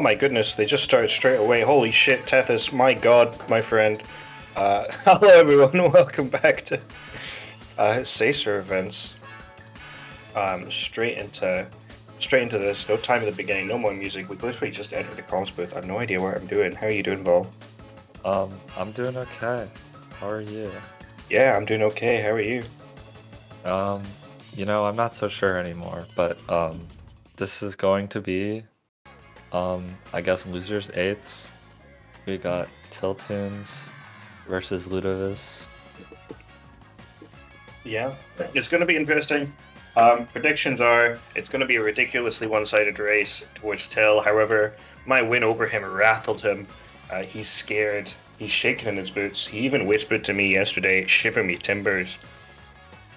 Oh my goodness, they just started straight away. Holy shit, Tethys, my god, my friend. Hello everyone, welcome back to Sacer events. Straight into this. No time at the beginning, no more music. We literally just entered the comms booth. I have no idea what I'm doing. How are you doing, Vol? I'm doing okay. How are you? Yeah, I'm doing okay. How are you? I'm not so sure anymore, but this is going to be I guess losers eights. We got Tiltoons versus Ludovis. Yeah, it's going to be interesting. Predictions are it's going to be a ridiculously one-sided race towards Till. However, my win over him rattled him. He's scared. He's shaking in his boots. He even whispered to me yesterday, "Shiver me timbers."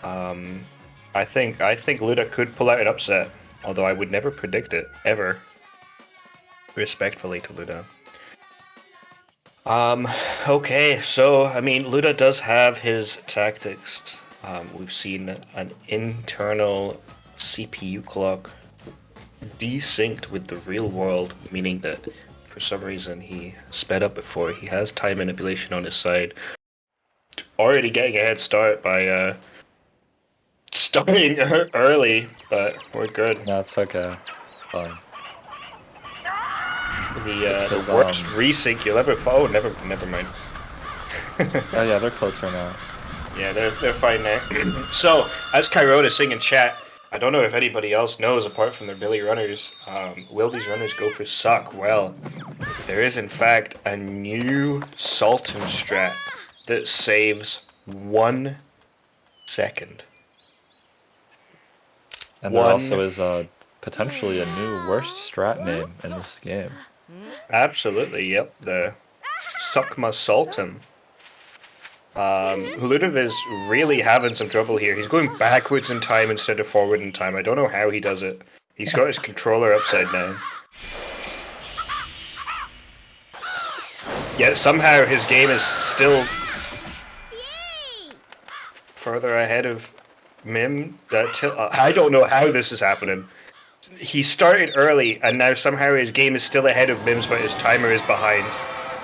I think Luda could pull out an upset, although I would never predict it ever. Respectfully to Luda. Okay, so I mean, Luda does have his tactics. We've seen an internal CPU clock desynced with the real world, meaning that for some reason he sped up before. He has time manipulation on his side. Already getting a head start by starting early, but we're good. No, it's okay. Fine. The worst resync you'll ever follow. Never mind. Oh yeah, they're close right now. Yeah, they're fine now. So, as Kyrode is saying in chat, I don't know if anybody else knows, apart from their Billy runners, will these runners go for suck? Well, there is in fact a new Sultan strat that saves 1 second. And there also is potentially a new worst strat name in this game. Absolutely, yep. The Suckma Sultan. Ludovic is really having some trouble here. He's going backwards in time instead of forward in time. I don't know how he does it. He's got his controller upside down. Yet somehow his game is still further ahead of Mim. I don't know how this is happening. He started early, and now somehow his game is still ahead of Mim's, but his timer is behind.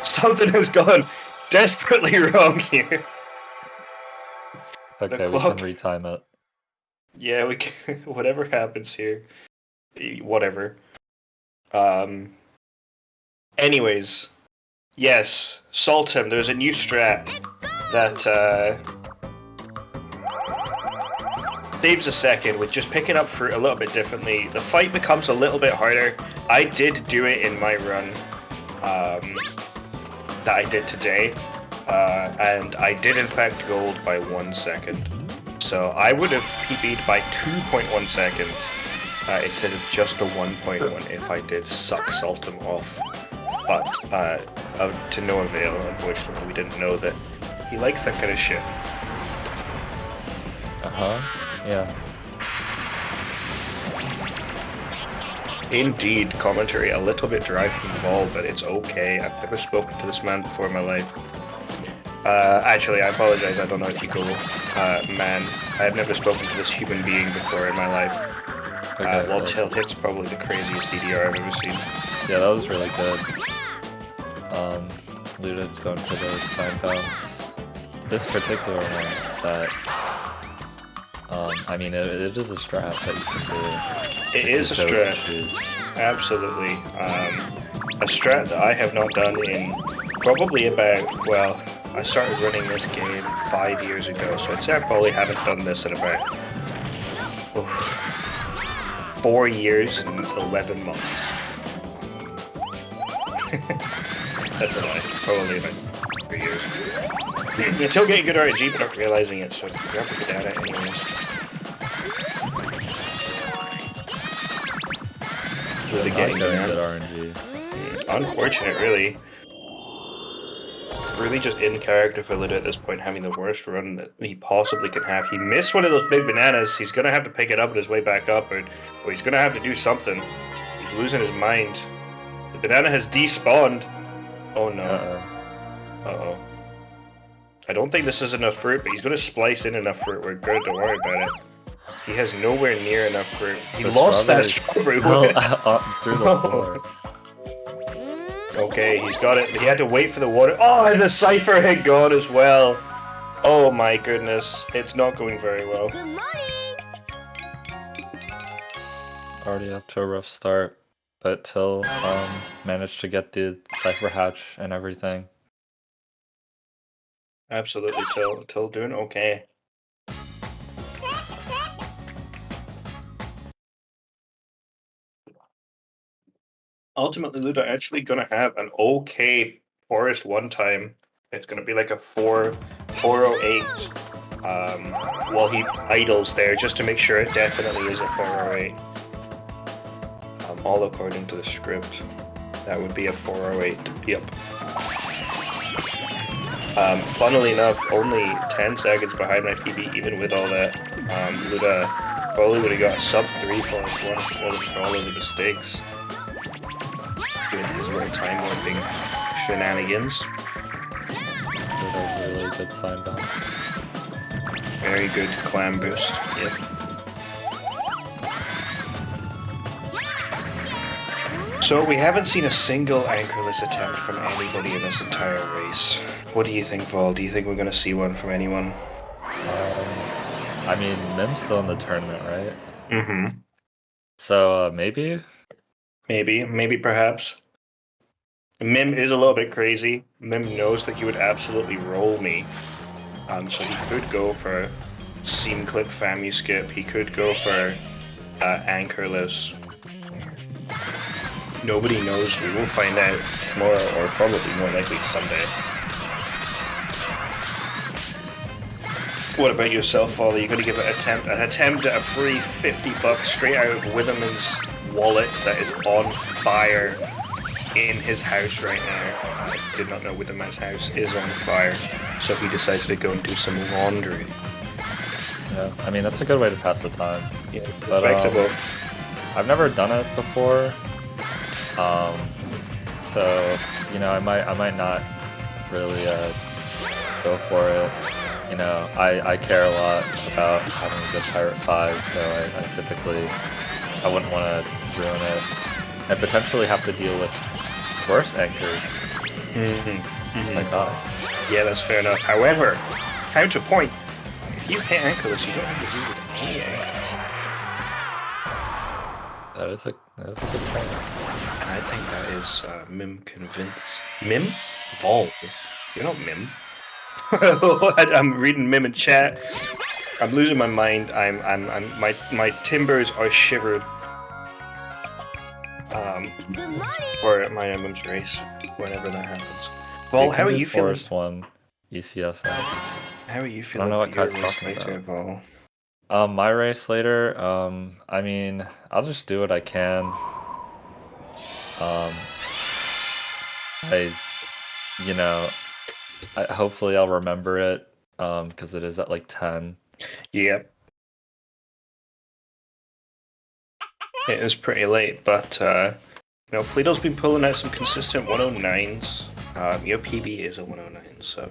Something has gone desperately wrong here. It's okay, we can retime it. Yeah, we can. Whatever happens here. Whatever. Anyways. Yes, Sultan, there's a new strat that saves a second with just picking up fruit a little bit differently. The fight becomes a little bit harder. I did do it in my run that I did today, and I did in fact gold by 1 second. So I would have PB'd by 2.1 seconds instead of just the 1.1 if I did suck Sultan off. But to no avail, unfortunately. We didn't know that he likes that kind of shit. Yeah. Indeed, commentary a little bit dry from Vol, but it's okay. I've never spoken to this man before in my life. Actually, I apologize. I don't know if you go, man. I have never spoken to this human being before in my life. Well, Till Hit's probably the craziest EDR I've ever seen. Yeah, that was really good. Luda's going for the sign bounce. This particular one that I mean it is a strat that you can do. It is a strat. Absolutely. A strat that I have not done in probably about, well, I started running this game 5 years ago, so I'd say I probably haven't done this in about 4 years and 11 months. That's a lie. Probably about 3 years. Until getting good RNG, but not realizing it, so I grab the data anyways. Really getting good RNG. Unfortunate, really. Really just in character for Luda at this point, having the worst run that he possibly can have. He missed one of those big bananas. He's gonna have to pick it up on his way back up, or he's gonna have to do something. He's losing his mind. The banana has despawned. Oh no. Uh-oh. I don't think this is enough fruit, but he's going to splice in enough fruit. We're good, don't worry about it. He has nowhere near enough fruit. He lost that strawberry through the floor. Okay, he's got it. He had to wait for the water. Oh, and the Cypher had gone as well. Oh my goodness. It's not going very well. Good morning. Already off to a rough start, but Till managed to get the Cypher hatch and everything. Absolutely, Till doing okay. Ultimately, Luda actually gonna have an okay Forest one time. It's gonna be like a 408 while he idles there, just to make sure it definitely is a 408. All according to the script. That would be a 408. Yep. Funnily enough, only 10 seconds behind my PB, even with all that. Luda probably would have got a sub 3 for his one for all of the mistakes. With his little time warping shenanigans. That was a really good sign down. Very good clam boost. Yep. So we haven't seen a single anchorless attempt from anybody in this entire race. What do you think, Vol? Do you think we're going to see one from anyone? I mean, Mim's still in the tournament, right? Mm-hmm. So maybe? Maybe perhaps. Mim is a little bit crazy. Mim knows that he would absolutely roll me. So he could go for seam clip FAMU skip. He could go for anchorless. Nobody knows. We will find out tomorrow, or probably more likely Sunday. What about yourself, Vol? Are you going to give an attempt at a free $50 straight out of Witherman's wallet that is on fire in his house right now? I did not know Witherman's house is on fire, so he decided to go and do some laundry. Yeah, I mean, that's a good way to pass the time. Yeah, But, respectable. I've never done it before. So, you know, I might not really go for it. You know, I care a lot about having a good Pirate 5, so I typically, I wouldn't want to ruin it. And potentially have to deal with worse anchors like that. Yeah, that's fair enough. However, counterpoint, if you hit anchorless, you don't have to deal with any anchor. That is a good point. And I think that is Mim convinced. Mim? Vol. You're not Mim. I'm reading Mim in chat. I'm losing my mind. My timbers are shivered. Good morning. For my Emblem's race, whenever that happens. Vol, how are you feeling? Forest 1 ECSN. How are you I feeling don't know for what your Kai's race talking later, about. Vol? My race later, I mean, I'll just do what I can. You know, hopefully I'll remember it, because it is at like 10. Yep. It is pretty late, but you know, Fleeto's been pulling out some consistent 109s. Your PB is a 109, so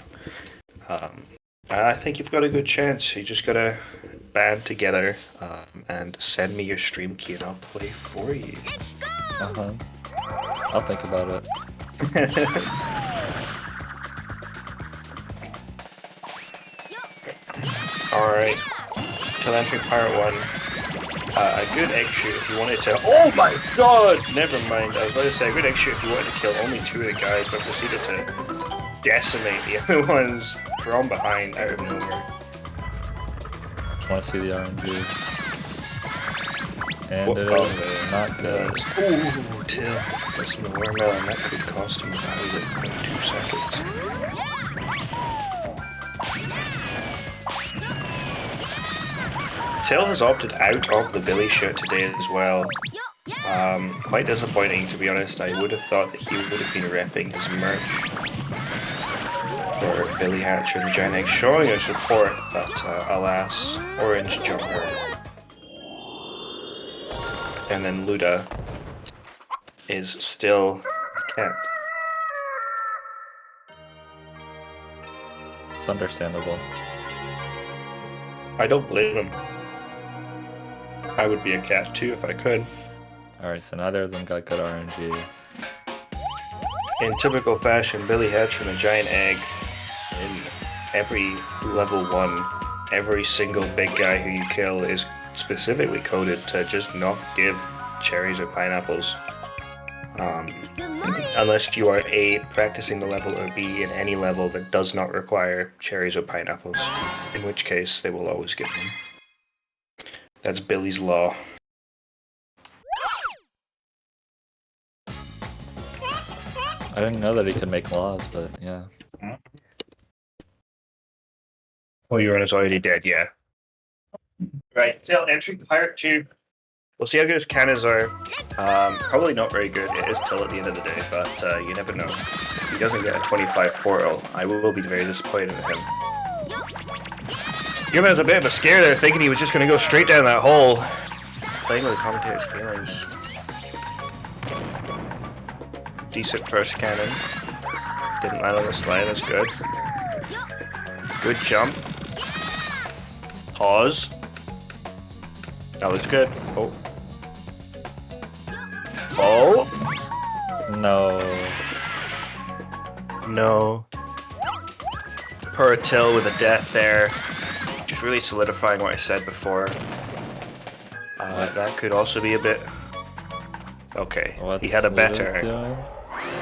I think you've got a good chance. You just gotta band together and send me your stream key, and I'll play for you. I'll think about it. Alright. Telemetry Pirate 1. A good egg shoot if you wanted to. Oh my god! Never mind. I was about to say a good egg shoot if you wanted to kill only 2 of the guys, but proceeded to decimate the other ones from behind out of nowhere. Just want to see the RNG. And What it problem is not good. Ooh, Till. Listen to Watermelon. That could cost him about 2 seconds. Till has opted out of the Billy shirt today as well. Quite disappointing, to be honest. I would have thought that he would have been repping his merch for Billy Hatcher and Gen X, showing his support, but alas, orange jumper. And then Luda is still kept. It's understandable. I don't blame him. I would be a cat too if I could. Alright, so neither of them got good RNG. In typical fashion, Billy hatched from a giant egg in every level 1. Every single big guy who you kill is specifically coded to just not give cherries or pineapples. Unless you are A, practicing the level, or B, in any level that does not require cherries or pineapples, in which case they will always give them. That's Billy's law. I didn't know that he could make laws, but yeah. Well, Uranus already dead, yeah. Right, Tail entering Pirate Tube. We'll see how good his cannons are. Probably not very good. It is Till at the end of the day, but you never know. If he doesn't get a 25 portal, I will be very disappointed in him. Human has a bit of a scare there, thinking he was just going to go straight down that hole. Playing with the commentator's feelings. Decent first cannon. Didn't land on the slide, that's good. Good jump. Pause. That looks good. Oh. Oh. No. No. Per Till with a death there. Just really solidifying what I said before. That could also be a bit... Okay, What's he had a better. Luda doing?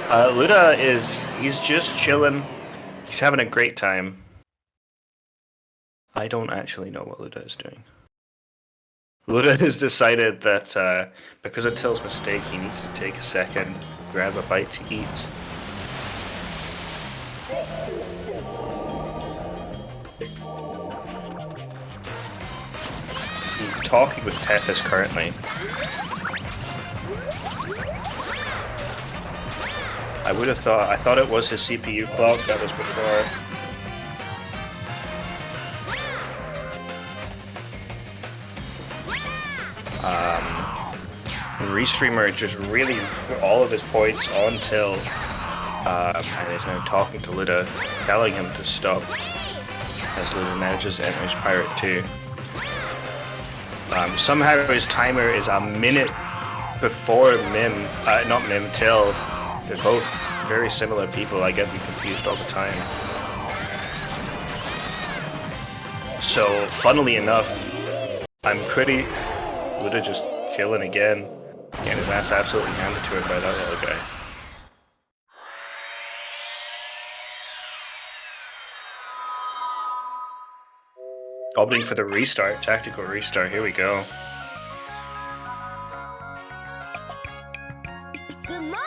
Luda he's just chilling. He's having a great time. I don't actually know what Luda is doing. Luda has decided that because of Till's mistake, he needs to take a second, grab a bite to eat. He's talking with Tethys currently. I thought it was his CPU clock, that was before. Restreamer just really put all of his points on Till, and is now talking to Luda, telling him to stop, as Luda manages to enter his Pirate 2. Somehow his timer is a minute before Till. They're both very similar people, I get them confused all the time. So, funnily enough, Luda just chilling again, getting his ass absolutely handed to him by that little guy. Opting for the restart, tactical restart, here we go. Good morning.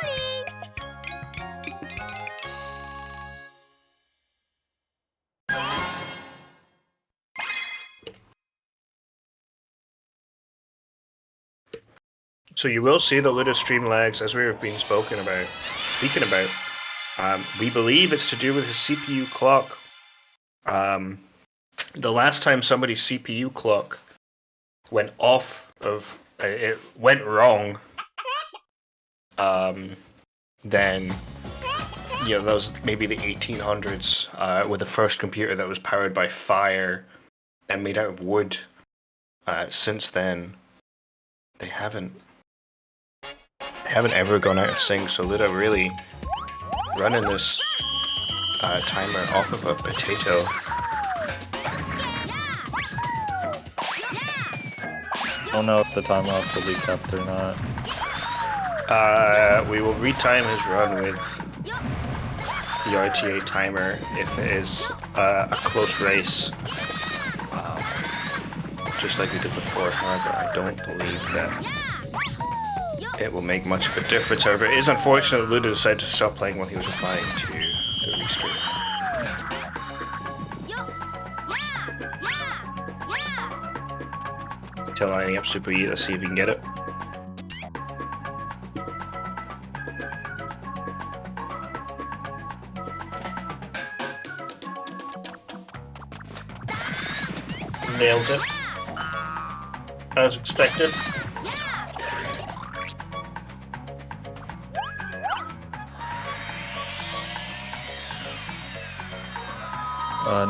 So you will see the Luda stream lags as we have been speaking about. We believe it's to do with his CPU clock. The last time somebody's CPU clock went it went wrong, then that was maybe the 1800s with the first computer that was powered by fire and made out of wood. Since then, they haven't ever gone out of sync, so Luda really running this timer off of a potato. I don't know if the time lapse will be kept or not. We will retime his run with the RTA timer if it is a close race, just like we did before. However, I don't believe that it will make much of a difference. However, it is unfortunate that Luda decided to stop playing while he was applying to the restream. Till lining up Super E, let's see if we can get it. Nailed it. As expected.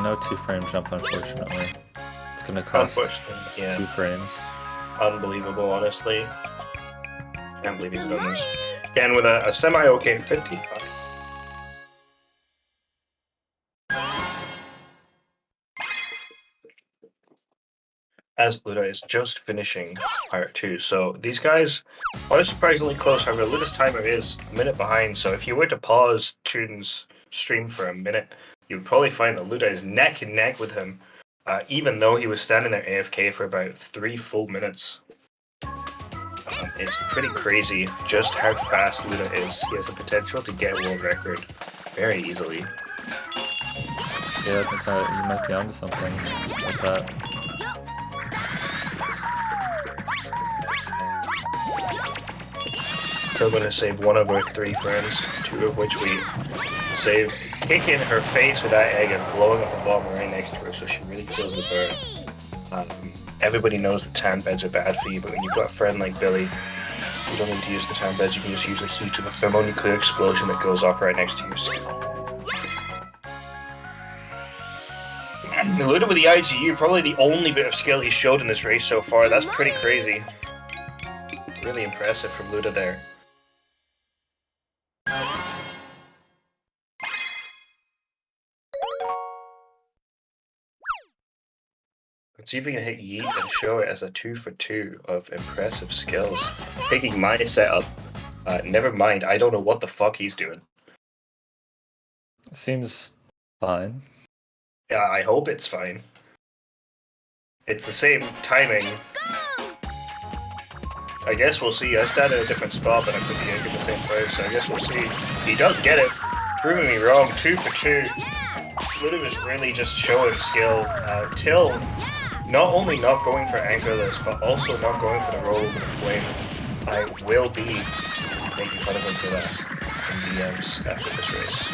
No 2-frame jump, unfortunately. It's gonna cost 2 frames. Unbelievable, honestly. Can't believe he's done this. Again, with a semi-okay 55. as Luda is just finishing Pirate 2. So these guys are surprisingly close. However, Luda's timer is a minute behind. So if you were to pause Toon's stream for a minute, you would probably find that Luda is neck and neck with him, even though he was standing there AFK for about 3 full minutes. It's pretty crazy just how fast Luda is. He has the potential to get a world record very easily. Yeah, I think you might be onto something like that. Still going to save one of our 3 friends, 2 of which we save. Kicking her face with that egg and blowing up a bomb right next to her, so she really feels the burn. Everybody knows that tan beds are bad for you, but when you've got a friend like Billy, you don't need to use the tan beds, you can just use the heat of a thermonuclear explosion that goes off right next to your skin. Luda with the IGU, probably the only bit of skill he showed in this race so far. That's pretty crazy. Really impressive from Luda there. Let's see if we can hit Yeet and show it as a 2 for 2 of impressive skills. Taking my setup. Never mind, I don't know what the fuck he's doing. Seems fine. Yeah, I hope it's fine. It's the same timing. I guess we'll see. I stand in a different spot, but I could be in the same place, so I guess we'll see. He does get it. Proving me wrong, 2 for 2. Luda was really just showing skill. Till not only not going for anchorless, but also not going for the roll over the flame. I will be making fun of him for that in DMs after this race.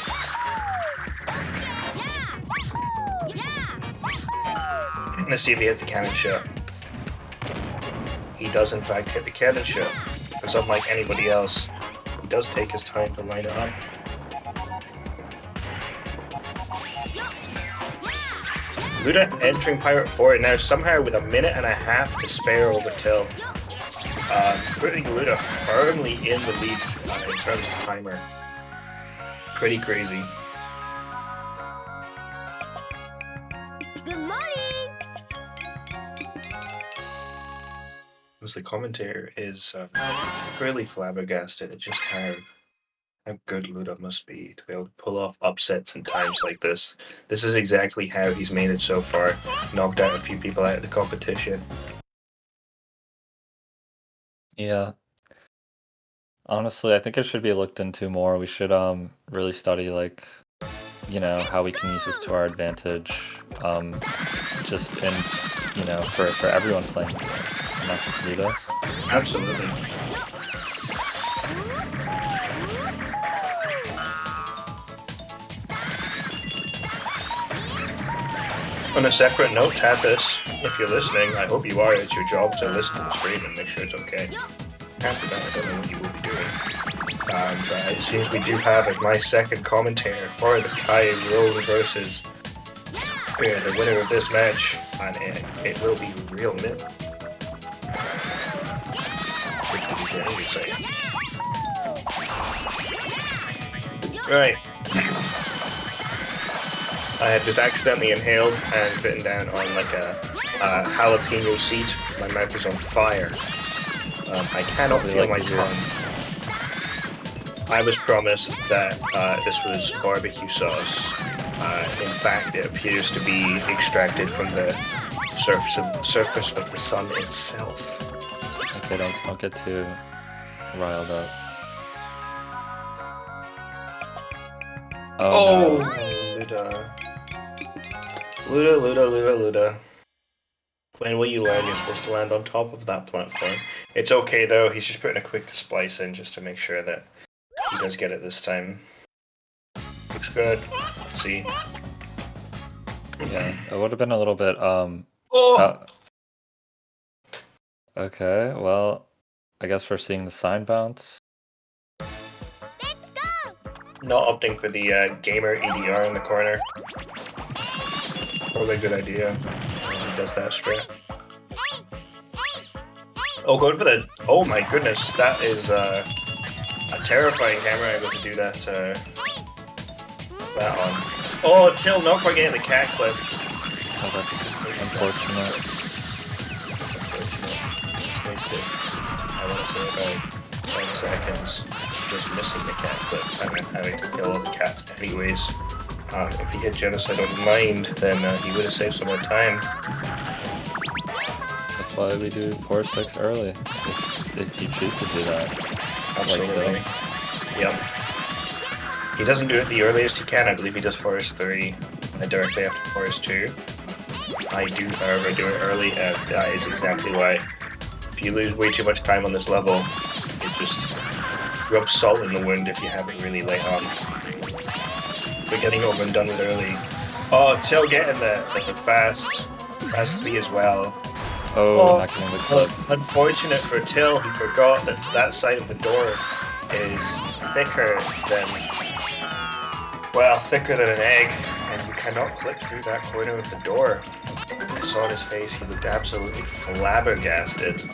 Let's see if he hits the cannon shot. He does in fact hit the cannon shot, because unlike anybody else, he does take his time to line it up. Luda entering Pirate 4 now somehow with a minute and a half to spare over Till. Putting Luda firmly in the lead in terms of timer. Pretty crazy. Good morning. As the commentator is really flabbergasted at just how good Luda must be to be able to pull off upsets in times like this. This is exactly how he's made it so far. Knocked out a few people out of the competition. Yeah. Honestly, I think it should be looked into more. We should really study, like, you know, how we can use this to our advantage. Just in, you know, for everyone playing, not just Luda. Absolutely. On a separate note, Tathis, if you're listening, I hope you are. It's your job to listen to the stream and make sure it's okay. After that, I don't know what you will be doing. But it seems we do have as my second commentator for the Kai Roll versus the winner of this match, and it will be Real Mint. Right. I have just accidentally inhaled and bitten down on like a jalapeno seed. My mouth is on fire. I cannot feel my tongue. I was promised that this was barbecue sauce. In fact, it appears to be extracted from the surface of the sun itself. Okay, don't get too riled up. Oh, no. Luda. Luda. When will you learn you're supposed to land on top of that platform? It's okay though, he's just putting a quick splice in just to make sure that he does get it this time. Looks good. See? Yeah, it would have been a little bit, okay, well, I guess we're seeing the sign bounce. Not opting for the gamer EDR in the corner. Probably a good idea. He does that straight. Oh, go for the... Oh my goodness, that is a terrifying camera angle to do that. That on. Oh, Till not quite getting the cat clip. Oh, that's unfortunate. wasted, I want to say about 10 seconds just missing the cat clip and then having to kill all the cats anyways. If he had Genocide on Mind, then he would have saved some more time. That's why we do 4-6 early, if you choose to do that. Absolutely. Yep. He doesn't do it the earliest he can. I believe he does Forest 3 and directly after Forest 2. I do, however, do it early, and that is exactly why. If you lose way too much time on this level, it just rubs salt in the wound if you have it really late on. But getting over and done with early. Oh, Till getting the fast P as well. Oh, not getting the clip. Unfortunate for Till, he forgot that that side of the door is thicker than, well, thicker than an egg, and you cannot clip through that corner of the door. I saw on his face he looked absolutely flabbergasted,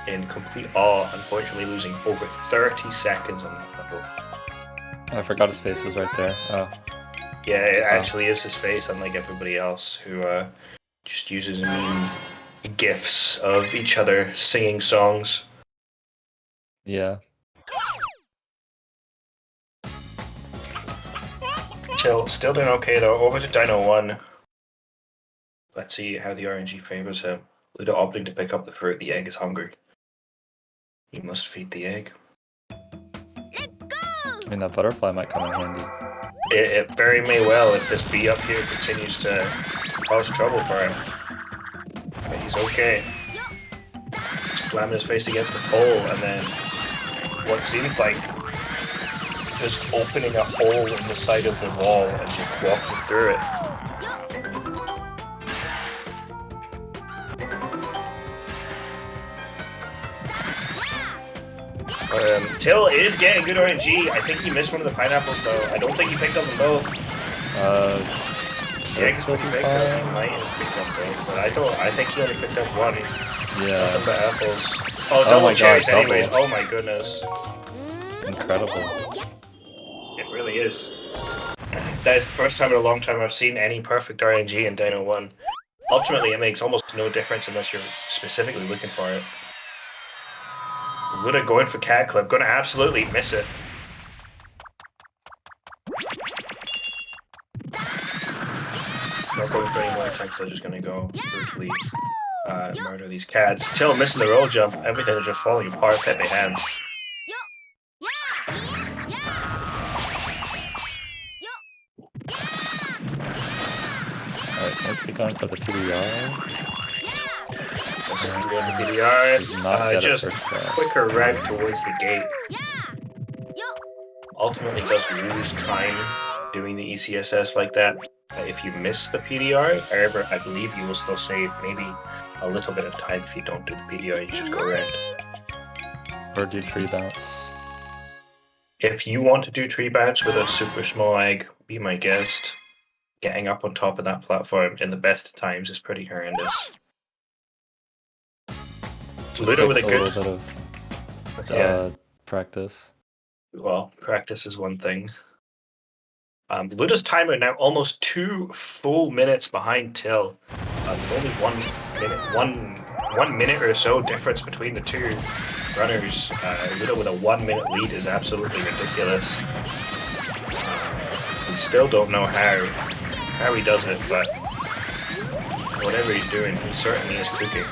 in complete awe, unfortunately losing over 30 seconds on that level. I forgot his face was right there. Oh. Yeah, it actually is his face, unlike everybody else who just uses meme gifs of each other singing songs. Yeah. Still doing okay though. Over to Dino 1. Let's see how the RNG favors him. Luda opting to pick up the fruit. The egg is hungry. You must feed the egg. I mean, that butterfly might come in handy. It very may well if this bee up here continues to cause trouble for him. But he's okay. Slamming his face against the pole and then what seems like just opening a hole in the side of the wall and just walking through it. Till is getting good RNG. I think he missed one of the pineapples though. I don't think he picked up them both. Yeah, because when he picked up, he might have picked up both, but I think he only picked up one. Yeah. Nothing but apples. Oh, double cherries God, anyways. double. Oh my goodness. Incredible. It really is. That is the first time in a long time I've seen any perfect RNG in Dino 1. Ultimately, it makes almost no difference unless you're specifically looking for it. Luda going for cat clip, going to absolutely miss it. Not going for any more attempts, they're just going to go brutally murder these cats. Till missing the roll jump, everything is just falling apart, Pepe hands. Alright, let's be going for the PDR. The PDR, just quicker route towards the gate. Ultimately does lose time doing the ECSS like that if you miss the PDR. However, I believe you will still save maybe a little bit of time if you don't do the PDR. You should go around. Or do tree bounce. If you want to do tree bounce with a super small egg, be my guest. Getting up on top of that platform in the best of times is pretty horrendous. Luda with a good little bit of practice. Well, practice is one thing. Luda's timer now almost 2 full minutes behind Till. Only 1 minute or so difference between the two runners. Luda with a 1 minute lead is absolutely ridiculous. We still don't know how he does it, but whatever he's doing, he certainly is cooking.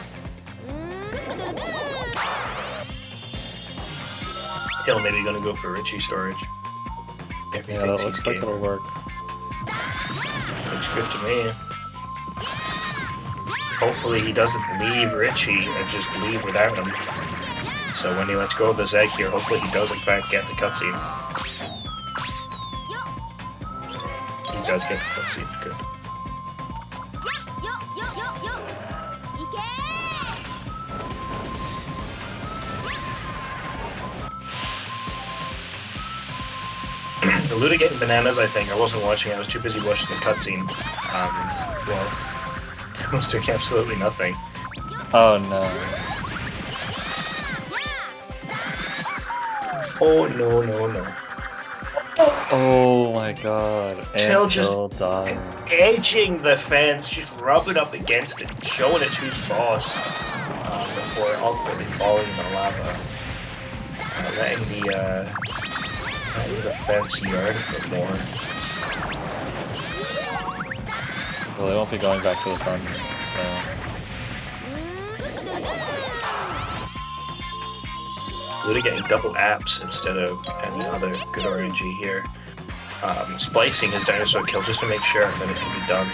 Till maybe gonna go for Richie storage. Yeah, that looks like it'll work. Looks good to me. Hopefully he doesn't leave Richie and just leave without him. So when he lets go of this egg here, hopefully he does in fact get the cutscene. He does get the cutscene, good. Luda getting bananas, I think. I wasn't watching, I was too busy watching the cutscene. Well, I was doing absolutely nothing. Oh no. Oh no, no, no. Oh my god. Till And just Till dying. edging the fence, just rubbing up against it, showing it's who's boss before ultimately falling in the lava. Letting the fence yearn for more. Well, they won't be going back to the fence, so... Luda getting double apps instead of any other good RNG here. Splicing his dinosaur kill just to make sure that it can be done.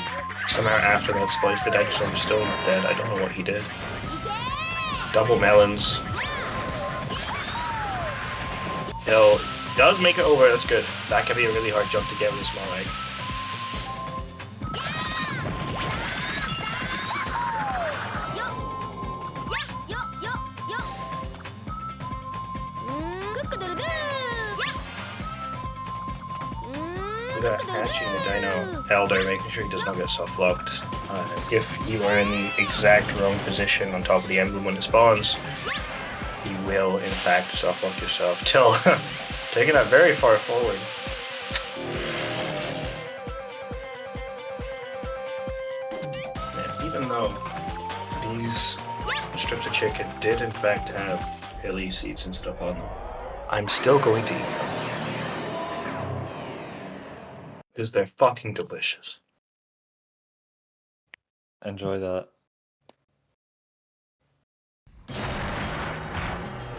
Somehow after that splice, the dinosaur was still not dead. I don't know what he did. Double melons. Hill does make it over, that's good. That can be a really hard jump to get with a small egg. Hatching the Dino Elder, making sure he does not get soft-locked. If you are in the exact wrong position on top of the emblem when it spawns, you will, in fact, soft-lock yourself. Till taking that very far forward. Yeah, even though these strips of chicken did, in fact, have hilly seeds and stuff on them, I'm still going to eat them. Because they're fucking delicious. Enjoy that.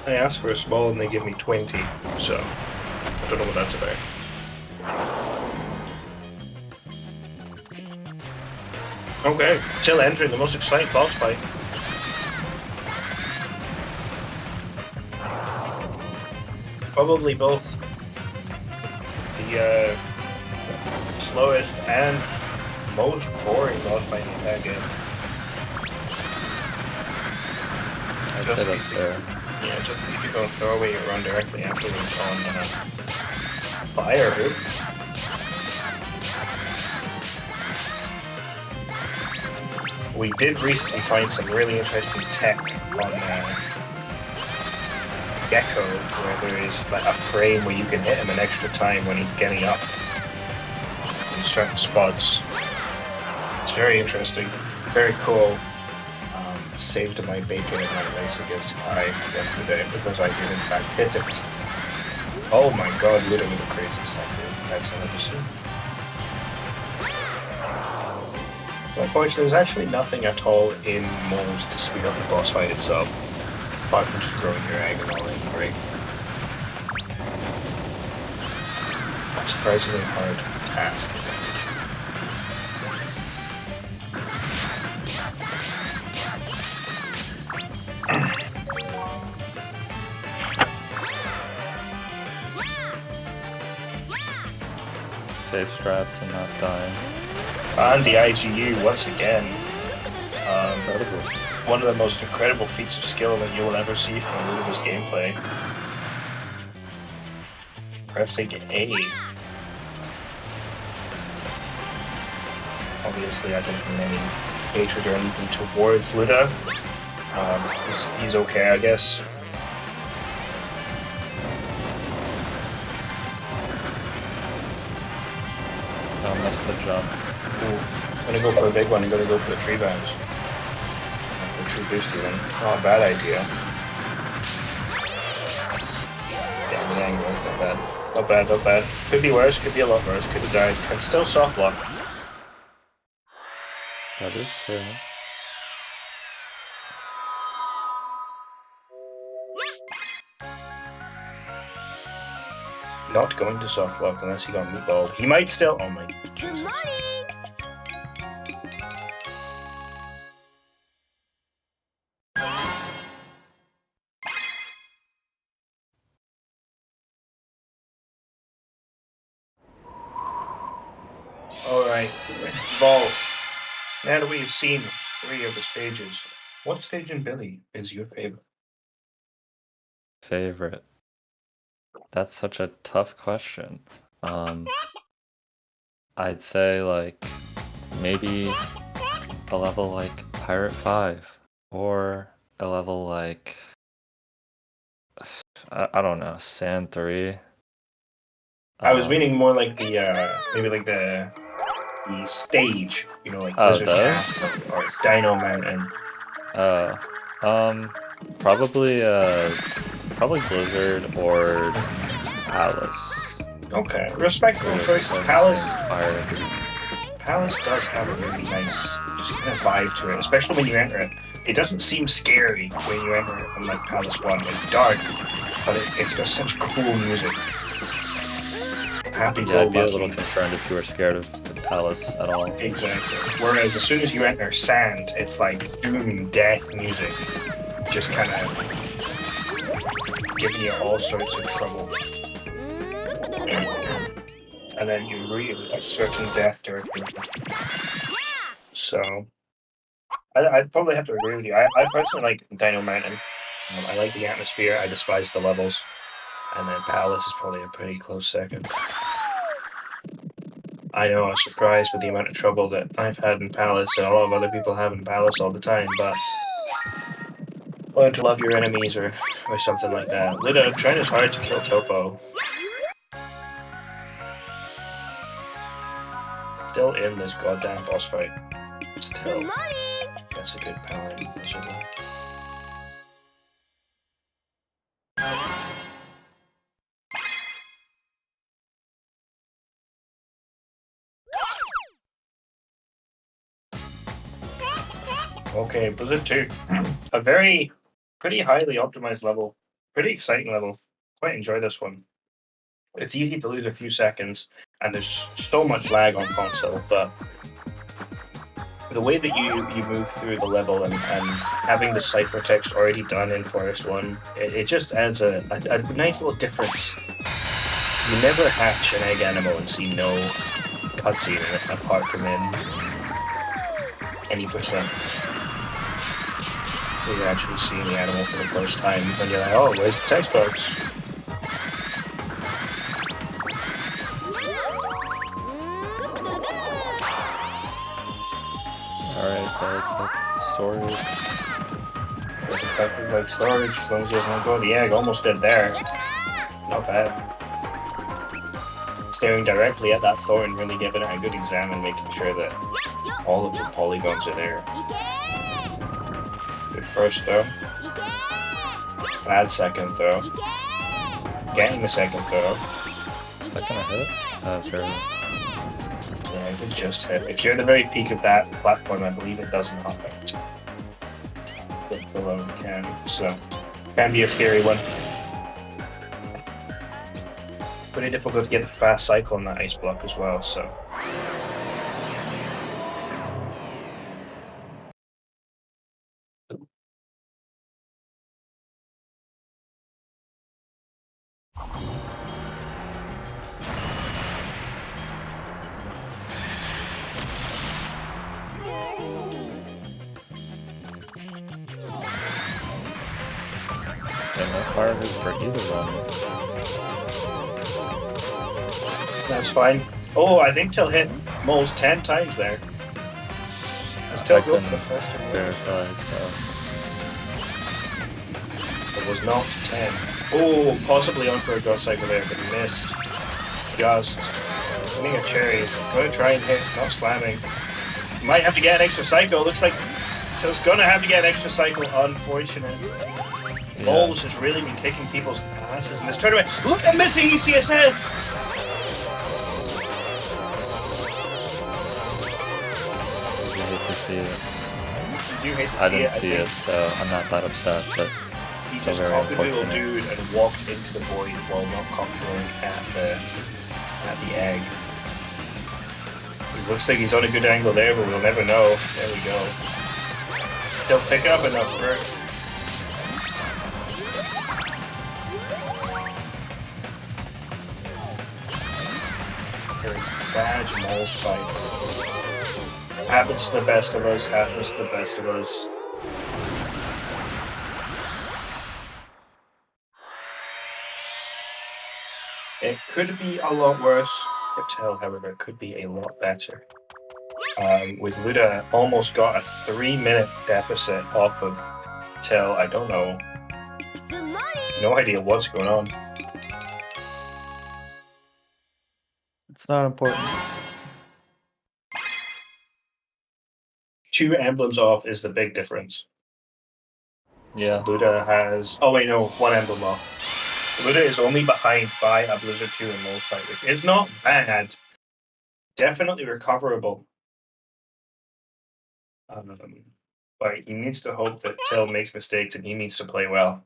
I asked for a small and they give me 20, so I don't know what that's about. Okay, still entering the most exciting boss fight. Probably both the slowest and most boring boss fight in that game. I'd say that's fair. Yeah, just if you go throw away or run directly afterwards on fire hoop. We did recently find some really interesting tech on Gecko, where there is like a frame where you can hit him an extra time when he's getting up in certain spots. It's very interesting, very cool. Saved my bacon in my race against Kai yesterday because I did in fact hit it. Oh my god, literally the craziest I've ever seen. So unfortunately, there's actually nothing at all in moles to speed up the boss fight itself, apart from just growing your egg and all in great. That's a surprisingly hard task. Safe strats and not dying. And the IGU once again. Incredible. One of the most incredible feats of skill that you will ever see from Luda's gameplay. Pressing A. Obviously, I don't have any hatred or anything towards Luda. He's okay, I guess. I missed the jump. Ooh, I'm gonna go for a big one. I'm gonna go for the tree bounce. The tree boosty one. Not a bad idea. Yeah, the angle. Not bad. Not bad, not bad. Could be worse, could be a lot worse. Could have died. Can still soft block. That is true. Not going to soft block unless he got meatballed. He might still. Oh my. Good Jesus. morning. Alright, Vol. Now that we've seen 3 of the stages, what stage in Billy is your favorite? Favorite. That's such a tough question. I'd say like maybe a level like Pirate 5 or a level like I don't know, Sand 3. I was meaning more like the maybe like the stage, you know, like Oh, Blizzard those? Castle or Dino Mountain. Probably probably Blizzard or Palace. Okay, respectable They're choices. the same Palace fire. Palace does have a really nice, just kind of vibe to it, especially when you enter it. It doesn't seem scary when you enter it, unlike Palace 1. It's dark, but it's got such cool music. Happy Yeah, go I'd be a little lucky. concerned if you were scared of the Palace at all. Exactly. Whereas as soon as you enter Sand, it's like doom, death music. Just kind of giving you all sorts of trouble. And then you read a certain death directly. So, I'd probably have to agree with you. I personally like Dino Mountain. I like the atmosphere. I despise the levels. And then Palace is probably a pretty close second. I know I was surprised with the amount of trouble that I've had in Palace and a lot of other people have in Palace all the time, but learn to love your enemies or something like that. Lida, trying as hard to kill Topo. Still in this goddamn boss fight. Still. Good morning. That's a good paladin. Okay, Blizzard 2. A pretty highly optimized level. Pretty exciting level. Quite enjoy this one. It's easy to lose a few seconds, and there's so much lag on console, but the way that you move through the level and having the ciphertext already done in Forest 1, it just adds a nice little difference. You never hatch an egg animal and see no cutscene in it apart from in any percent. Where you're actually seeing the animal for the first time, and you're like, oh, where's the text box? Alright, that's storage. That's effective like storage, as long as it doesn't go to the egg. Almost did there. Not bad. Staring directly at that thorn, really giving it a good exam and making sure that all of the polygons are there. Good first throw. Bad second throw. Getting the second throw. Is that gonna hit? Sure. Yeah, it did just hit. If you're at the very peak of that platform, I believe it does not hit. But below it can, so can be a scary one. Pretty difficult to get the fast cycle on that ice block as well, so. And no fire hit for either one. That's fine. Oh, I think Till hit Moles 10 times there. Let's Till go for the first one. Verify, so. It was not 10. Oh, possibly on for a ghost cycle there, but he missed. Just. Winning a cherry. Gonna try and hit, not slamming. Might have to get an extra cycle. Looks like Till's gonna have to get an extra cycle. Unfortunate. Yeah. Moles has really been kicking people's asses in this tournament. Look at missing ECSS! You hate to see it. You do hate to see I didn't see think it, so I'm not that upset, but He so just very cock-a-doodle unfortunate. dude and walked into the void while not cock-a-doodling at the egg. It looks like he's on a good angle there, but we'll never know. There we go. He'll pick up enough for it. There's a Sag Moles fight. Happens to the best of us, happens to the best of us. It could be a lot worse for Till, however, it could be a lot better. With Luda almost got a 3-minute deficit off of Till, I don't know. Good morning. No idea what's going on. It's not important. 2 emblems off is the big difference. Yeah. Luda has. Oh wait, no, 1 emblem off. Luda is only behind by a Blizzard 2 and Moldfight, which is not bad. Definitely recoverable. But he needs to hope that Till makes mistakes and he needs to play well.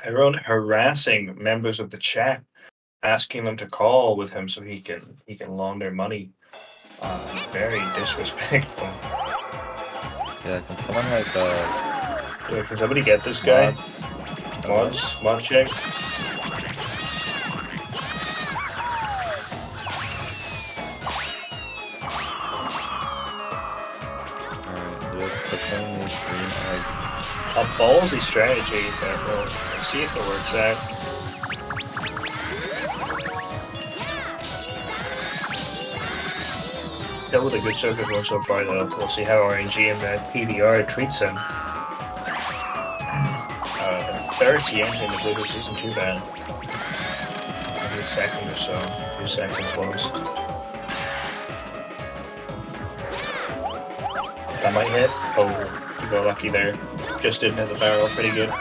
Tyrone harassing members of the chat, asking them to call with him so he can launder money. Very disrespectful. Yeah, can someone like Yeah, can somebody get this guy? mods? Mod check. Alright, we're pushing these green egg. A ballsy strategy, but we'll see if it works out. Still with a good circuit run so far, though. We'll see how RNG and that PBR treats him. 30 entering the blue, which isn't too bad. Maybe a second or so. 2 seconds lost. That might hit. Oh, you got lucky there. Just didn't hit the barrel. Pretty good.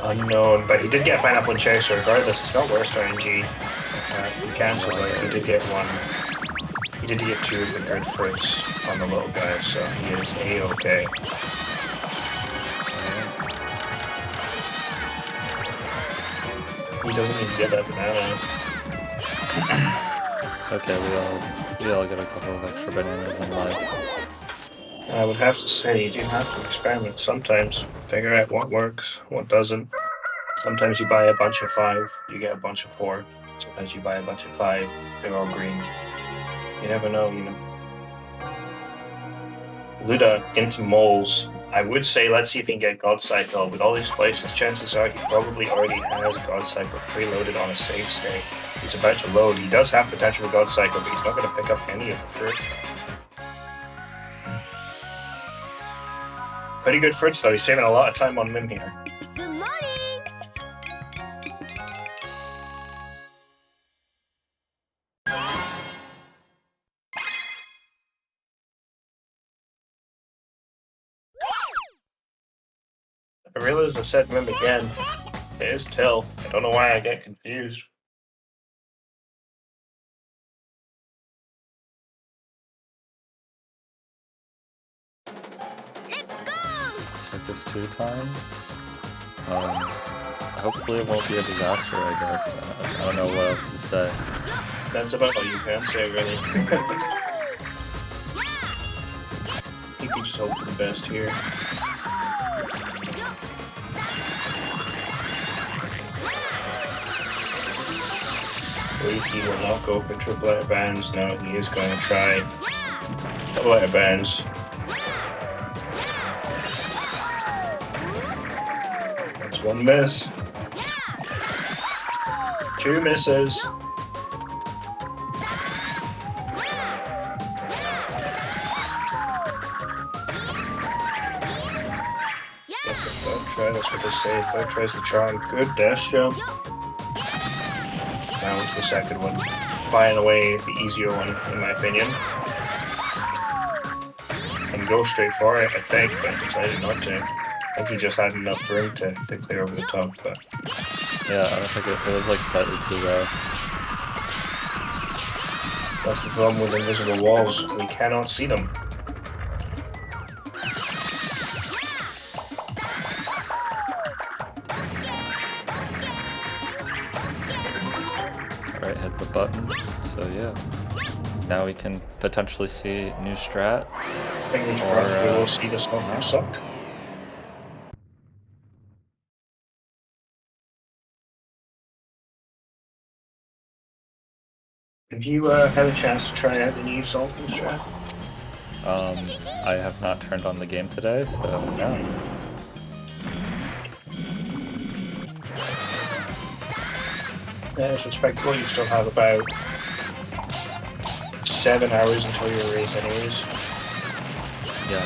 Unknown, but he did get pineapple and cherry, so regardless, it's not worse RNG. He cancelled, but he did get 1. He did get 2 of the good fruits on the little guy, so he is A-okay. He doesn't even get that banana. Okay, we all get a couple of extra bananas in life. I would have to say, you do have to experiment sometimes. Figure out what works, what doesn't. Sometimes you buy a bunch of 5, you get a bunch of 4. Sometimes you buy a bunch of 5, they're all green. You never know, you know. Luda into moles. I would say let's see if he can get God Cycle. With all these places, chances are he probably already has God Cycle preloaded on a save state. He's about to load. He does have potential for God Cycle, but he's not going to pick up any of the fruit. Pretty good fruits though. He's saving a lot of time on Mim here. Good morning. I realize I said Mim again. It is Till. I don't know why I get confused. Let's go. Check this 2 times. Hopefully it won't be a disaster, I guess. I don't know what else to say. That's about all you can say, really. I think we just hope for the best here. I believe he will not go for triple out of bounds. No, he is going to try double out of bounds. That's 1 miss. 2 misses. That's a 3rd try, that's what they say. 3rd tries the charm. Good dash jump. Now into the 2nd one. By and away, the easier one, in my opinion. And go straight for it, I think, but I decided not to. I think he just had enough room to clear over the top, but Yeah, I don't think it was like slightly too low. that's the problem with invisible walls. We cannot see them. Alright, hit the button. So yeah. Now we can potentially see new strat. Fingers Or, crossed we will see this one suck. Have you had a chance to try out the new Sultan strat? I have not turned on the game today, so no. It's respectable. You still have about 7 hours until your race, anyways. Yeah.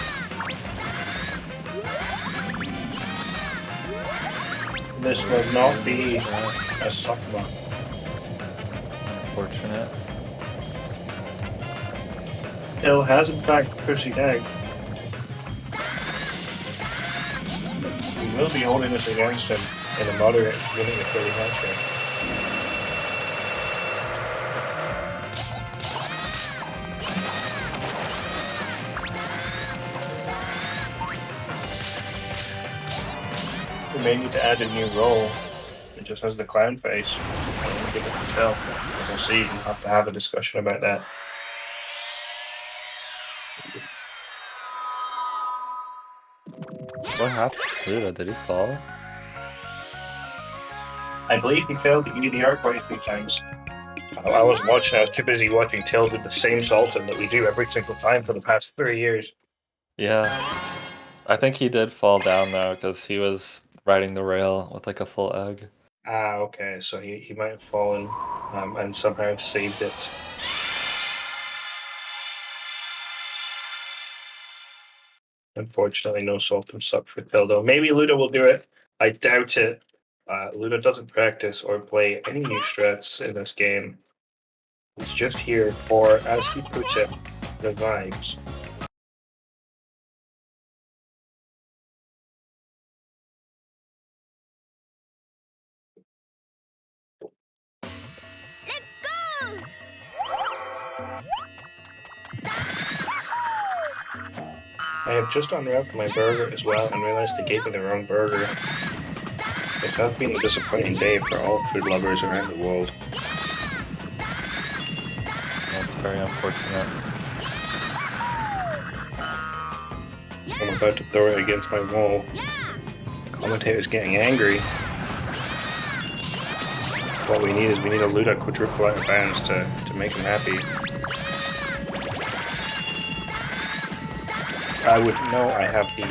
This will not be a suckma. Unfortunate. Hill has in fact pushed it out. We will be holding this against him in a moderate winning a pretty match here. We may need to add a new role. It just has the clown face. I don't think it can tell. We'll see. We'll have to have a discussion about that. What happened to Luda? Did he fall? I believe he failed the EDR quite a few times. I wasn't watching. I was too busy watching Till do the same Sultan that we do every single time for the past 3 years. Yeah. I think he did fall down though, because he was riding the rail with like a full egg. Ah, okay. So he might have fallen and somehow saved it. Unfortunately, no Sultan suck for Till though. Maybe Luda will do it. I doubt it. Luda doesn't practice or play any new strats in this game. He's just here for, as he puts it, the vibes. I have just unwrapped my burger as well and realized they gave me the wrong burger. This has been a disappointing day for all food lovers around the world. That's very unfortunate. I'm about to throw it against my wall. Commentator's getting angry. What we need is we need a Luda quadruple out of bounds to make him happy. I would know I have the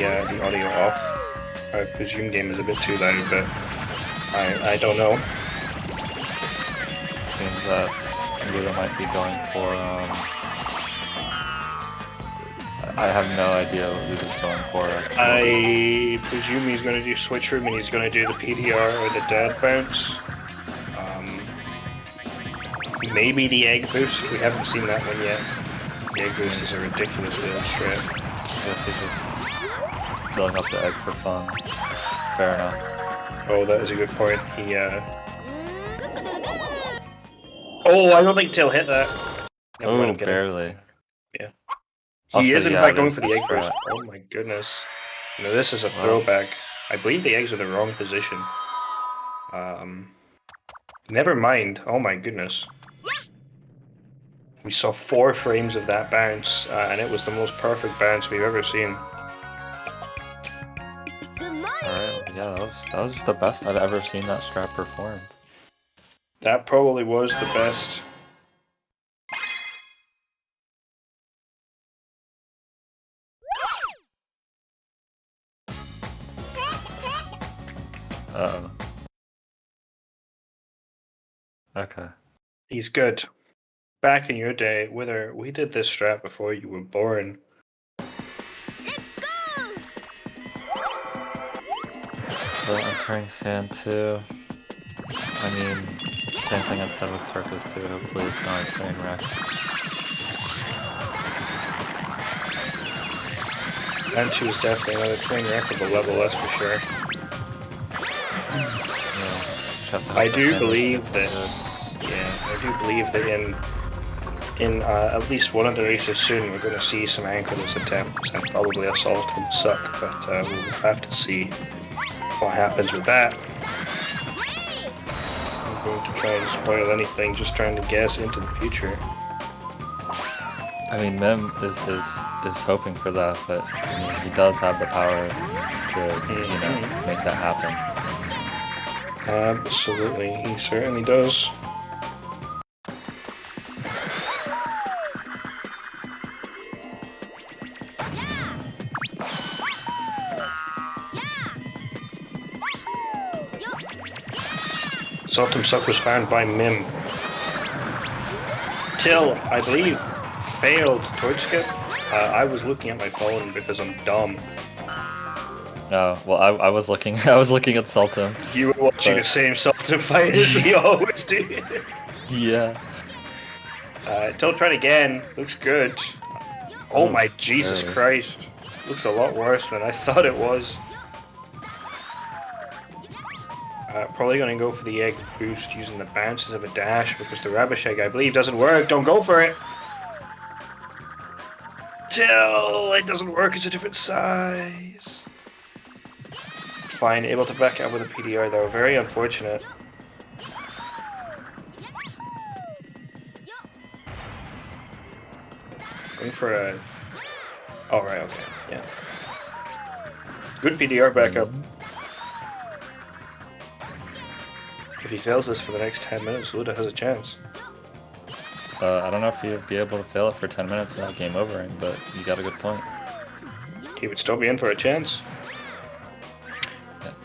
audio off. I presume game is a bit too loud, but I don't know. Seems that Luda might be going for I have no idea what Luda's going for. I presume he's going to do switch room and he's going to do the PDR or the dad bounce. Maybe the egg boost. We haven't seen that one yet. The egg boost is a ridiculous little strat. I guess he's just filling up the egg for fun. Fair enough. Oh, that is a good point. Oh, I don't think Till hit that. Never mind, Oh, I'm kidding. barely. Yeah. Also, He is in yeah, fact it going is for the the egg boost. strat. Oh my goodness. No, this is a Wow. throwback. I believe the eggs are the wrong position. Never mind. Oh my goodness. We saw 4 frames of that bounce, and it was the most perfect bounce we've ever seen. Alright, yeah, that was the best I've ever seen that strat performed. That probably was the best. Uh-oh. Okay. He's good. Back in your day, Wither, we did this strat before you were born. Well, entering sand too. I mean, same thing as Seventh Circus too. Hopefully it's not a train wreck. And 2 is definitely another train wreck of a level, that's for sure. Yeah, just have to hope I the do sand is believe super that. good. Yeah, I do believe that in at least one of the races soon we're going to see some anchorless attempts and probably assault and suck, but we'll have to see what happens with that. I'm going to try and spoil anything, just trying to guess into the future. I mean, Mim is hoping for that, but I mean, he does have the power to, you know, make that happen. Absolutely, he certainly does. Sultan Suck was found by Mim. Till, I believe, failed torch skip. I was looking at my phone because I'm dumb. Oh, well, I was looking. I was looking at Sultan. You were watching But- the same Sultan fight as we always do. Yeah. Till tried again. Looks good. Oh my Jesus really? Christ. Looks a lot worse than I thought it was. Probably going to go for the egg boost using the bounces of a dash because the Rabisheg, I believe, doesn't work. Don't go for it. Till it doesn't work. It's a different size. Fine, able to back up with a PDR though. Very unfortunate. Going for a. Oh right, okay, yeah. Good PDR backup. If he fails this for the next 10 minutes, Luda has a chance. I don't know if you'd be able to fail it for 10 minutes without game overing, but you got a good point. He would still be in for a chance.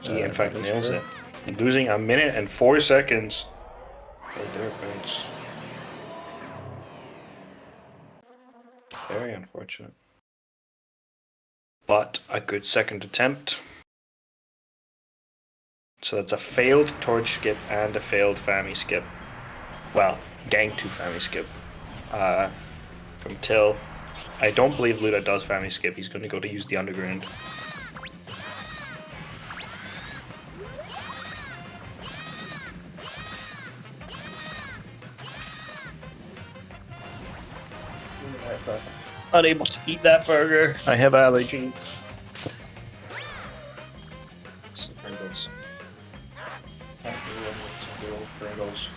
He in fact that is nails true. it. Losing a minute and 4 seconds. Right there, Vince. Very unfortunate. But a good second attempt. So that's a failed torch skip and a failed Fami skip. Well, gang 2 Fami skip. From Till. I don't believe Luda does Fami skip. He's going to go to use the underground. Unable to eat that burger. I have allergies. Some Pringles. Can't do one with the old Pringles.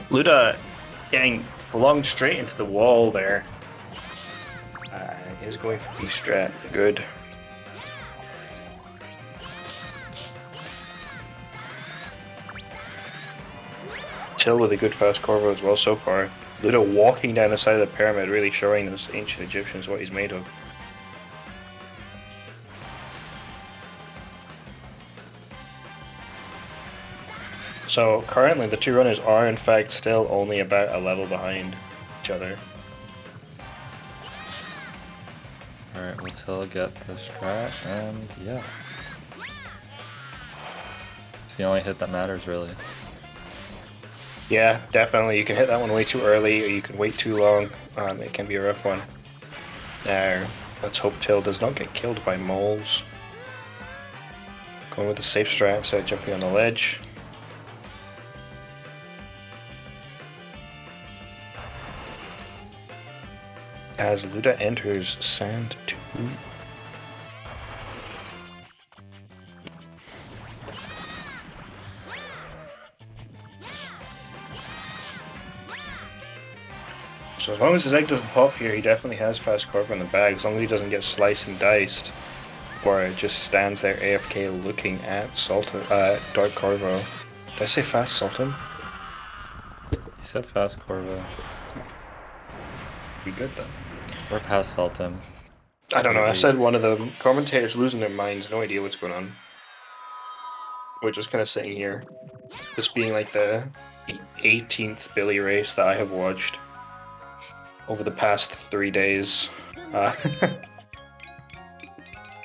Luda getting flung straight into the wall there. Is going for B-strat. Good. Till with a good fast Corvo as well so far. Luda walking down the side of the pyramid, really showing those ancient Egyptians what he's made of. So currently the two runners are in fact still only about a level behind each other. Alright, we'll Till get the strat, and yeah. It's the only hit that matters, really. Yeah, definitely. You can hit that one way too early, or you can wait too long. It can be a rough one. Now, let's hope Till does not get killed by moles. Going with the safe strat instead of jumping on the ledge. As Luda enters Sand 2. So as long as his egg doesn't pop here, he definitely has fast Corvo in the bag. As long as he doesn't get sliced and diced, or it just stands there AFK looking at Sultan, Dark Corvo. Did I say fast Sultan? You said fast Corvo. Be good then. We're past Sultan. I don't know. I said one of the commentators losing their minds, no idea what's going on. We're just kind of sitting here, this being like the 18th Billy race that I have watched over the past 3 days.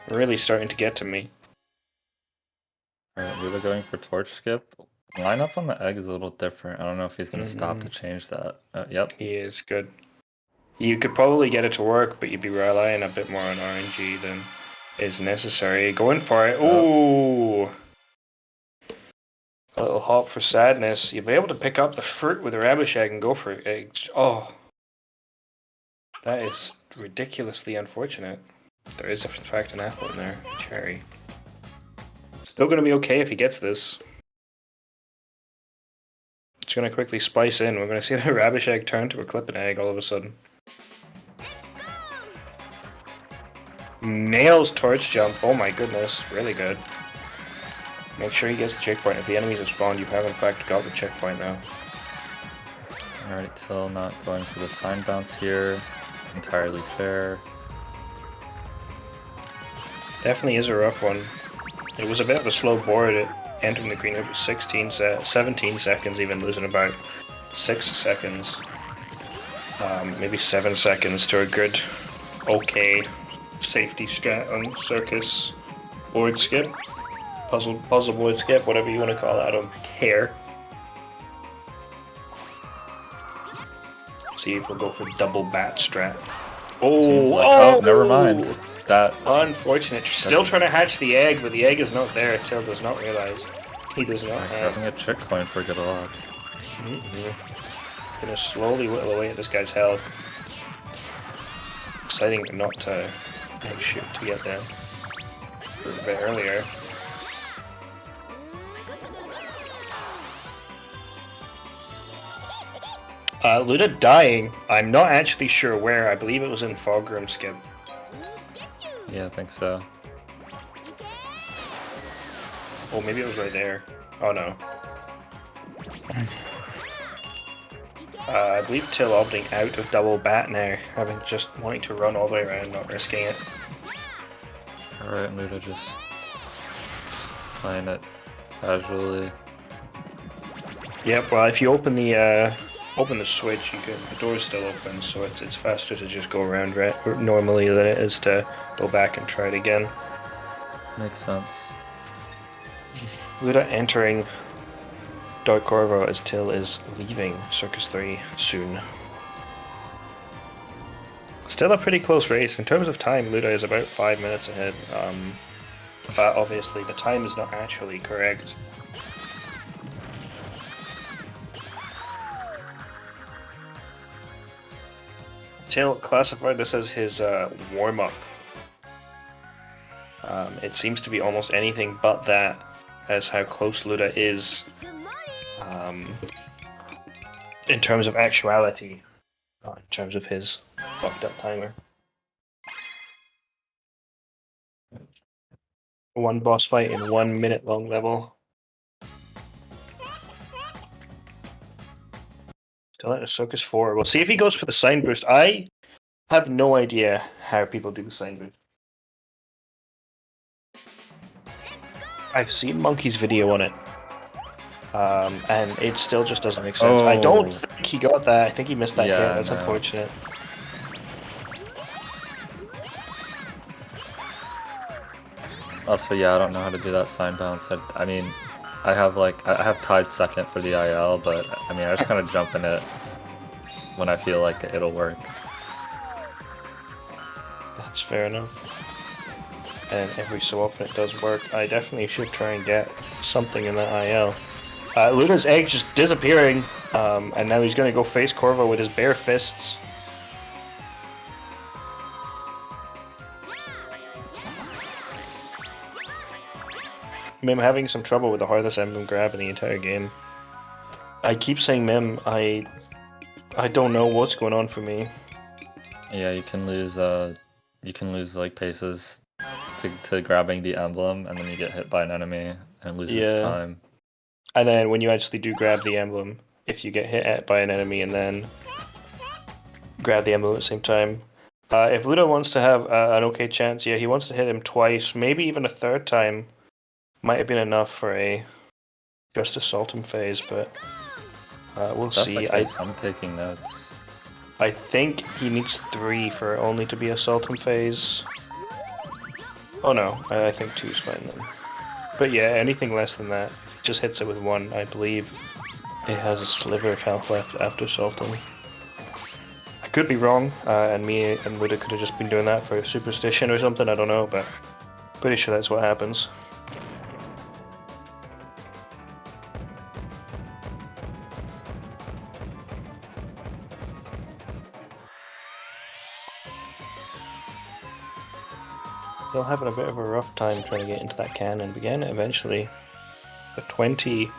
Really starting to get to me. Alright, Luda going for torch skip. Line up on the egg is a little different. I don't know if he's gonna stop to change that. Yep. He is good. You could probably get it to work, but you'd be relying a bit more on RNG than is necessary. Going for it. Ooh! A little hop for sadness. You'll be able to pick up the fruit with a Rabishag and go for it. Oh. That is ridiculously unfortunate. There is, in fact, an apple in there. Cherry. Still going to be okay if he gets this. It's going to quickly spice in. We're going to see the Rabishag turn to a Clipping Egg all of a sudden. Nails torch jump. Oh my goodness. Really good. Make sure he gets the checkpoint. If the enemies have spawned, you have in fact got the checkpoint now. Alright, Till not going for the sign bounce here. Entirely fair. Definitely is a rough one. It was a bit of a slow board. Entering the green it was 17 seconds, even losing about 6 seconds. Maybe 7 seconds to a good, okay safety strat on Circus board skip. Puzzle board skip, whatever you want to call it, I don't care. See if we'll go for double bat strat. Seems like, oh, never mind. That Unfortunate. Still trying to hatch the egg, but the egg is not there. Till does not realize. He does not have. having a trick coin for good luck. Gonna slowly whittle away at this guy's health. Deciding not to egg shoot to get there. A bit earlier. Luda dying. I'm not actually sure where. I believe it was in Fog Room Skip. Yeah, I think so. Oh, maybe it was right there. Oh no. I believe Till opting out of double bat now, having just wanting to run all the way around, not risking it. Alright, Luda just playing it casually. Yep. Well, if you open the switch, the door's still open, so it's faster to just go around normally than it is to go back and try it again. Makes sense. Luda entering Dark Corvo as Till is leaving Circus 3 soon. Still a pretty close race. In terms of time, Luda is about 5 minutes ahead. But obviously the time is not actually correct. Till classified this as his warm-up. It seems to be almost anything but that, as how close Luda is in terms of actuality, not in terms of his fucked up timer. One boss fight in 1 minute long level. Still at a Circus 4. We'll see if he goes for the sign boost. I have no idea how people do the sign boost. I've seen Monkey's video on it. And it still just doesn't make sense. I don't think he got that. I think he missed that hit. That's unfortunate. Also, yeah, I don't know how to do that sign bounce. I mean, I have tied second for the IL, but I mean, I just kind of jump in it when I feel like it'll work. That's fair enough. And every so often it does work. I definitely should try and get something in that IL. Luda's egg just disappearing, and now he's going to go face Corvo with his bare fists. Mim having some trouble with the Heartless Emblem grab in the entire game. I keep saying Mim, I don't know what's going on for me. Yeah, you can lose like paces to grabbing the emblem, and then you get hit by an enemy and loses time. And then when you actually do grab the emblem, if you get hit by an enemy and then grab the emblem at the same time. If Luda wants to have an okay chance, yeah, he wants to hit him twice, maybe even a third time. Might have been enough for a just assault him phase, but we'll see. I'm taking notes. I think he needs 3 for only to be assault him phase. Oh no, I think 2 is fine then. But yeah, anything less than that, if he just hits it with 1, I believe it has a sliver of health left after assaulting. I could be wrong, and me and Luda could have just been doing that for superstition or something, I don't know, but pretty sure that's what happens. Still having a bit of a rough time trying to get into that cannon. We get it eventually. The 29x.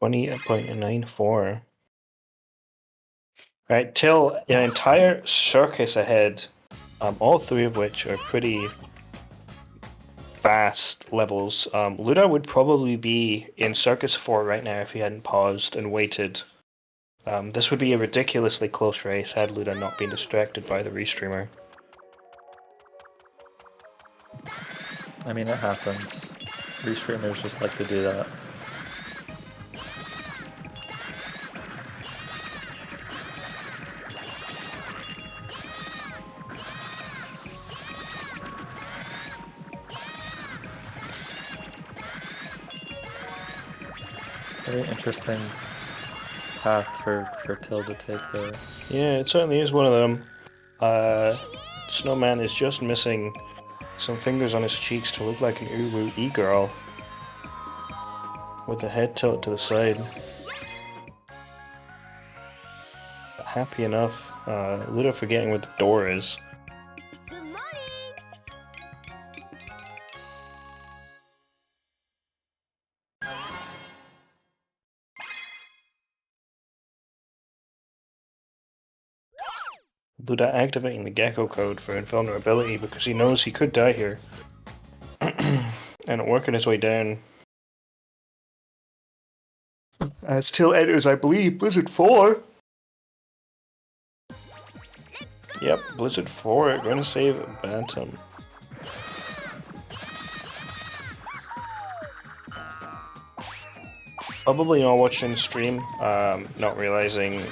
20.94. Right, Till an entire circus ahead. All 3 of which are pretty vast levels. Luda would probably be in Circus 4 right now if he hadn't paused and waited. This would be a ridiculously close race had Luda not been distracted by the restreamer. I mean, it happens. Restreamers just like to do that. Very interesting path for Till to take there. Yeah, it certainly is one of them. Snowman is just missing some fingers on his cheeks to look like an Uwu E-girl. With the head tilt to the side. Happy enough. Luda forgetting what the door is. Good morning. Luda activating the Gecko code for invulnerability because he knows he could die here. And working his way down. Still enters, I believe, Blizzard 4. Yep, Blizzard 4, gonna save Bantam. Probably not watching the stream, not realizing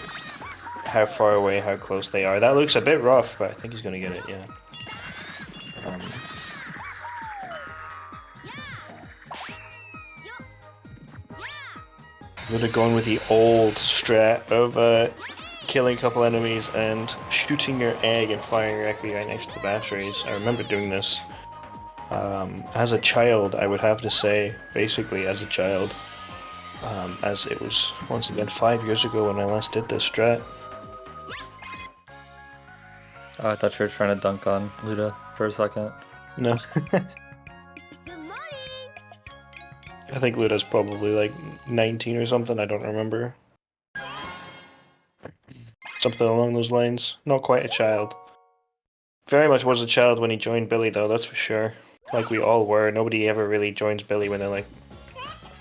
how far away, how close they are. That looks a bit rough, but I think he's gonna get it, yeah. Luda going with the old strat of killing a couple enemies and shooting your egg and firing directly right next to the batteries. I remember doing this as a child, I would have to say, basically as a child, as it was, once again, 5 years ago when I last did this strat. Oh, I thought you were trying to dunk on Luda for a second. No. Good morning. I think Luda's probably like 19 or something, I don't remember. Something along those lines. Not quite a child. Very much was a child when he joined Billy though, that's for sure. Like we all were. Nobody ever really joins Billy when they're like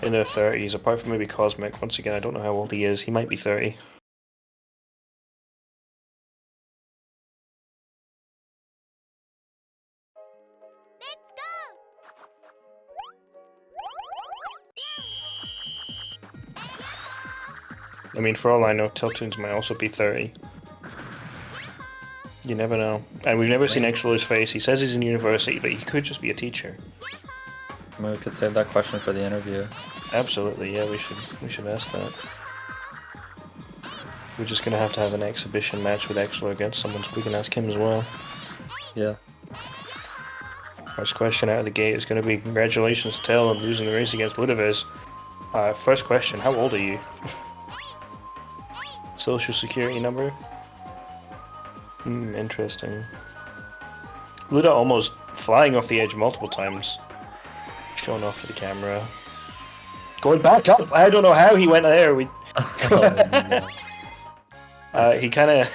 in their 30s, apart from maybe Cosmic. Once again, I don't know how old he is. He might be 30. I mean, for all I know, Tiltoons might also be 30. You never know. And we've never seen Exil's face. He says he's in university, but he could just be a teacher. I mean, we could save that question for the interview. Absolutely, yeah, we should ask that. We're just gonna have to have an exhibition match with Exilor against someone, so we can ask him as well. Yeah. First question out of the gate is gonna be congratulations, Till, on losing the race against Ludoviz. First question, how old are you? Social security number? Interesting. Luda almost flying off the edge multiple times. Showing off for the camera. Going back up! I don't know how he went there. We he kinda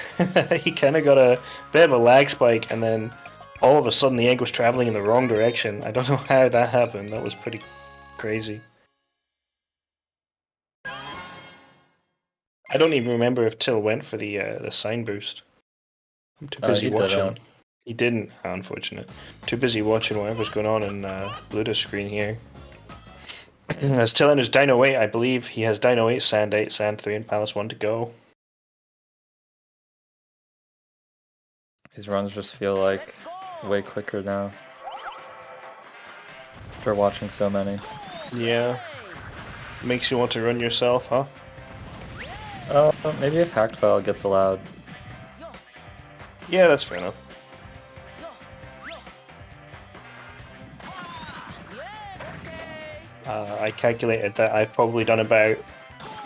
he kinda got a bit of a lag spike and then all of a sudden the egg was traveling in the wrong direction. I don't know how that happened. That was pretty crazy. I don't even remember if Till went for the sign boost. I'm too busy watching. He didn't, unfortunate. Too busy watching whatever's going on in Luda's screen here. As Till enters Dino 8, I believe he has Dino 8, Sand 8, Sand 3, and Palace 1 to go. These runs just feel like way quicker now. After watching so many. Yeah. Makes you want to run yourself, huh? Maybe if hacked file gets allowed. Yeah, that's fair enough. I calculated that I've probably done about,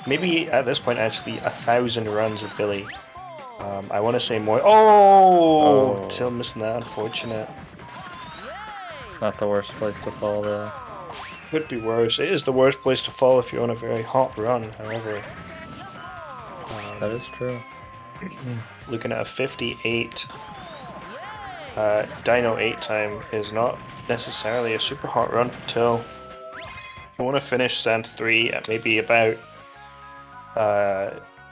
maybe at this point actually, 1,000 runs of Billy. I want to say more. Oh! Till missing that, unfortunate. Not the worst place to fall there. Could be worse. It is the worst place to fall if you're on a very hot run, however. That is true. Looking at a 58 Dino 8 time is not necessarily a super hot run for Till. You want to finish Sand 3 at maybe about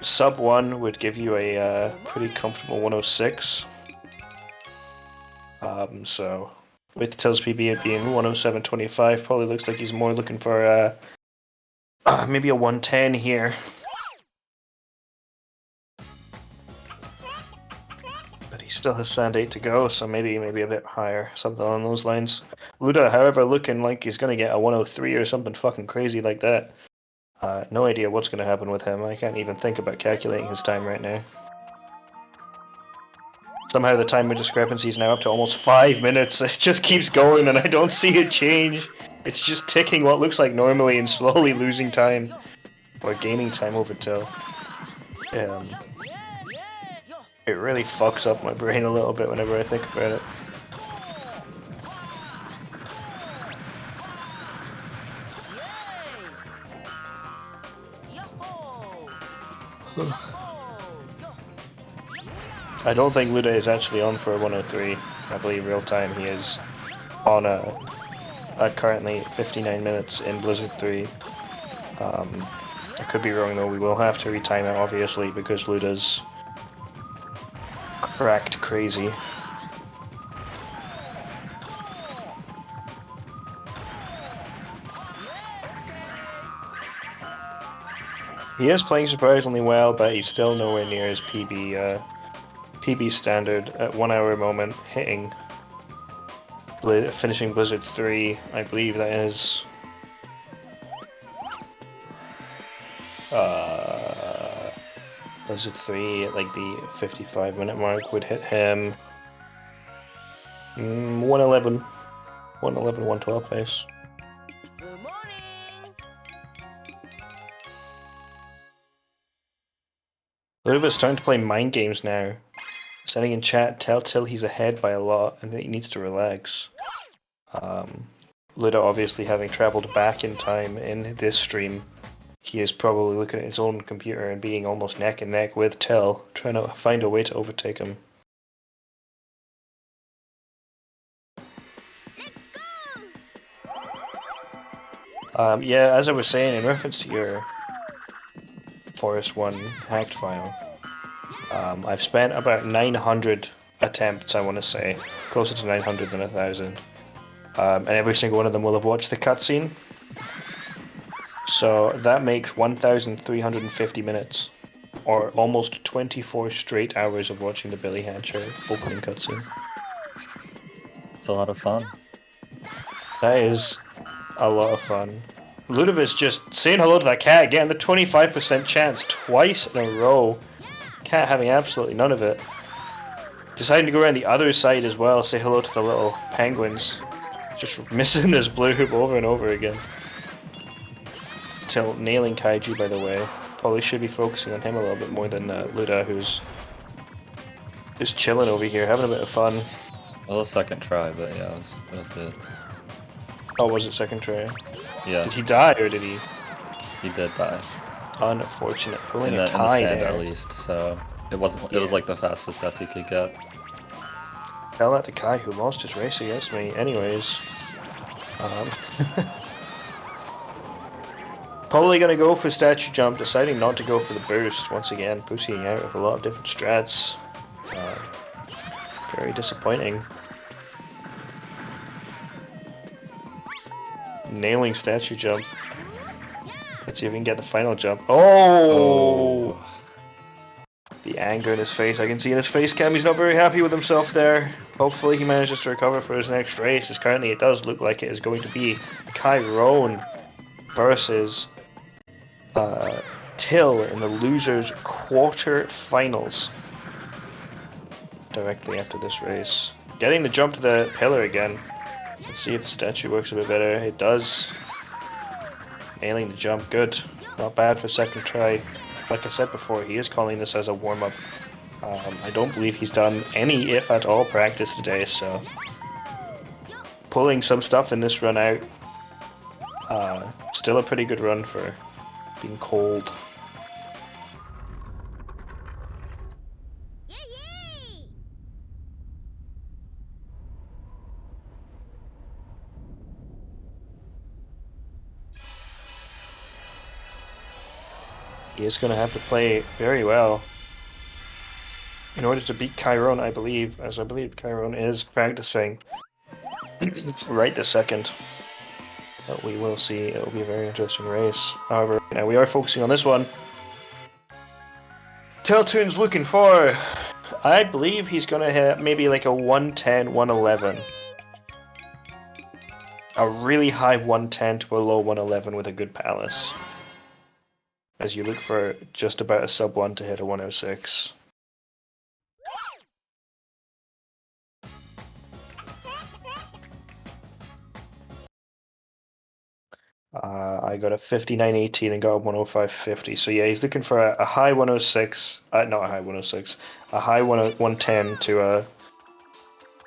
sub 1 would give you a pretty comfortable 106. So with Till's PB being 107.25, probably looks like he's more looking for maybe a 110 here. But he still has Sand 8 to go, so maybe a bit higher, something along those lines. Luda, however, looking like he's going to get a 103 or something fucking crazy like that. No idea what's going to happen with him. I can't even think about calculating his time right now. Somehow the timer discrepancy is now up to almost 5 minutes. It just keeps going and I don't see it change. It's just ticking what looks like normally and slowly losing time. Or gaining time over Till. It really fucks up my brain a little bit whenever I think about it. I don't think Luda is actually on for a 103. I believe real time he is on at currently 59 minutes in Blizzard 3. I could be wrong though, we will have to retime it obviously because Luda's cracked crazy. He is playing surprisingly well, but he's still nowhere near his PB standard at 1 hour moment, hitting finishing Blizzard 3, I believe that is. Blizzard 3 at like the 55-minute mark would hit him 111, 112 pace. Good morning. A little bit starting to play mind games now. Sending in chat, tell Till he's ahead by a lot and that he needs to relax. Luda obviously having travelled back in time in this stream, he is probably looking at his own computer and being almost neck and neck with Till, trying to find a way to overtake him. Yeah, as I was saying, in reference to your Forest 1 hacked file, I've spent about 900 attempts, I want to say, closer to 900 than 1,000. And every single one of them will have watched the cutscene. So that makes 1,350 minutes, or almost 24 straight hours of watching the Billy Hatcher opening cutscene. It's a lot of fun. That is a lot of fun. Ludovic just saying hello to that cat, getting the 25% chance twice in a row. Cat having absolutely none of it. Deciding to go around the other side as well, say hello to the little penguins. Just missing this blue hoop over and over again. Till nailing Kaiju, by the way. Probably should be focusing on him a little bit more than Luda, who's just chilling over here, having a bit of fun. Well, a second try, but yeah, it was good. Oh, was it second try? Yeah, Did he die, or did he? he did die. Unfortunate. Pulling In a the Kai sand there. at least, so it wasn't. It was like the fastest death he could get. Tell that to Kai, who lost his race against me. Anyways. Probably gonna go for statue jump, deciding not to go for the boost once again, boosting out with a lot of different strats. Very disappointing. Nailing statue jump. Let's see if we can get the final jump. Oh! The anger in his face. I can see in his face cam he's not very happy with himself there. Hopefully he manages to recover for his next race, as currently it does look like it is going to be Chiron versus Till in the losers quarter-finals. Directly after this race. Getting the jump to the pillar again. Let's see if the statue works a bit better. It does. Nailing the jump, good. Not bad for second try. Like I said before, he is calling this as a warm-up. I don't believe he's done any, if at all, practice today, so... Pulling some stuff in this run out. Still a pretty good run for being cold. Yay! He is going to have to play very well in order to beat Chiron, I believe, as I believe Chiron is practicing right this second. But we will see. It will be a very interesting race. However, now we are focusing on this one. Teltoon's looking for, I believe he's going to hit maybe like a 110, 111. A really high 110 to a low 111 with a good palace. As you look for just about a sub 1 to hit a 106. I got a 59.18 and got a 105.50. So yeah, he's looking for a high 106. Not a high 106. A high 110 to a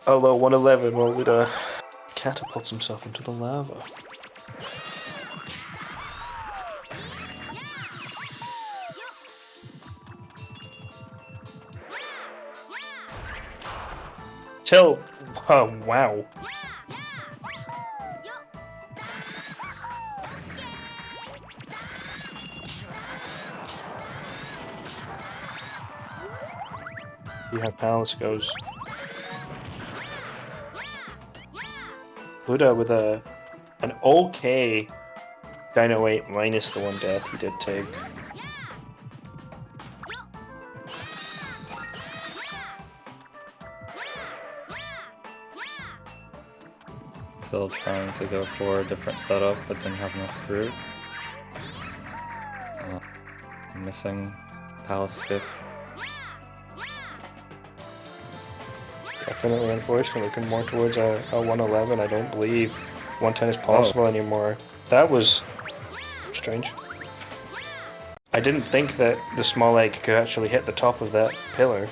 low 111 while Luda catapults himself into the lava. Till, oh, wow. See how Palace goes. Luda with an okay Dino 8 minus the 1 death he did take. Still trying to go for a different setup, but didn't have enough fruit. Missing Palace Skip. Definitely unfortunate, looking more towards a 111. I don't believe 110 is possible anymore. That was strange. I didn't think that the small egg could actually hit the top of that pillar.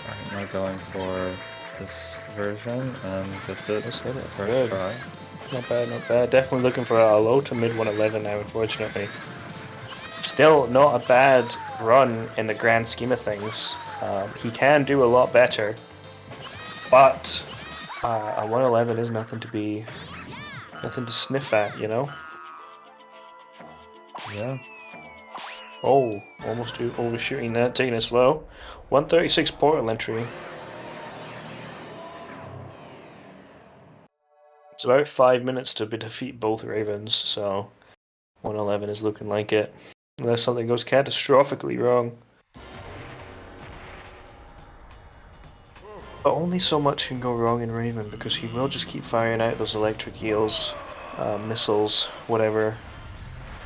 Alright, now going for this version, and that's it. Let's hit it. First Good. try. Not bad, not bad. Definitely looking for a low to mid 111 now, unfortunately. Still not a bad run in the grand scheme of things. He can do a lot better, but a 111 is nothing to sniff at, you know? Yeah. Oh, almost overshooting that, taking it slow. 136 portal entry. It's about 5 minutes to defeat both Ravens, so 111 is looking like it. Unless something goes catastrophically wrong. But only so much can go wrong in Raven, because he will just keep firing out those electric eels, missiles, whatever,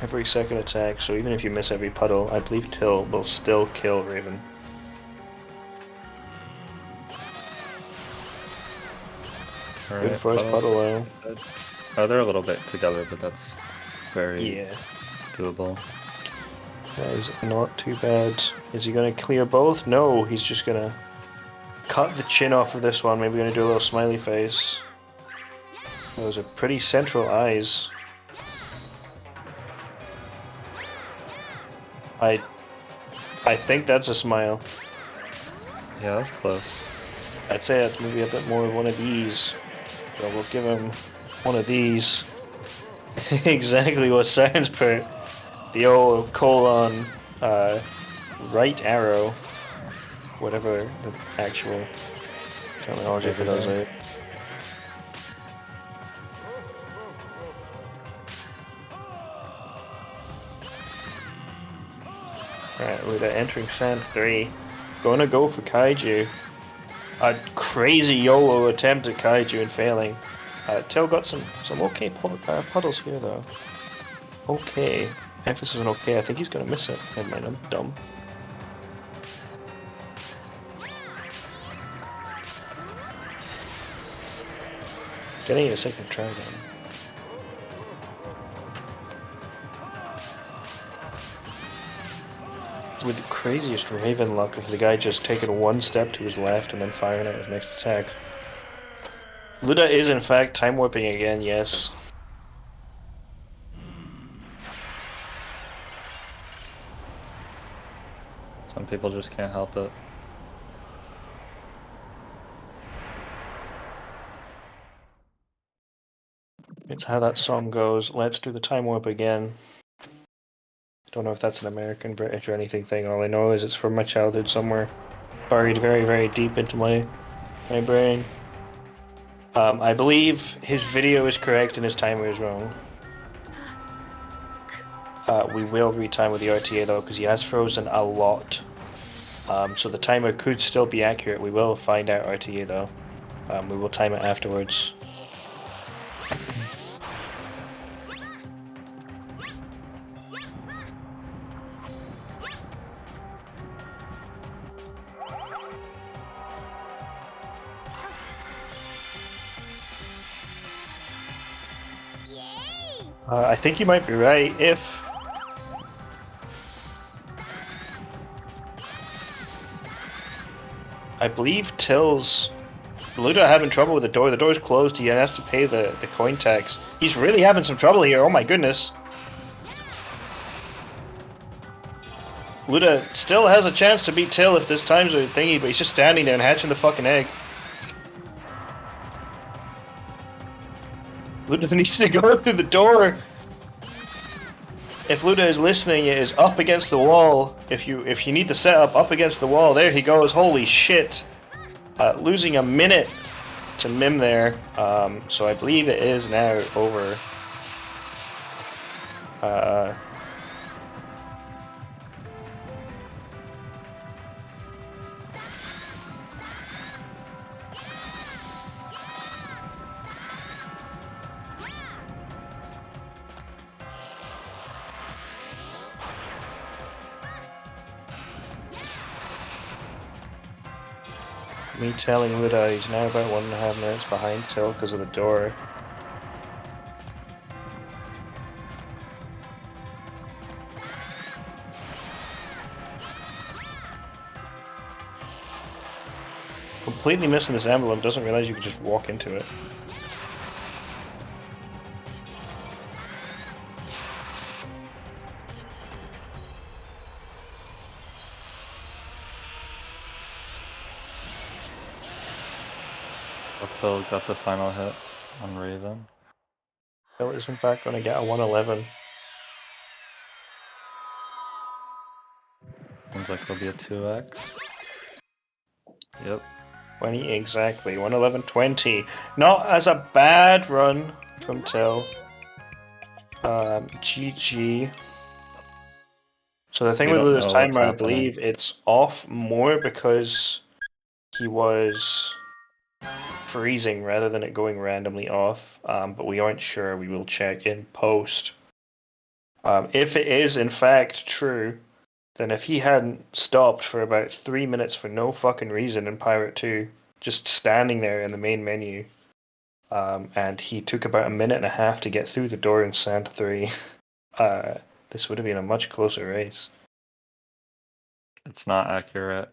every second attack. So even if you miss every puddle, I believe Till will still kill Raven. Good first puddle though. Oh, they're a little bit together, but that's very Yeah, doable. that is not too bad. Is he going to clear both? No, he's just going to cut the chin off of this one. Maybe going to do a little smiley face. Those are pretty central eyes. I think that's a smile. Yeah, that's close. I'd say that's maybe a bit more of one of these. So we'll give him one of these. Exactly what sounds per the old colon right arrow. Whatever the actual terminology for those are. Alright, with entering Sand 3. Gonna go for Kaiju. A crazy YOLO attempt at Kaiju and failing. Till got some okay puddles here though. Okay. Emphasis on okay. I think he's gonna miss it. Never mind, I'm dumb. Getting a second try then. With the craziest Raven luck of the guy just taking one step to his left and then firing out his next attack. Luda is in fact time warping again, yes. Some people just can't help it. It's how that song goes. Let's do the time warp again. Don't know if that's an American, British, or anything thing. All I know is it's from my childhood somewhere, buried very, very deep into my brain. I believe his video is correct and his timer is wrong. We will retime with the RTA though, because he has frozen a lot. So the timer could still be accurate. We will find out RTA though. We will time it afterwards. Yay! I think you might be right. If I believe Till's Luda having trouble with the door. The door's closed. He has to pay the coin tax. He's really having some trouble here. Oh my goodness. Luda still has a chance to beat Till if this time's a thingy, but he's just standing there and hatching the fucking egg. Luda needs to go through the door. If Luda is listening, it is up against the wall. If you need the setup, up against the wall. There he goes. Holy shit. Losing a minute to Mim there. So I believe it is now over. Me telling Luda he's now about 1.5 minutes behind Till because of the door. Completely missing this emblem, doesn't realize you can just walk into it. Till got the final hit on Raven. Till is in fact going to get a 111. Seems like it'll be a 2x. Yep. 20 exactly. 111.20. Not as a bad run from Till. GG. So the thing We with don't Luda's know what's timer, I happening. believe it's off more because he was freezing rather than it going randomly off. But we aren't sure. We will check in post. If it is in fact true, then if he hadn't stopped for about 3 minutes for no fucking reason in Pirate 2, just standing there in the main menu, and he took about a minute and a half to get through the door in Sand 3, this would have been a much closer race. It's not accurate.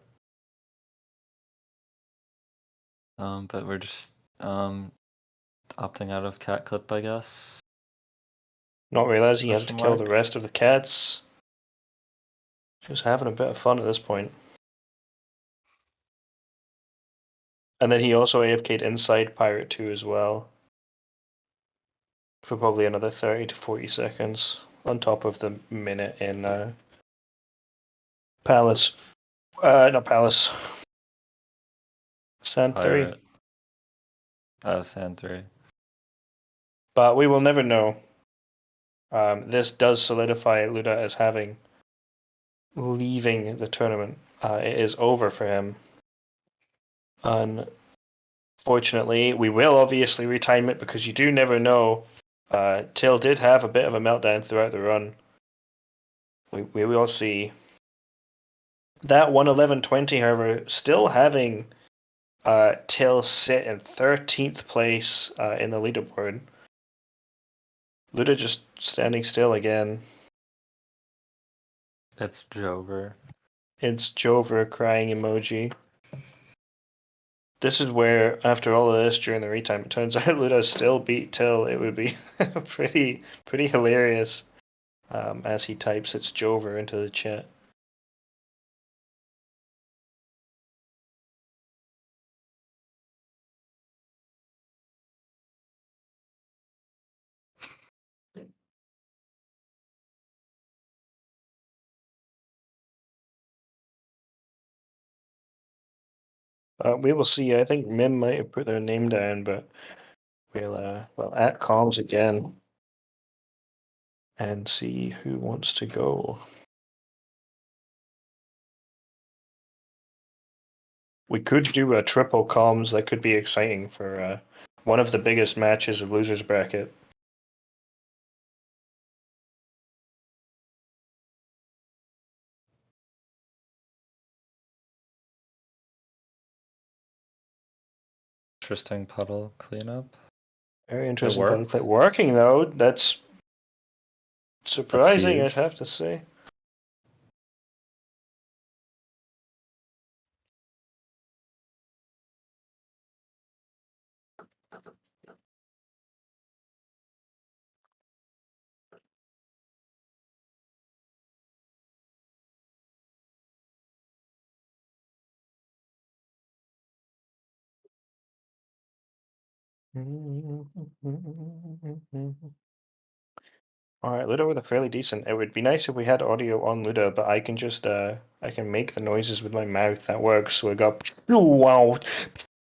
But we're just opting out of cat clip, I guess. Not realizing he has to Question kill mark? the rest of the cats. Just having a bit of fun at this point. And then he also AFK'd inside Pirate 2 as well. For probably another 30 to 40 seconds. On top of the minute in Palace. Not Palace. Sand 3. Pirate. Oh, Sand 3. But we will never know. This does solidify Luda as leaving the tournament. It is over for him. Unfortunately, we will obviously retime it because you do never know. Till did have a bit of a meltdown throughout the run. We will see. That 111.20, however, still having Till sit in 13th place in the leaderboard. Luda just standing still again. It's Jover. It's Jover crying emoji. This is where, after all of this, during the retime, it turns out Luda still beat Till. It would be pretty hilarious as he types it's Jover into the chat. We will see. I think Mim might have put their name down, but we'll at comms again and see who wants to go. We could do a triple comms. That could be exciting for one of the biggest matches of losers bracket. Interesting puddle cleanup. Very interesting. worked. But working though, that's surprising. I'd huge. have to say. Alright, Luda with a fairly decent. It would be nice if we had audio on Luda, but I can just I can make the noises with my mouth. That works. So I got wow,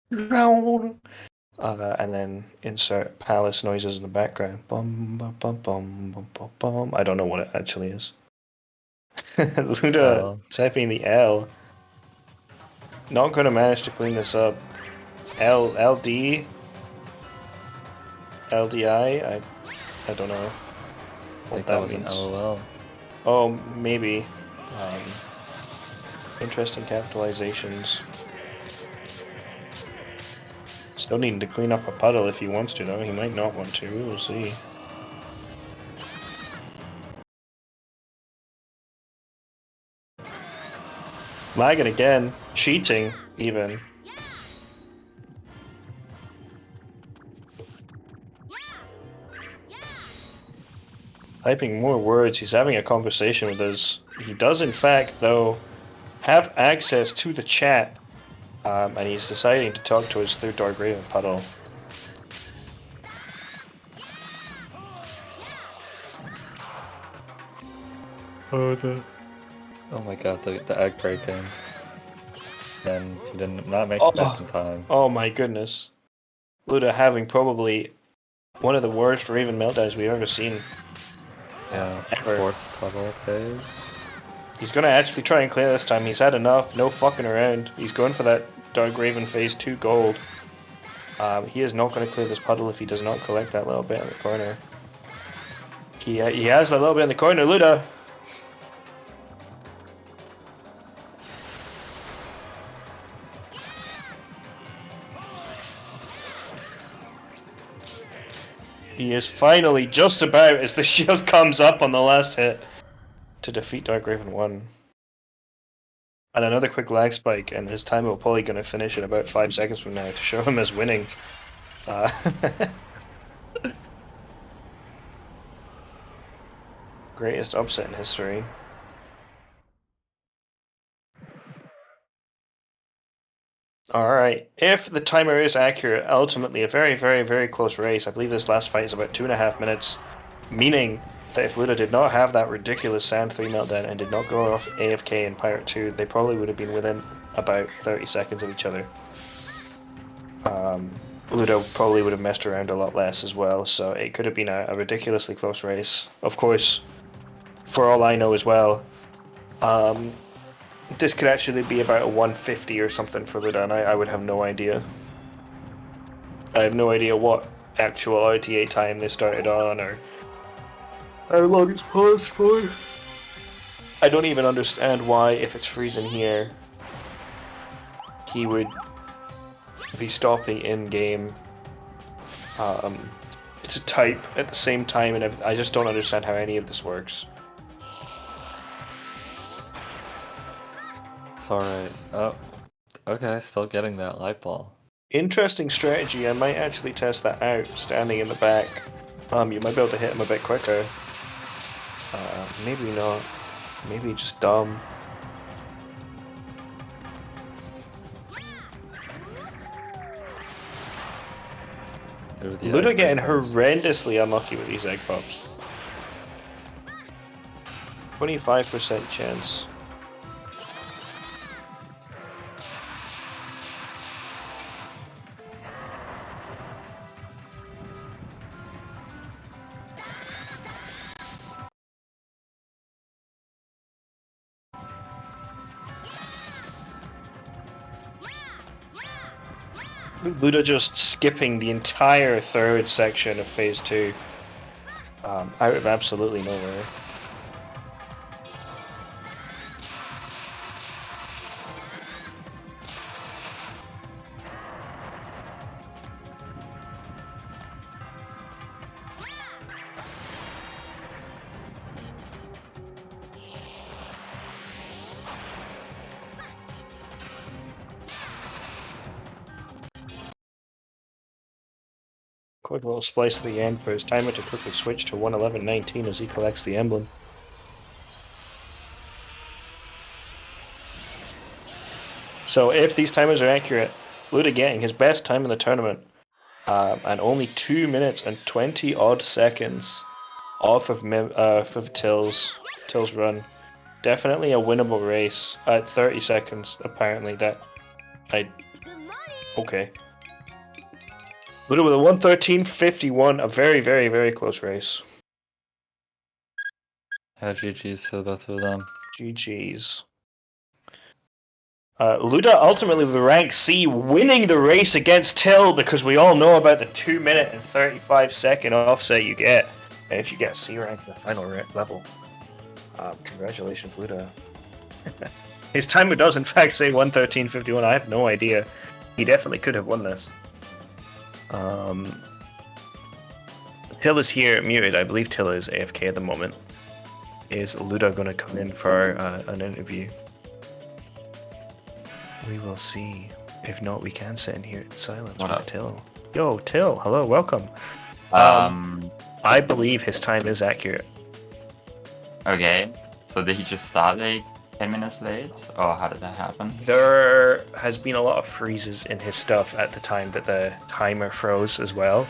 and then insert palace noises in the background. Bum bum bum bum bum bum bum. I don't know what it actually is. Luda typing the L. Not gonna manage to clean this up. LD LDI. I don't know. I think that was an LOL. Oh, maybe. Interesting capitalizations. Still needing to clean up a puddle if he wants to, though. He might not want to. We'll see. Lagging again. Cheating, even. Typing more words. He's having a conversation with us. He does, in fact, though, have access to the chat, and he's deciding to talk to us through Dark Raven Puddle. Oh my god, the egg breaking. And he did not make it back in time. Oh my goodness. Luda having probably one of the worst Raven meltdowns we've ever seen. Yeah, ever. Fourth puddle phase. He's gonna actually try and clear this time. He's had enough. No fucking around. He's going for that Dark Raven phase 2 gold. He is not going to clear this puddle if he does not collect that little bit in the corner. He has that little bit in the corner, Luda. He is finally just about as the shield comes up on the last hit to defeat Dark Raven 1. And another quick lag spike, and his time will probably going to finish in about 5 seconds from now to show him as winning. Greatest upset in history. Alright, if the timer is accurate, ultimately a very, very, very close race. I believe this last fight is about 2.5 minutes, meaning that if Luda did not have that ridiculous Sand 3 meltdown and did not go off AFK in Pirate 2, they probably would have been within about 30 seconds of each other. Luda probably would have messed around a lot less as well, so it could have been a ridiculously close race. Of course, for all I know as well, this could actually be about a 150 or something for Luda, and I would have no idea. I have no idea what actual RTA time they started on, or how long it's paused for. I don't even understand why, if it's freezing here, he would be stopping in-game to type at the same time, and I just don't understand how any of this works. It's alright. Oh, okay, still getting that light ball. Interesting strategy. I might actually test that out, standing in the back. You might be able to hit him a bit quicker. Maybe not. Maybe just dumb. Luda getting horrendously unlucky with these egg pops. 25% chance. Luda just skipping the entire third section of phase 2 out of absolutely nowhere. Quick little splice at the end for his timer to quickly switch to 1:11:19 as he collects the emblem. So if these timers are accurate, Luda getting his best time in the tournament, and only 2 minutes and 20 odd seconds off of Till's run. Definitely a winnable race at 30 seconds. Apparently Good morning. okay. Luda with a 1:13:51, a very, very, very close race. GG's to both of them. GG's. Luda ultimately with rank C, winning the race against Till because we all know about the 2 minute and 35 second offset you get if you get C rank in the final level. Congratulations, Luda. His timer does in fact say 1:13:51. I have no idea. He definitely could have won this. Till is here muted. I believe Till is AFK at the moment. Is Luda going to come in for an interview? We will see. If not, we can sit in here in silence What with up? Till. Yo, Till, hello, welcome. I believe his time is accurate. Okay. So did he just start like 10 minutes late? Or how did that happen? There has been a lot of freezes in his stuff at the time that the timer froze as well.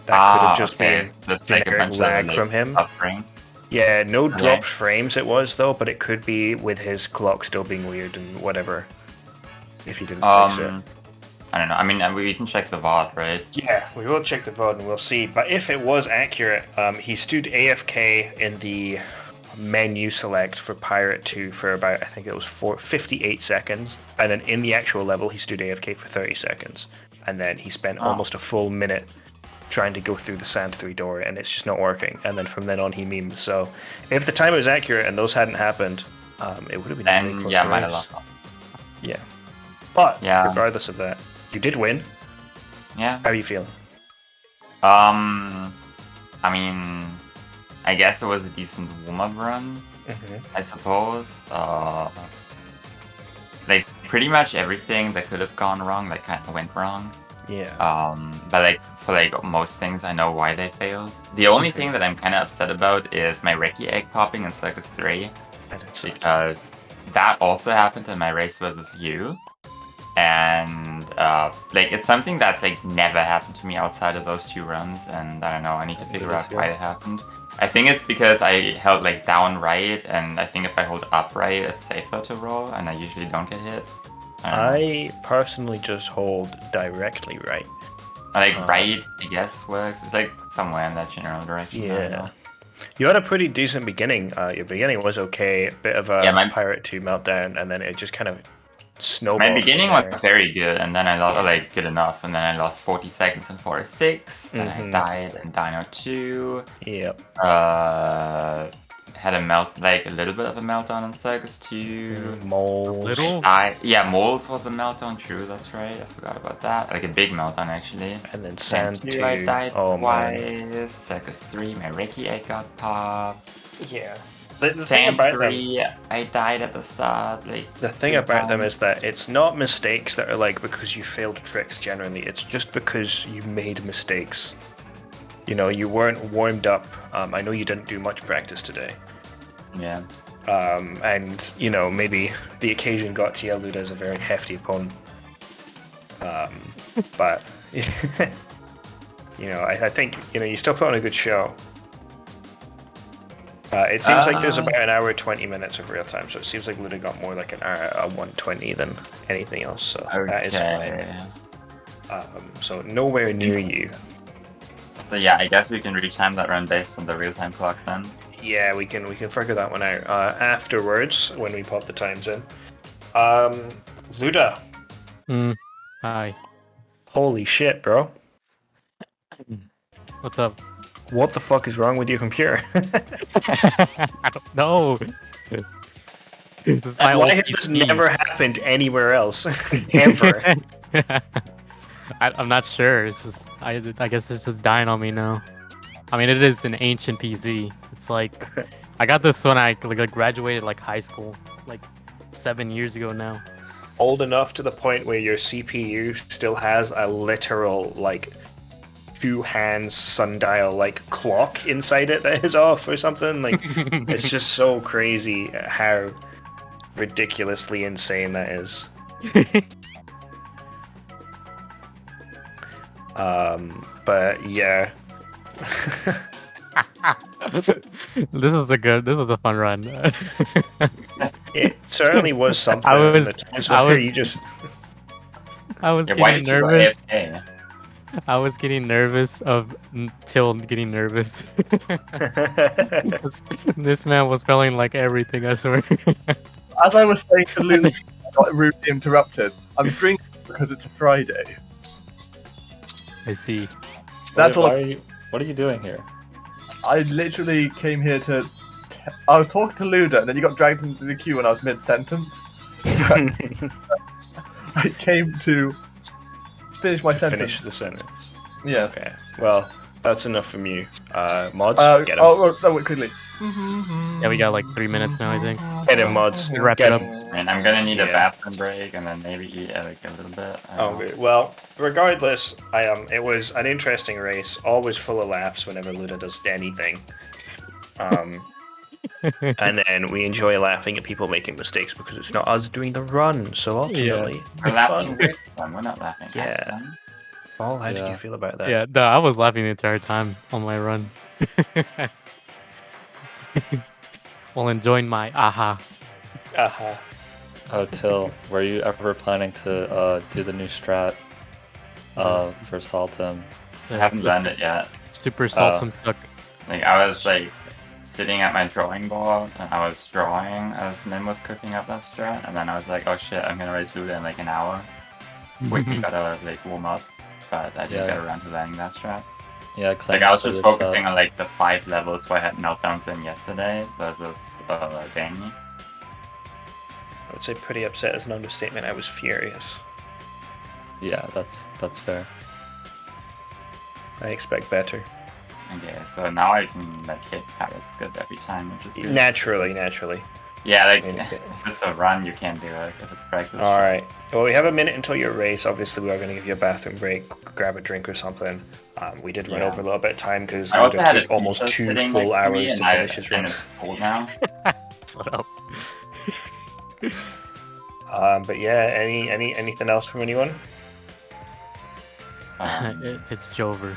That could have just been Just like a generic bunch of lag like, from him. suffering. Yeah, no Okay. dropped frames it was though, but it could be with his clock still being weird and whatever. If he didn't fix it. I don't know. I mean, we can check the VOD, right? Yeah, we will check the VOD and we'll see. But if it was accurate, he stood AFK in the menu select for Pirate 2 for about, I think it was 58 seconds. And then in the actual level, he stood AFK for 30 seconds. And then he spent almost a full minute trying to go through the Sand 3 door, and it's just not working. And then from then on, he memed. So if the timer was accurate and those hadn't happened, it would have been a really Then close yeah, might have race. lost. Yeah. But Yeah. regardless of that, you did win. Yeah. How are you feeling? I mean, I guess it was a decent warm-up run, I suppose. Like pretty much everything that could have gone wrong, like kind of went wrong. Yeah. But like for like most things, I know why they failed. The only thing that I'm kind of upset about is my Reki egg popping in Circus 3, And it's like, because that also happened in my race versus you. And like it's something that's like never happened to me outside of those 2 runs, and I don't know, I need to figure out why it happened. I think it's because I held like down right, and I think if I hold up right, it's safer to roll, and I usually don't get hit. I don't know. I personally just hold directly right. Like right, I guess works. It's like somewhere in that general direction. I don't Yeah. know. You had a pretty decent beginning. Your beginning was okay. A bit of a Yeah, my- Pirate 2 meltdown, and then it just kind of snowballed. My beginning from there. was very good, and then I lost Yeah. like good enough, and then I lost 40 seconds in Forest 6. Then I Mhm. died in Dino 2. Yep. Had a little bit of a meltdown in Circus 2. Moles. Little? Moles was a meltdown. True, that's right. I forgot about that. Like a big meltdown actually. And then Sand Sand 2, 2. I died Oh my. twice. Circus 3, my Reiki egg got popped. Yeah. The thing Sand about them. 3, I died at the start. Like The thing about them is that it's not mistakes that are like because you failed tricks generally. It's just because you made mistakes. You know, you weren't warmed up. I know you didn't do much practice today. yeah. And, you know, maybe the occasion got to you. Luda's a very hefty opponent. But, you know, I think, you know, you still put on a good show. It seems like there's about an hour 20 minutes of real time, so it seems like Luda got more like an hour 120 than anything else, so that is fine. So nowhere near you. So yeah, I guess we can retime that run based on the real-time clock then. Yeah, we can figure that one out afterwards when we pop the times in. Luda, Hi. Holy shit, bro. What's up? What the fuck is wrong with your computer? I don't know. This is my Why old has this PC. never happened anywhere else? Ever. I'm not sure. It's just I guess it's just dying on me now. I mean, it is an ancient PC. It's like I got this when I like graduated like high school, like 7 years ago now. Old enough to the point where your CPU still has a literal, like, 2 hands sundial, like, clock inside it that is off or something. Like, it's just so crazy how ridiculously insane that is. But yeah. This was a fun run. It certainly was something. I was- The times I where was- you just I was Yeah, why getting did you go nervous. AFK? I was getting nervous of Till getting nervous. This man was feeling like everything, I swear. As I was saying to Luna, I got rudely interrupted. I'm drinking because it's a Friday. I see. That's all. What are you doing here? I literally came here to. I was talking to Luda, and then you got dragged into the queue when I was mid-sentence. So I came to finish my sentence. finish the sentence. Yes. Okay. Well, that's enough from you. Mods, get him. Wait, quickly. Yeah, we got like 3 minutes now, I think. Get him, Mods. We wrap Get it up. him. And I'm gonna need a Yeah. bathroom break and then maybe eat like a little bit. I don't know. Okay. Well, regardless, it was an interesting race. Always full of laughs whenever Luda does anything. And then we enjoy laughing at people making mistakes because it's not us doing the run. So ultimately, We're it's laughing fun. with them. We're not laughing. Yeah. At them. Paul, how did Yeah. you feel about that? Yeah, no, I was laughing the entire time on my run. While enjoying my aha. Uh-huh. Oh, Till, were you ever planning to do the new strat for Saltem? I haven't done it yet. Super Saltum Tuck. Like I was like sitting at my drawing board and I was drawing as Min was cooking up that strat, and then I was like, oh shit, I'm gonna race Luda in like an hour. Quickly gotta like warm up, but I didn't Yeah. get around to learning that strat. Yeah, Like I was just focusing on like the 5 levels so I had meltdowns in yesterday versus Danny. I would say pretty upset is an understatement. I was furious. Yeah, that's fair. I expect better. Okay, so now I can like hit Paris good every time, which is good. Naturally. Yeah, like Okay. if it's a run, you can't do it. If it's practice. All right. Well, we have a minute until your race. Obviously, we are going to give you a bathroom break, grab a drink or something. We did run Yeah. over a little bit of time because I also it had a took almost pizza 2 sitting full next to me, hours to and I finish his run. it's cold now. Shut up. But yeah, anything else from anyone? It's Jover.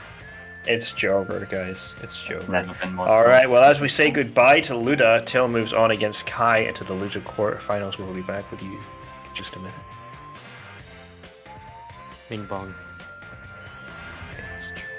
It's Jover, guys. It's It's Jover. never been more All fun. right. Well, as we say goodbye to Luda, Till moves on against Kai into the loser quarterfinals. We'll be back with you in just a minute. Bing bong. It's Jover.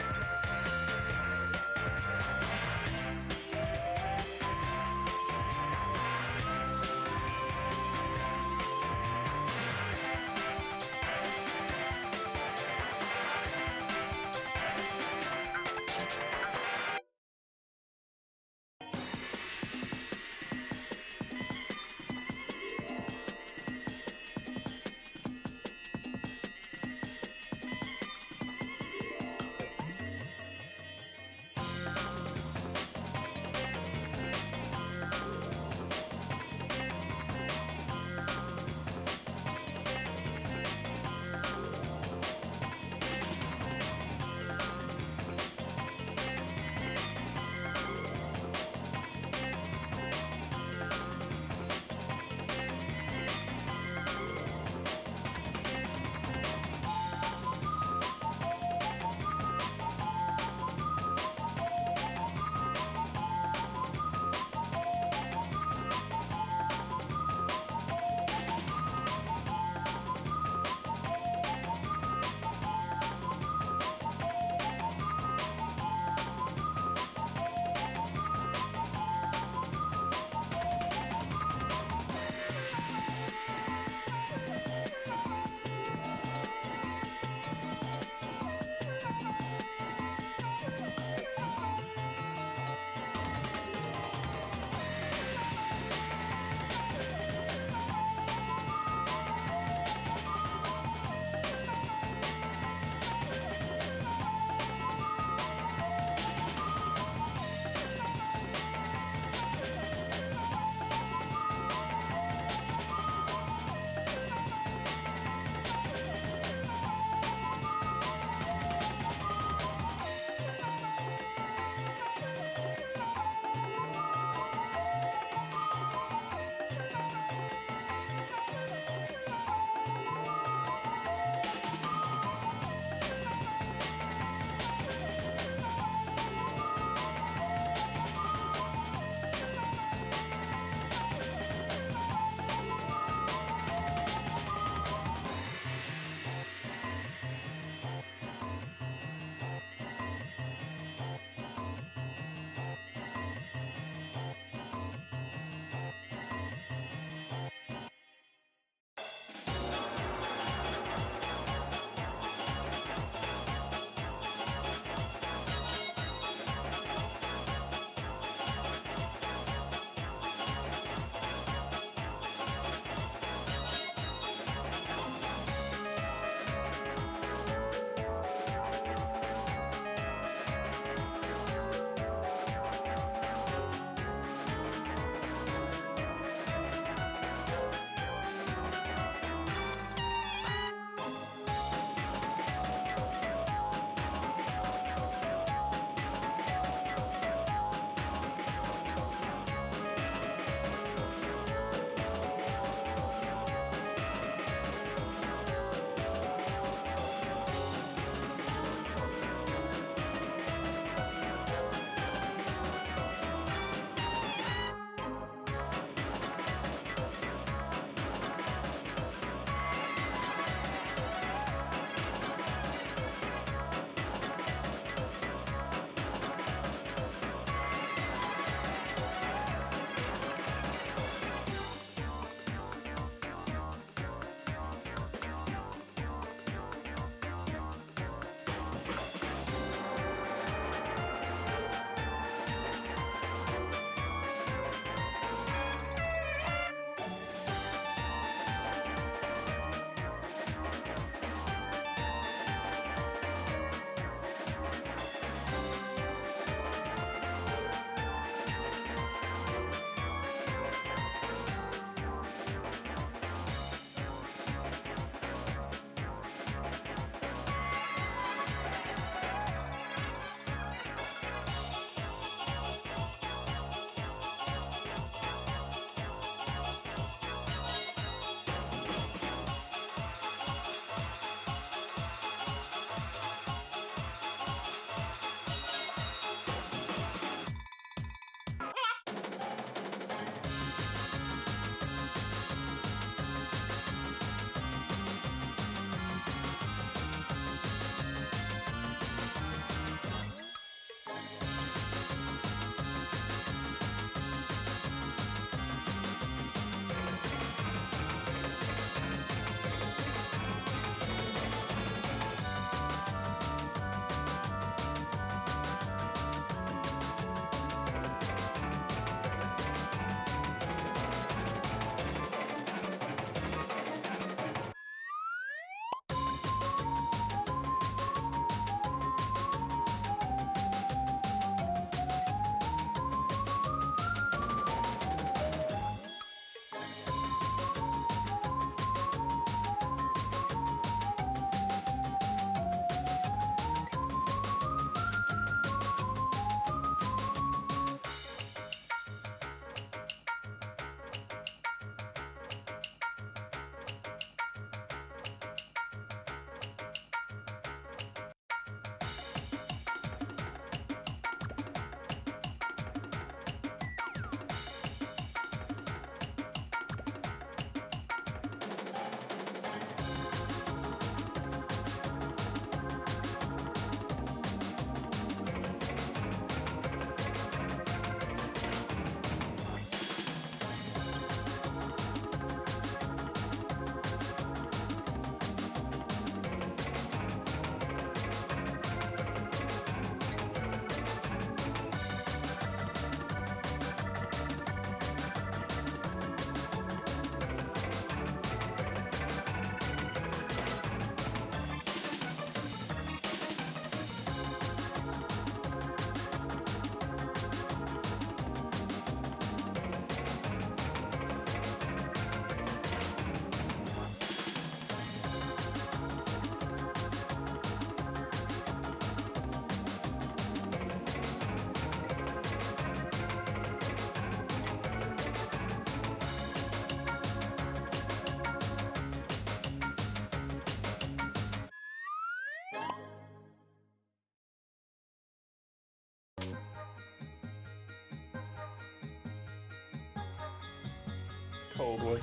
Cold one.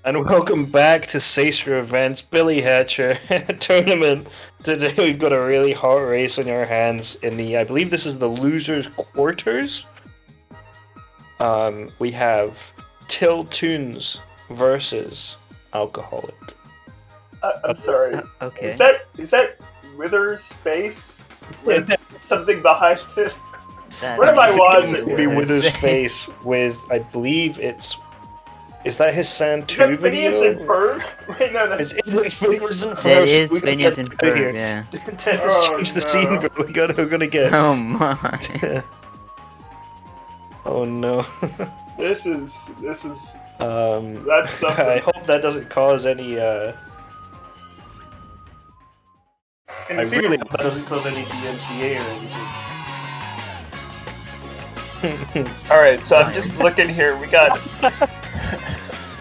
And welcome back to Sacer Events, Billy Hatcher tournament. Today we've got a really hot race on our hands in the, I believe this is the losers quarters. We have Till Tunes versus Alcoholic. I'm sorry. Okay. Is that Wither's face with something behind it? What am I watching? It would be with his face with, I believe it's, is that his Sand 2 Is that video? Phineas and Ferb? Wait, no. Is it Phineas and Ferb? That is We gotta Phineas get and out of here. Ferb, yeah. Let's Oh, change the no. scene, bro. We're gonna get. Oh my. Oh no. This is I that's something. hope that doesn't cause any. And I it's really even- hope that doesn't cause any DMCA or anything. All right, so I'm just looking here. We got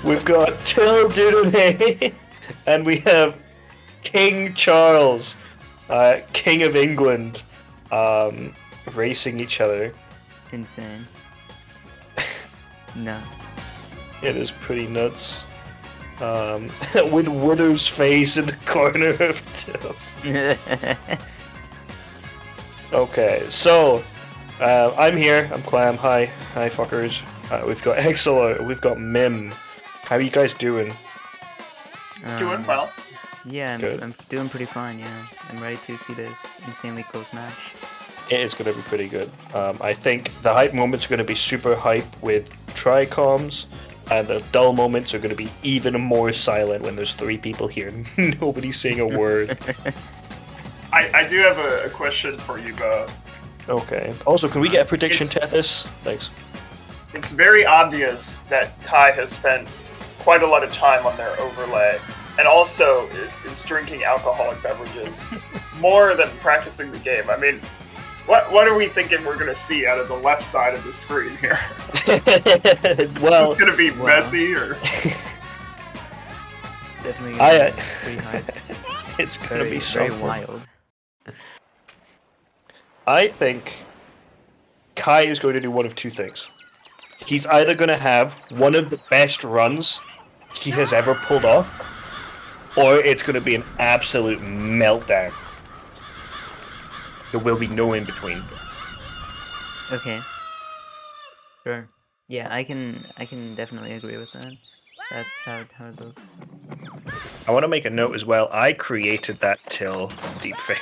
We've got Till Dudonay, and we have King Charles, King of England, racing each other. Insane. Nuts. It is pretty nuts. With Widow's face in the corner of Till's. Okay, so I'm here. I'm Clam. Hi, fuckers. We've got Exeler. We've got Mim. How are you guys doing? doing well. Yeah, Good. I'm doing pretty fine, yeah. I'm ready to see this insanely close match. It is going to be pretty good. I think the hype moments are going to be super hype with tricoms, and the dull moments are going to be even more silent when there's 3 people here. Nobody's saying a word. I do have a question for you both. Okay. Also, can we get a prediction, Tethys? Thanks. It's very obvious that Kai has spent quite a lot of time on their overlay, and also is drinking alcoholic beverages more than practicing the game. I mean, what are we thinking we're gonna see out of the left side of the screen here? Is Well, this gonna be wow. messy or? Definitely I, gonna be pretty hard. it's going to Very, be very something. wild. I think Kai is going to do one of 2 things. He's either going to have one of the best runs he has ever pulled off, or it's going to be an absolute meltdown. There will be no in between. Okay. Sure. Yeah, I can definitely agree with that. That's how it looks. I want to make a note as well. I created that Till deepfake.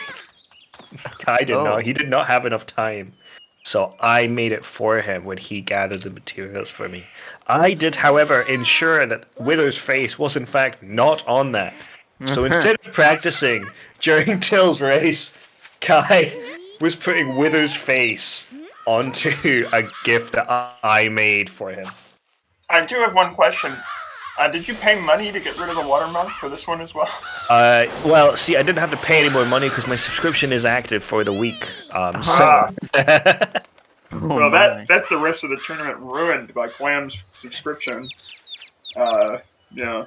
Kai did Oh. not. He did not have enough time. So I made it for him when he gathered the materials for me. I did, however, ensure that Wither's face was in fact not on that. So instead of practicing during Till's race, Kai was putting Wither's face onto a gift that I made for him. I do have one question. Did you pay money to get rid of the watermark for this one as well? Well, see, I didn't have to pay any more money because my subscription is active for the week. Ah. Oh Well, my. that's the rest of the tournament ruined by Clam's subscription. Yeah.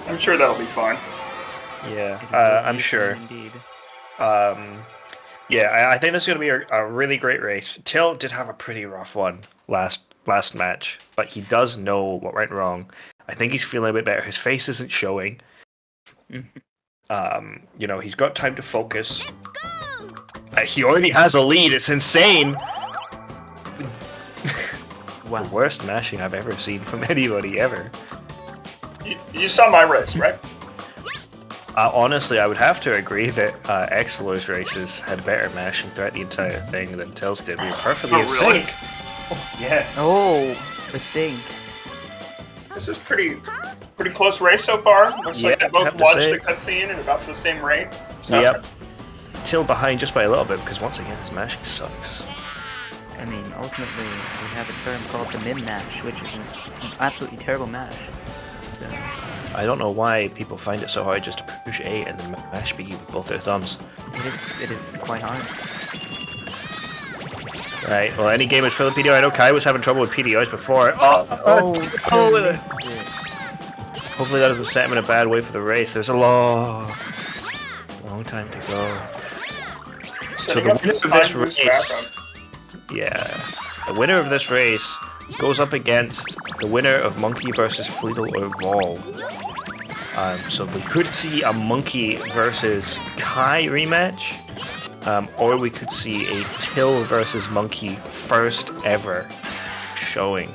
I'm sure that'll be fine. Yeah, It will I'm be sure. fun Indeed. Yeah, I think this is going to be a really great race. Till did have a pretty rough one last match, but he does know what went wrong. I think he's feeling a bit better. His face isn't showing. He's got time to focus. He already has a lead. It's insane. Wow. The worst mashing I've ever seen from anybody ever. You saw my race, right? Honestly, I would have to agree that Exeler's races had better mashing throughout the entire thing than Till's did. We were perfectly in really? sync. Yeah. Oh, the sync. This is pretty close race so far. Looks like Yeah, they both have to watched say. the cutscene at about the same rate. So, Yep. Till behind just by a little bit because once again his mashing sucks. I mean, ultimately, we have a term called the Mim mash, which is an absolutely terrible mash. So, I don't know why people find it so hard just to push A and then mash B with both their thumbs. it is quite hard. Right, well any gamers for the PDO. I know Kai was having trouble with PDOs before. This is it. Hopefully that doesn't set him in a bad way for the race. There's a long time to go. So setting the up winner this of this time boost race, backup. yeah, the winner of this race goes up against the winner of Monkey versus Fleetle or Vol. So we could see a Monkey versus Kai rematch, or we could see a Till versus Monkey first ever showing,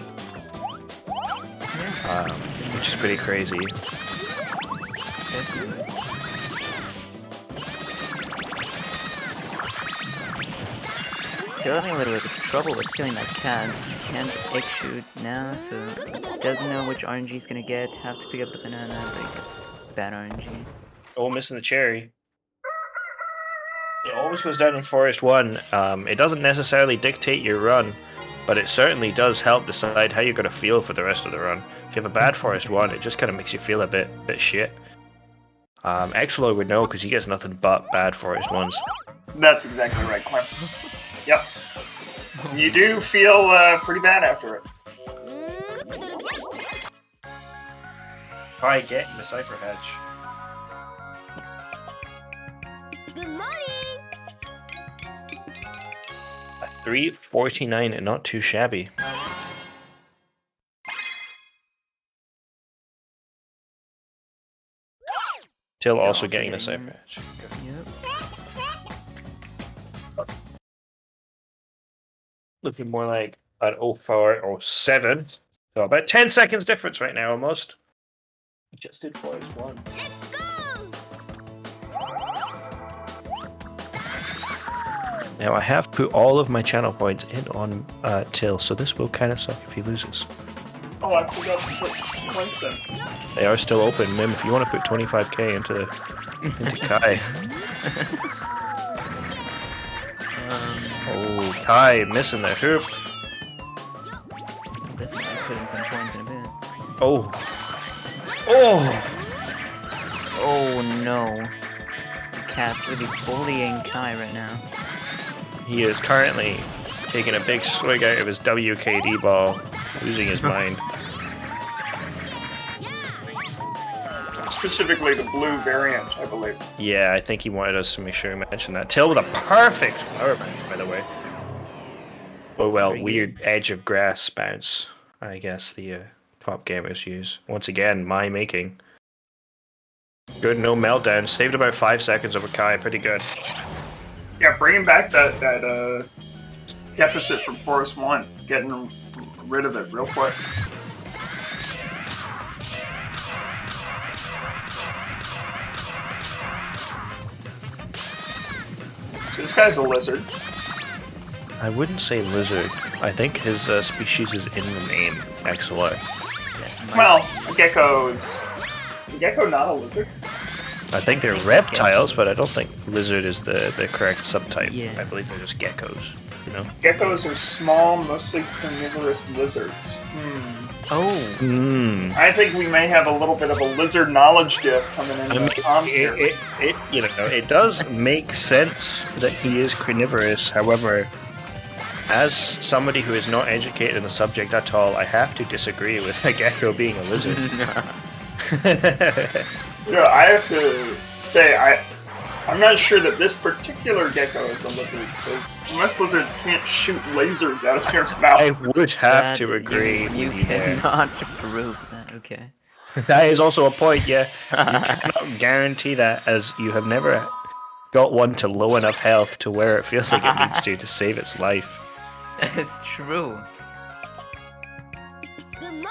which is pretty crazy. Still having a little bit of trouble with killing that cat. Can't egg shoot now, so doesn't know which RNG he's gonna get. Have to pick up the banana, but he gets bad RNG. Oh, missing the cherry. It always goes down in Forest 1. It doesn't necessarily dictate your run, but it certainly does help decide how you're going to feel for the rest of the run. If you have a bad Forest 1, it just kind of makes you feel a bit shit. Exolo would know because he gets nothing but bad Forest 1s. That's exactly right, Clem. Yep. You do feel pretty bad after it. Try getting the Cypher Hedge. Good morning. A 349 and not too shabby. Till Till also also getting the getting- Cypher Hedge. Yep. Looking more like an 04 or 07. So about 10 seconds difference right now almost. Just did Forest 1. Let's go. Now I have put all of my channel points in on Till, so this will kind of suck if he loses. Oh, I forgot to put points in. They are still open, Mim. If you want to put 25k into Kai. Oh, Kai missing the hoop. This might put in some points in a bit. Oh. Oh. Oh no. The cat's really bullying Kai right now. He is currently taking a big swig out of his WKD ball, losing his mind. Specifically the blue variant, I believe. Yeah, I think he wanted us to make sure we mention that. Till with a perfect power bank, by the way. Oh well, Very weird edge of grass bounce, I guess the top gamers use. Once again, my making. Good, no meltdown. Saved about 5 seconds over Kai, pretty good. Yeah, bringing back that deficit from Forest 1. Getting rid of it real quick. So this guy's a lizard. I wouldn't say lizard. I think his species is in the name, XLR. Well, a gecko is a gecko not a lizard? I think they're reptiles, but I don't think lizard is the correct subtype. Yeah. I believe they're just geckos, you know? Geckos are small, mostly carnivorous lizards. Oh, I think we may have a little bit of a lizard knowledge dip coming in I mean, the comms here. it does make sense that he is carnivorous. However, as somebody who is not educated in the subject at all, I have to disagree with a gecko being a lizard. You know, I have to say, I'm not sure that this particular gecko is a lizard, because most lizards can't shoot lasers out of their I mouth. would have that to agree You with you there. cannot prove that. Okay. That is also a point, yeah. You cannot guarantee that, as you have never got one to low enough health to where it feels like it needs to save its life. It's true. Good morning.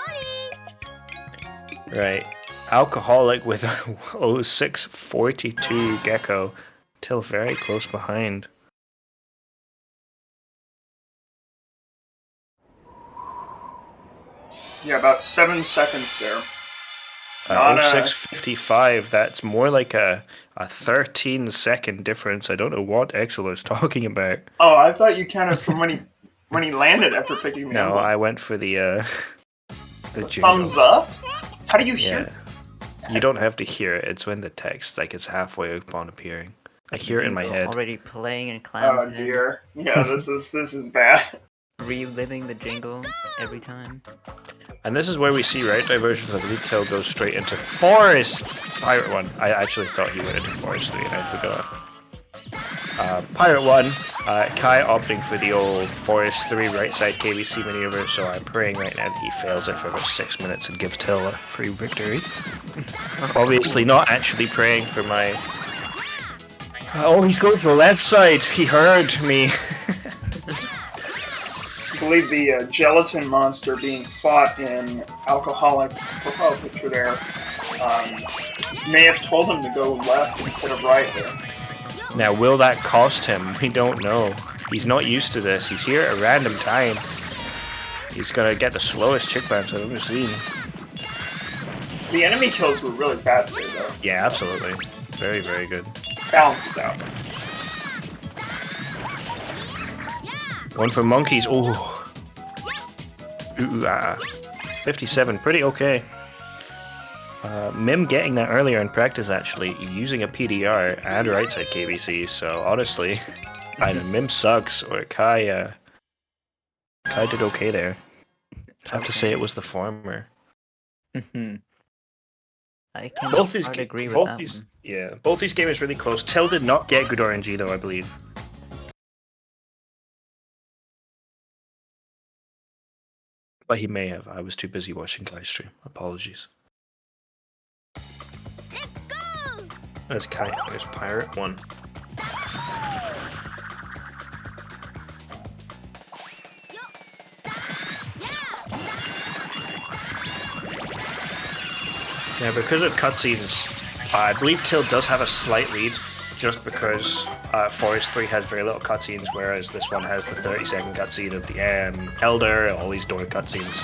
Right. Alcoholic with 0642 gecko. Till very close behind. Yeah, about 7 seconds there. Not, 0655, that's more like a 13-second difference. I don't know what Exelo's talking about. Oh, I thought you counted from when he landed after picking the No, envelope. I went for the jingle. Thumbs up? How do you hear? Yeah. You don't have to hear it. It's when the text, like, it's halfway upon appearing. I hear it in my head. Already playing in Clown's Oh head, dear. Yeah, this is bad. reliving the jingle every time. And this is where we see route diversions. I believe Till goes straight into Forest Pirate 1. I actually thought he went into Forest 3 and I forgot. Pirate 1, Kai opting for the old Forest 3 right side KBC maneuver, so I'm praying right now that he fails it for about 6 minutes and gives Till a free victory. Obviously not actually praying for my... Oh, he's going for the left side! He heard me! I believe the gelatin monster being fought in Alcoholic's profile picture there may have told him to go left instead of right there. Now, will that cost him? We don't know. He's not used to this. He's here at a random time. He's gonna get the slowest chick bounce I've ever seen. The enemy kills were really fast there, though. Yeah, absolutely. Very, very good. Balances out. One for monkeys. Oh. 57. Pretty okay. Mim getting that earlier in practice, actually, using a PDR and right side KBC, so honestly, either Mim sucks or Kai did okay there. I have to say it was the former. I can Both these hard ga- agree with both that these, one. yeah, both these games really close. Till did not get good RNG though, I believe. But he may have. I was too busy watching Kai's stream. Apologies. There's Kai. There's Pirate 1. Yeah, because of cutscenes, I believe Till does have a slight lead, just because Forest 3 has very little cutscenes, whereas this one has the 30-second cutscene of the Elder and all these door cutscenes.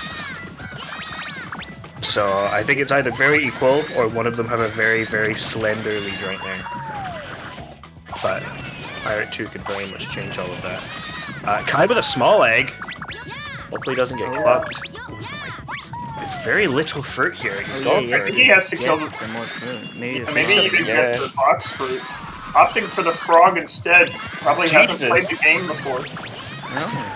So I think it's either very equal, or one of them have a very, very slender lead right now. But Pirate 2 could very much change all of that. Kai with a small egg. Hopefully he doesn't get clubbed. There's very little fruit here. He's gone I think he has to kill Get the... some more fruit. Maybe the Maybe frog. he didn't get the box fruit. Opting for the frog instead. Probably hasn't Jesus. played the game before. No.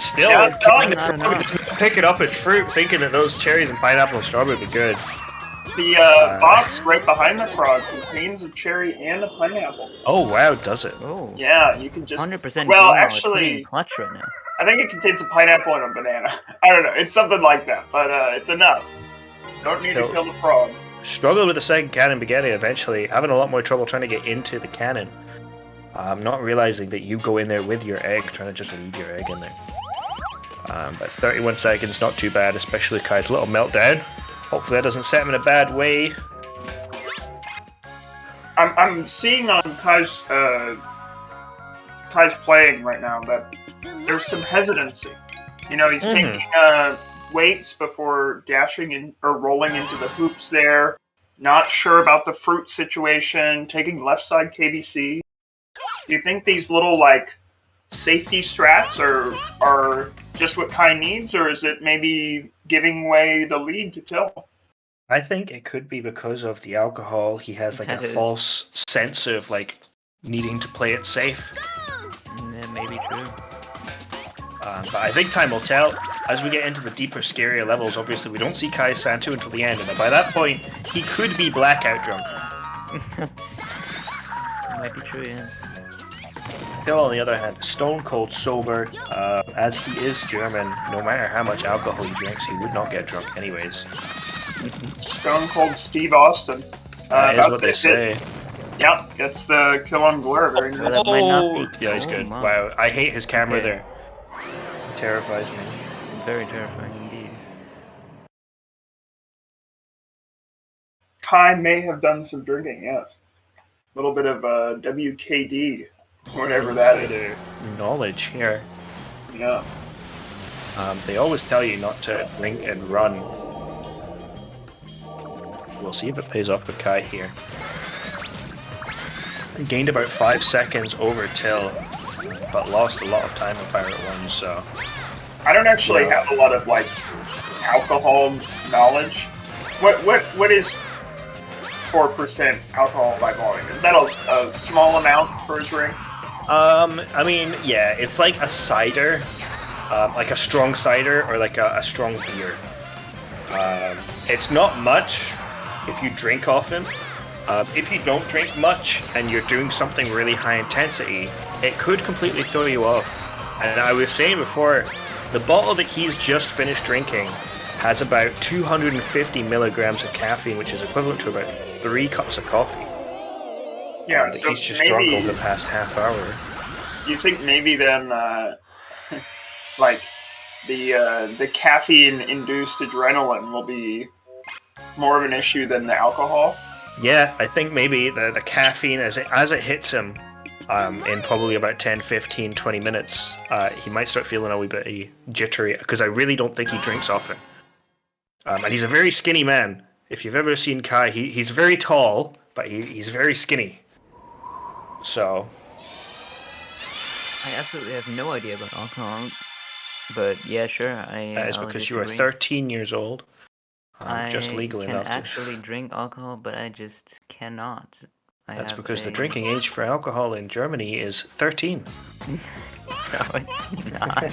Still, Yeah, it's killing the not frog, enough. just pick it up as fruit, thinking that those cherries and pineapple and strawberry would be good. The box right behind the frog contains a cherry and a pineapple. Oh wow, does it? Oh. Yeah, you can just... 100% Well, game knowledge, actually- putting in clutch right now. I think it contains a pineapple and a banana. I don't know. It's something like that, but it's enough. Don't need to Nope. kill the frog. Struggled with the second cannon beginning eventually, having a lot more trouble trying to get into the cannon. Not realizing that you go in there with your egg, trying to just leave your egg in there. But 31 seconds, not too bad, especially Kai's little meltdown. Hopefully that doesn't set him in a bad way. I'm seeing on Kai's playing right now that there's some hesitancy. You know, he's taking weights before dashing in or rolling into the hoops there. Not sure about the fruit situation. Taking left side KBC. Do you think these little safety strats are just what Kai needs, or is it maybe giving away the lead to Till? I think it could be because of the alcohol. He has a That is- false sense of needing to play it safe. That may be true. But I think time will tell. As we get into the deeper, scarier levels, obviously we don't see Kai Santu until the end, and by that point, he could be blackout drunk. Might be true, yeah. Till, on the other hand, stone cold sober. As he is German, no matter how much alcohol he drinks, he would not get drunk anyways. Stone Cold Steve Austin. That is about what they to say. hit- Yep, gets the kill on Glare. Very Well, nice. that might not be- Yeah, he's oh, good. my. Wow, I hate his camera Okay. there. It terrifies me. Very terrifying indeed. Kai may have done some drinking, yes. A little bit of WKD, whatever that is. Insider knowledge here. Yeah. They always tell you not to drink and run. We'll see if it pays off with Kai here. Gained about 5 seconds over Till, but lost a lot of time in Pirate 1, so... I don't actually Yeah. have a lot of alcohol knowledge. What is 4% alcohol by volume? Is that a small amount for a drink? I mean, yeah, it's like a cider, like a strong cider or like a strong beer. It's not much if you drink often, If you don't drink much and you're doing something really high intensity, it could completely throw you off. And I was saying before, the bottle that he's just finished drinking has about 250 milligrams of caffeine, which is equivalent to about 3 cups of coffee. Yeah, that so he's just drunk maybe over the past half hour. you think maybe then, like the caffeine-induced adrenaline will be more of an issue than the alcohol. Yeah, I think maybe the caffeine, as it hits him, in probably about 10, 15, 20 minutes, he might start feeling a wee bit jittery, because I really don't think he drinks often. And he's a very skinny man. If you've ever seen Kai, he's very tall, but he's very skinny. So... I absolutely have no idea about alcohol, but yeah, sure. That is I'll because you are disagree. 13 years old. Just legal I enough can to... actually drink alcohol, but I just cannot. That's because the drinking age for alcohol in Germany is 13. No, it's not.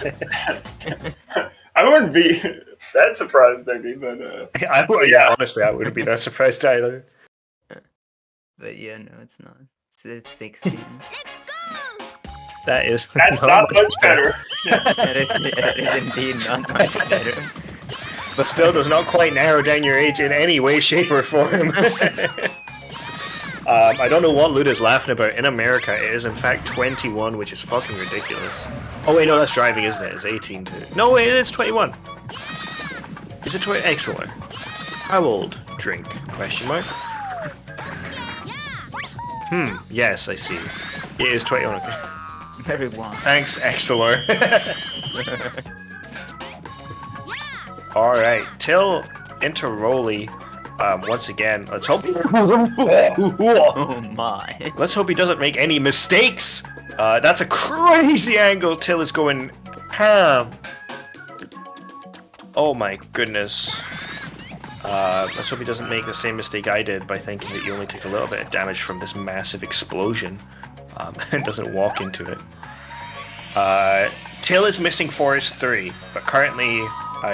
I wouldn't be that surprised, maybe, but Yeah, honestly, I wouldn't be that surprised either. But yeah, no, it's not. It's 16. That's not much better. That is indeed not much better. But still does not quite narrow down your age in any way, shape, or form. I don't know what Luda's laughing about. In America, it is in fact 21, which is fucking ridiculous. Oh wait, no, that's driving, isn't it? It's 18 too. No, wait, it's 21. Is it 20? Excellent. How old? Drink? Question mark. Yes, I see. It is 21. Okay. Very one. Thanks, Exeler. Alright, Till into Rolly. Once again, let's hope Oh my. let's hope he doesn't make any mistakes. That's a crazy angle. Till is going ham. Oh my goodness. Let's hope he doesn't make the same mistake I did by thinking that you only take a little bit of damage from this massive explosion and doesn't walk into it. Till is missing Forest 3, but currently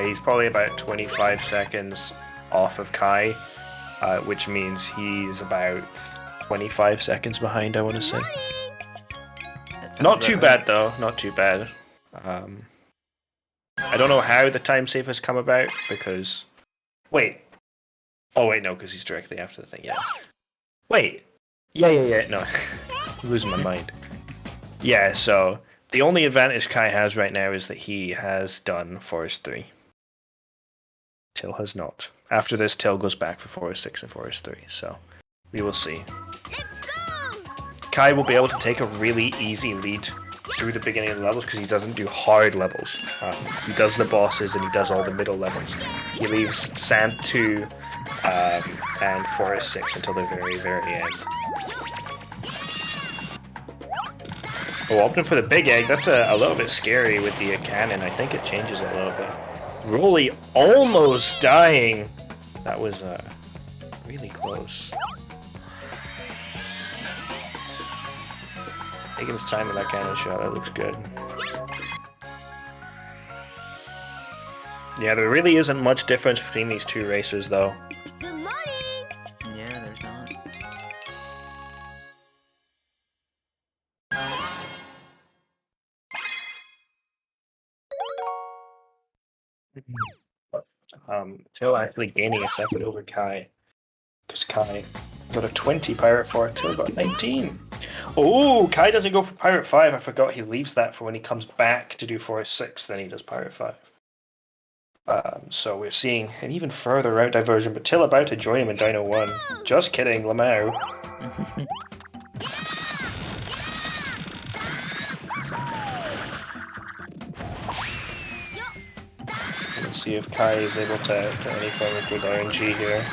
he's probably about 25 seconds off of Kai, which means he's about 25 seconds behind, I want to say. Not too bad, though. Not too bad. I don't know how the time save has come about, because... Wait. Oh, wait, no, because he's directly after the thing, yeah. Wait. Yeah. No. I'm losing my mind. Yeah, so... The only advantage Kai has right now is that he has done Forest 3. Till has not. After this, Till goes back for Forest 6 and Forest 3, so we will see. Kai will be able to take a really easy lead through the beginning of the levels because he doesn't do hard levels. He does the bosses and he does all the middle levels. He leaves Sand 2 and Forest 6 until the very, very end. Oh, opting for the big egg, that's a little bit scary with the cannon. I think it changes a little bit. Rolly almost dying. That was really close. Taking his time with that cannon shot, that looks good. Yeah, there really isn't much difference between these two racers, though. Good morning. Yeah, there's not. Till actually gaining a second over Kai. Because Kai got a 20 Pirate 4, Till got 19. Oh, Kai doesn't go for Pirate 5. I forgot he leaves that for when he comes back to do Forest 6, then he does Pirate 5. So we're seeing an even further route diversion, but Till about to join him in Dino 1. Just kidding, Lamau. Let's see if Kai is able to get any form of good RNG here.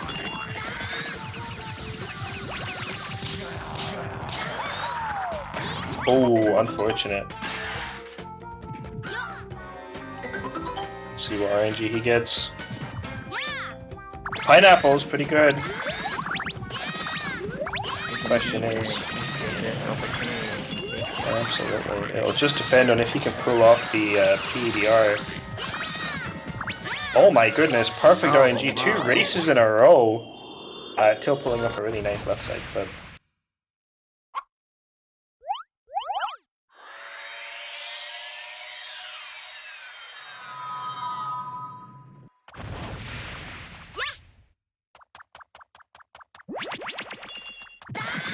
Oh, unfortunate. Let's see what RNG he gets. Pineapple's pretty good. Question is... Absolutely. It'll just depend on if he can pull off the PDR. Oh my goodness, perfect RNG. 2 races in a row. Till pulling up a really nice left side clip.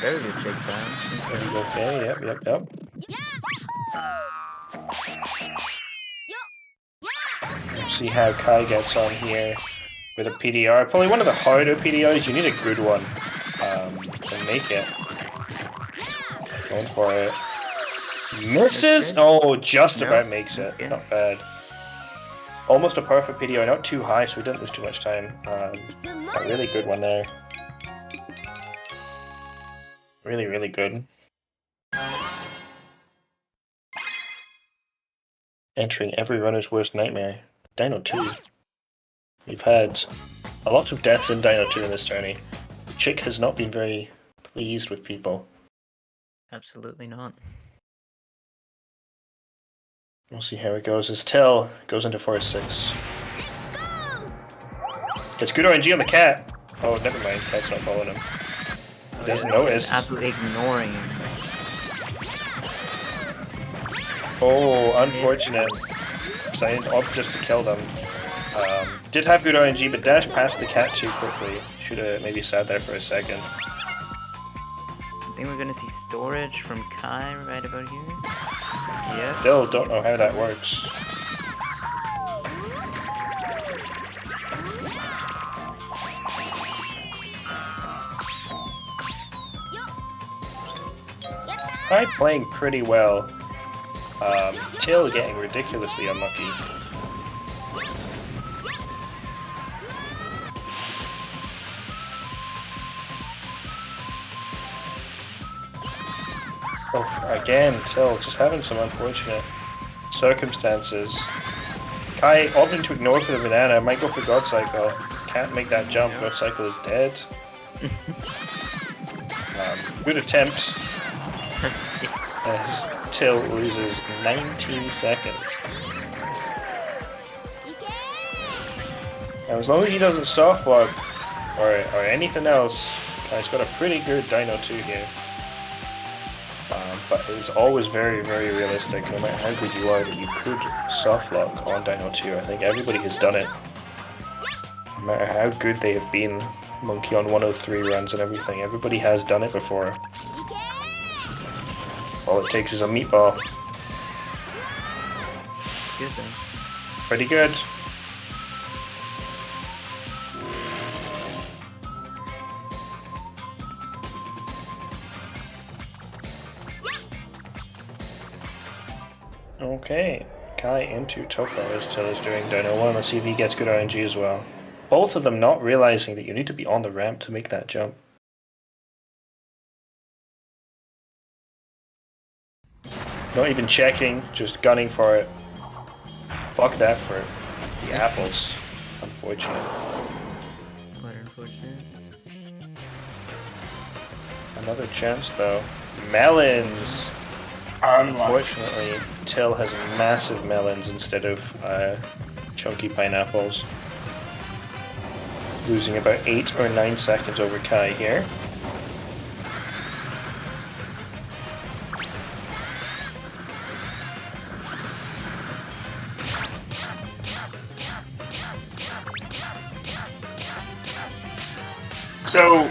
Very good check bounce. Okay, yep. Let's see how Kai gets on here with a PDR. Probably one of the harder PDRs. You need a good one to make it. Going for it. Misses! Oh, just about makes it. Not bad. Almost a perfect PDR. Not too high, so we didn't lose too much time. A really good one there. Really, really good. Entering every runner's worst nightmare. Dino 2. We've had a lot of deaths in Dino 2 in this journey. Chick has not been very pleased with people. Absolutely not. We'll see how it goes as Till goes into Forest 6. Gets good RNG on the cat. Oh, never mind. Cat's not following him. He doesn't notice. Absolutely ignoring him. Oh, unfortunate. Signed up just to kill them. Did have good RNG, but dashed past the cat too quickly. Should have maybe sat there for a second. I think we're gonna see storage from Kai right about here. Yep. Still don't know how that works. Kai playing pretty well. Till getting ridiculously unlucky. Oh, again, Till just having some unfortunate circumstances. Kai opting to ignore for the banana, might go for God Cycle. Can't make that jump, God Cycle is dead. Good attempt. As Till loses 19 seconds. Now, as long as he doesn't soft lock or anything else, Kai's got a pretty good Dino 2 here. But it's always very, very realistic, no matter how good you are, that you could soft lock on Dino 2. I think everybody has done it. No matter how good they have been, Monkey on 103 runs and everything, everybody has done it before. All it takes is a meatball. Good though. Pretty good. Okay, Kai into Topo as Till is doing Dino 1. Let's see if he gets good RNG as well. Both of them not realizing that you need to be on the ramp to make that jump. Not even checking, just gunning for it. Fuck that for the apples. Unfortunate. Quite unfortunate. Another chance though. Melons! Unfortunately, Till has massive melons instead of chunky pineapples. Losing about 8 or 9 seconds over Kai here. So,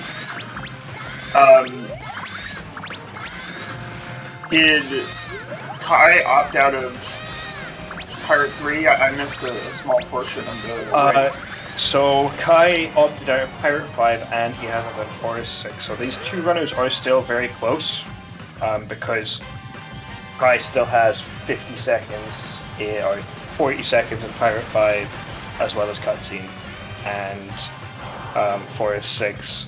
did Kai opt out of Pirate 3? I missed a small portion of the... So Kai opted out of Pirate 5 and he hasn't done Forest 6. So these two runners are still very close because Kai still has 50 seconds or 40 seconds in Pirate 5 as well as cutscene. And Forest 6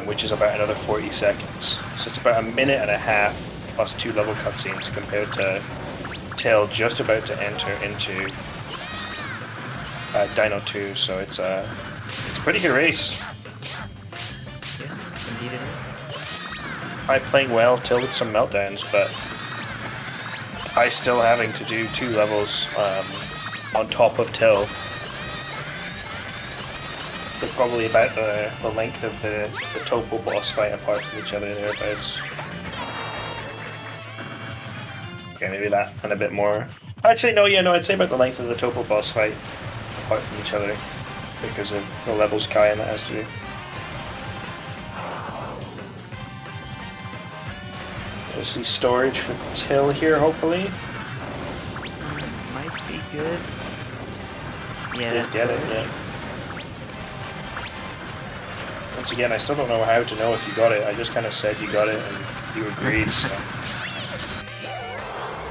which is about another 40 seconds. So it's about a minute and a half plus 2 level cutscenes compared to Till just about to enter into Dino 2, so it's a pretty good race. Yeah, indeed it is. I playing well, Till with some meltdowns, but I still having to do 2 levels on top of Till. they're probably about the length of the Topo boss fight apart from each other thereabouts. Okay, maybe that and a bit more. Actually, no, I'd say about the length of the Topo boss fight apart from each other because of the levels Kai and that has to do. We'll see storage for Till here, hopefully. Might be good. Yeah, Did that's get it, yeah. Once again, I still don't know how to know if you got it. I just kind of said you got it and you agreed, so.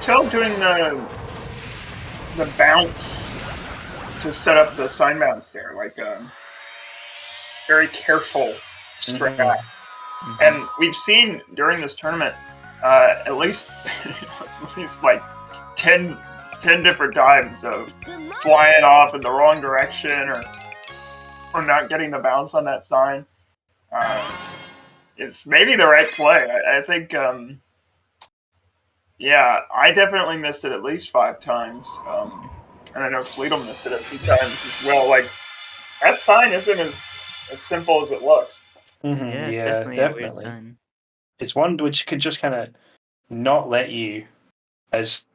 Till doing the bounce to set up the sign bounce there, like very careful strat. Mhm. And we've seen during this tournament at least like 10 different times of Good morning. flying off in the wrong direction or not getting the bounce on that sign. It's maybe the right play. I think, yeah, I definitely missed it at least 5 times. And I know Fleetle missed it a few times as well. Like, that sign isn't as simple as it looks. Mm-hmm. Yeah, it's definitely a weird sign. It's one which could just kind of not let you, as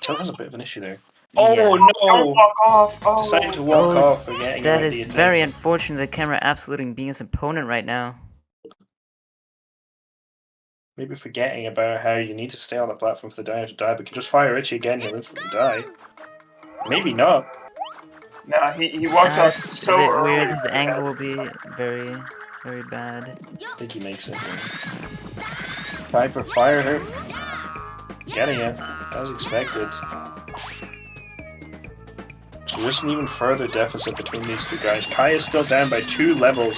Till has a bit of an issue there. Oh Yeah. Don't no! walk off! Oh, Decided to walk Oh, off, forgetting That about is the very unfortunate. The camera absolutely being his opponent right now. maybe forgetting about how you need to stay on the platform for the diner to die, but you can just fire Richie again, you'll instantly die. Maybe not. No, he walked off That's so a bit early. weird. His that angle will that's- be very, very bad. I think he makes it. Try for fire her. Getting it, as expected. So there's an even further deficit between these two guys. Kai is still down by 2 levels.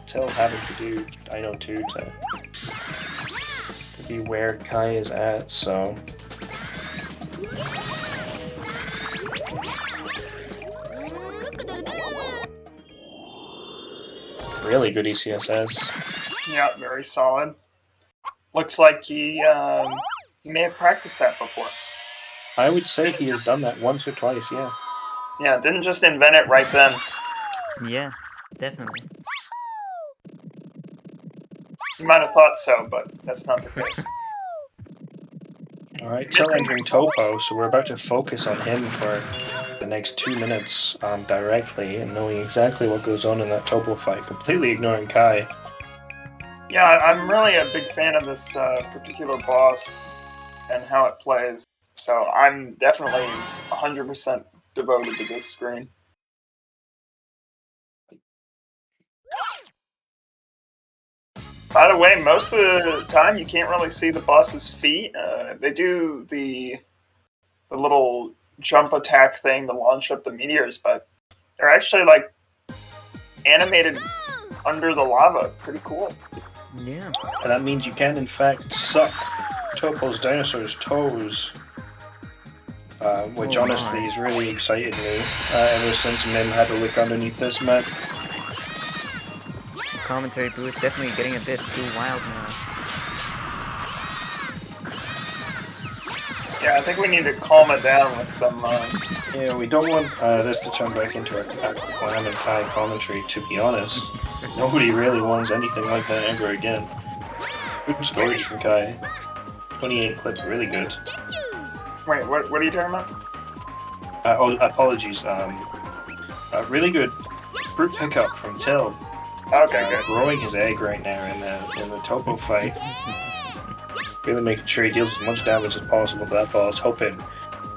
Till having to do Dino 2 to be where Kai is at, so. Really good ECSS. Yeah, very solid. Looks like he may have practiced that before. I would say he has done that once or twice, yeah. Yeah, didn't just invent it right then. Yeah, definitely. You might have thought so, but that's not the case. Alright, Till entering Topo, so we're about to focus on him for the next 2 minutes directly and knowing exactly what goes on in that Topo fight, completely ignoring Kai. Yeah, I'm really a big fan of this particular boss and how it plays. So I'm definitely 100% devoted to this screen. By the way, most of the time you can't really see the boss's feet. They do the little jump attack thing to launch up the meteors, but they're actually like animated under the lava. Pretty cool. Yeah. And that means you can, in fact, suck Topo's dinosaur's toes. Which Oh honestly my. has really excited me ever since Mim had a look underneath this map. Commentary booth definitely getting a bit too wild now. Yeah, I think we need to calm it down with some. Yeah, we don't want this to turn back into a Clam and Kai commentary, to be honest. Nobody really wants anything like that ever again. Good storage from Kai. 28 clips, really good. Wait, what are you talking about? Apologies. Really good fruit pickup from Till. Okay, good. Growing his egg right now in the Topo fight. Really making sure he deals as much damage as possible to that boss. Hoping,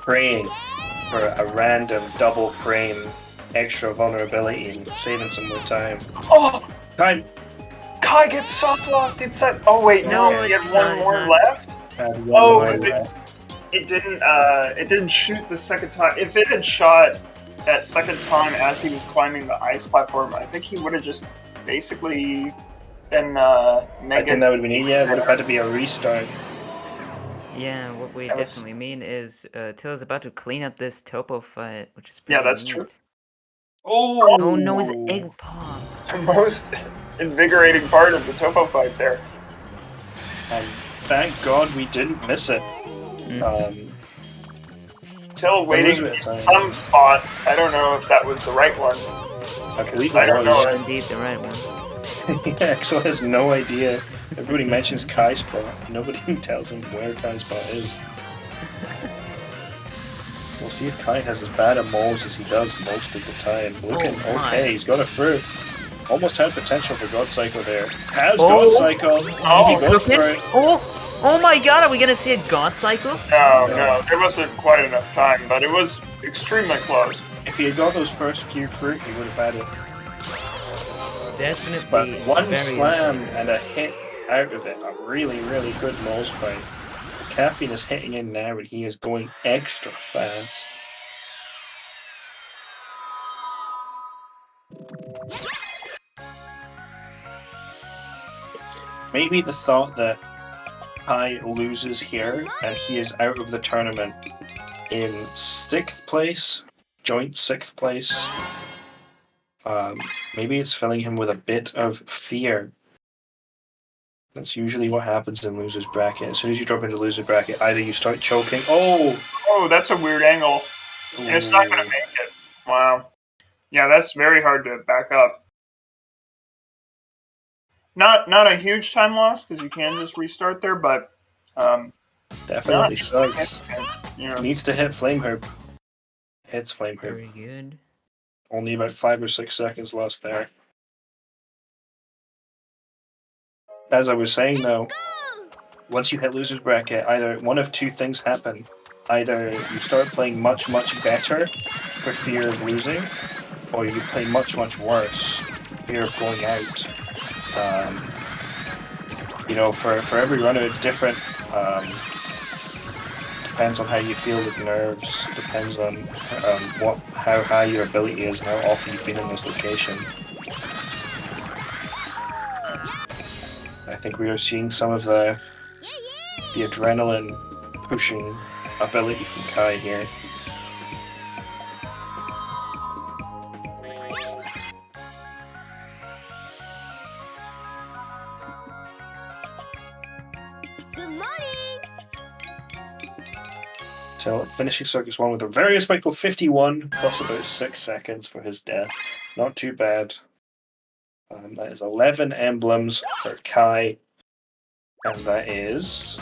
praying for a random double frame extra vulnerability and saving some more time. Oh, Time. Kai gets soft locked inside. Oh wait, no, No, he had it's one not, more it's not. left. Had one Oh, more 'cause left. It didn't shoot the second time. If it had shot that second time as he was climbing the ice platform, I think he would have just basically been I mega. think that would have been it. Yeah, it would have had to be a restart. Yeah, what we That was- definitely mean is Till is about to clean up this Topo fight, which is Yeah, pretty that's neat. true. Oh, Oh no, his egg popped. The most invigorating part of the Topo fight there. And thank God we didn't miss it. Mm. Till waiting Loser at in time. some spot. I don't know if that was the right one. I believe I it don't was. know. It's indeed the right one. He actually has no idea. Everybody mentions Kai spot. Nobody tells him where Kai spot is. We'll see if Kai has as bad a moles as he does most of the time. Looking Oh my. okay, he's got a fruit. Almost had potential for God Cycle there. Has Oh. God Cycle. Oh, he goes took for it? it. Oh my god, are we gonna see a God Cycle? No, there wasn't quite enough time, but it was extremely close. If he had got those first few fruit, he would have had it. Definitely. But one very slam insane. and a hit out of it. A really, really good moles fight. Caffeine is hitting in now and he is going extra fast. Maybe the thought that Kai loses here and he is out of the tournament in 6th place, joint 6th place. Maybe it's filling him with a bit of fear. That's usually what happens in loser's bracket. As soon as you drop into loser's bracket, either you start choking. Oh, That's a weird angle. And it's not going to make it. Wow. Yeah, that's very hard to back up. Not a huge time loss because you can just restart there, but Definitely not sucks. significant, you know. Needs to hit Flame Herb. Hits Flame Herb. Very good. Only about 5 or 6 seconds lost there. As I was saying though, once you hit loser's bracket, either one of two things happen. Either you start playing much, much better for fear of losing, or you play much, much worse for fear of going out. For every runner it's different. Depends on how you feel with nerves, depends on how high your ability is and how often you've been in this location. I think we are seeing some of the adrenaline pushing ability from Kai here. Good morning. So finishing Circus 1 with a very respectable 51 plus about 6 seconds for his death. Not too bad. That is 11 emblems for Kai. And that is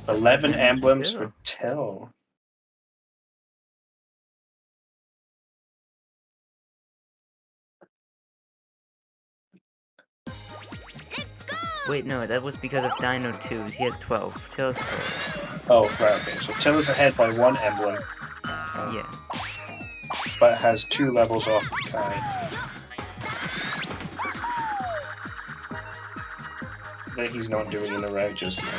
11 emblems for Till. Wait, no, that was because of Dino 2. He has 12. Till has 12. Oh, right, okay. So Till is ahead by 1 emblem, Yeah. but has 2 levels off of Kai. That he's not doing in the route just yet.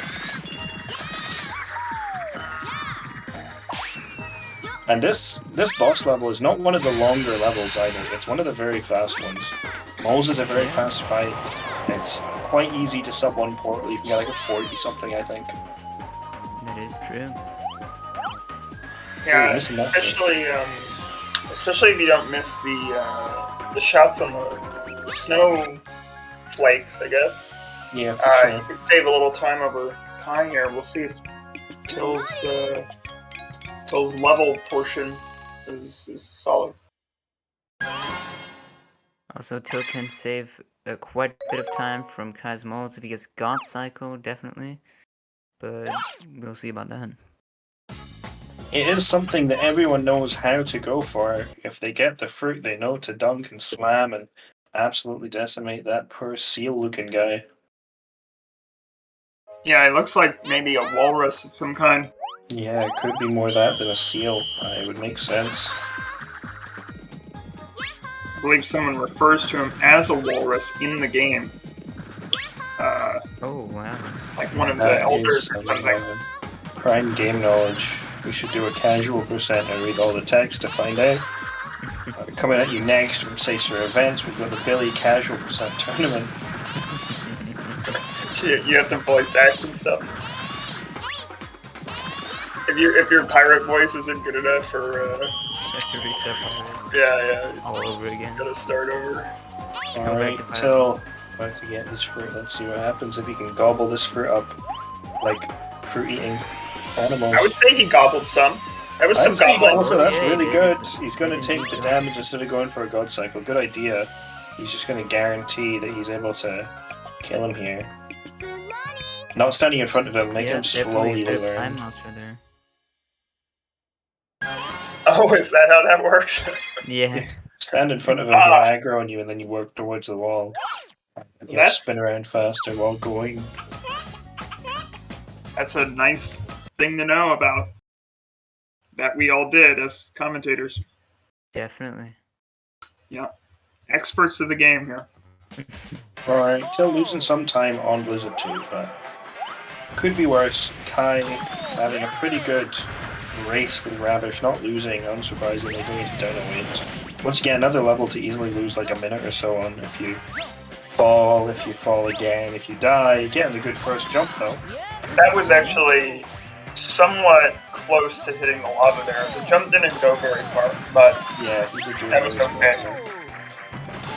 And this boss level is not one of the longer levels either. It's one of the very fast ones. Moles is a very fast fight. It's quite easy to sub 1 portal. You can get like a 40 something, I think. That is true. Yeah, listen up, especially if you don't miss the shots on the snow flakes, I guess. Yeah, for You sure. could save a little time over Kai here. We'll see if Till's level portion is solid. Also, Till can save quite a bit of time from Kai's molds if he gets God Cycle, definitely. But we'll see about that. It is something that everyone knows how to go for. If they get the fruit, they know to dunk and slam and absolutely decimate that poor seal-looking guy. Yeah, it looks like maybe a walrus of some kind. Yeah, it could be more that than a seal. It would make sense. I believe someone refers to him as a walrus in the game. Oh, wow. Like one of the That elders is or some something. prime game knowledge. We should do a casual percent and read all the text to find out. Coming at you next from Sacer Events, we've got the Billy Casual Percent Tournament. You have to voice act and stuff. If your pirate voice isn't good enough for That's a reset button yeah, all over again. gotta start over. Alright, back to Till about to get this fruit. Let's see what happens if he can gobble this fruit up like fruit eating animals. I would say he gobbled some. That was some I'd say goblin. also that's Yeah, really yeah. good. He's going to take the damage instead of going for a God Cycle. Good idea. He's just going to guarantee that he's able to kill him here. Good morning. Not standing in front of him, make Yeah, him slowly definitely. learn. I'm not sure there. Oh, is that how that works? Yeah. Stand in front of him, Ah. he'll aggro on you, and then you work towards the wall. And he'll That's- spin around faster while going. That's a nice thing to know about. That we all did as commentators. Definitely. Experts of the game here. Alright, still losing some time on Blizzard 2, but could be worse. Kai having a pretty good race with Ravish, not losing, unsurprisingly, going to down a wins. Once again, another level to easily lose like a minute or so on if you fall again, if you die. Getting a good first jump though. That was actually somewhat close to hitting the lava there. The jump didn't go very far, but Yeah, he did do That was really well okay. there.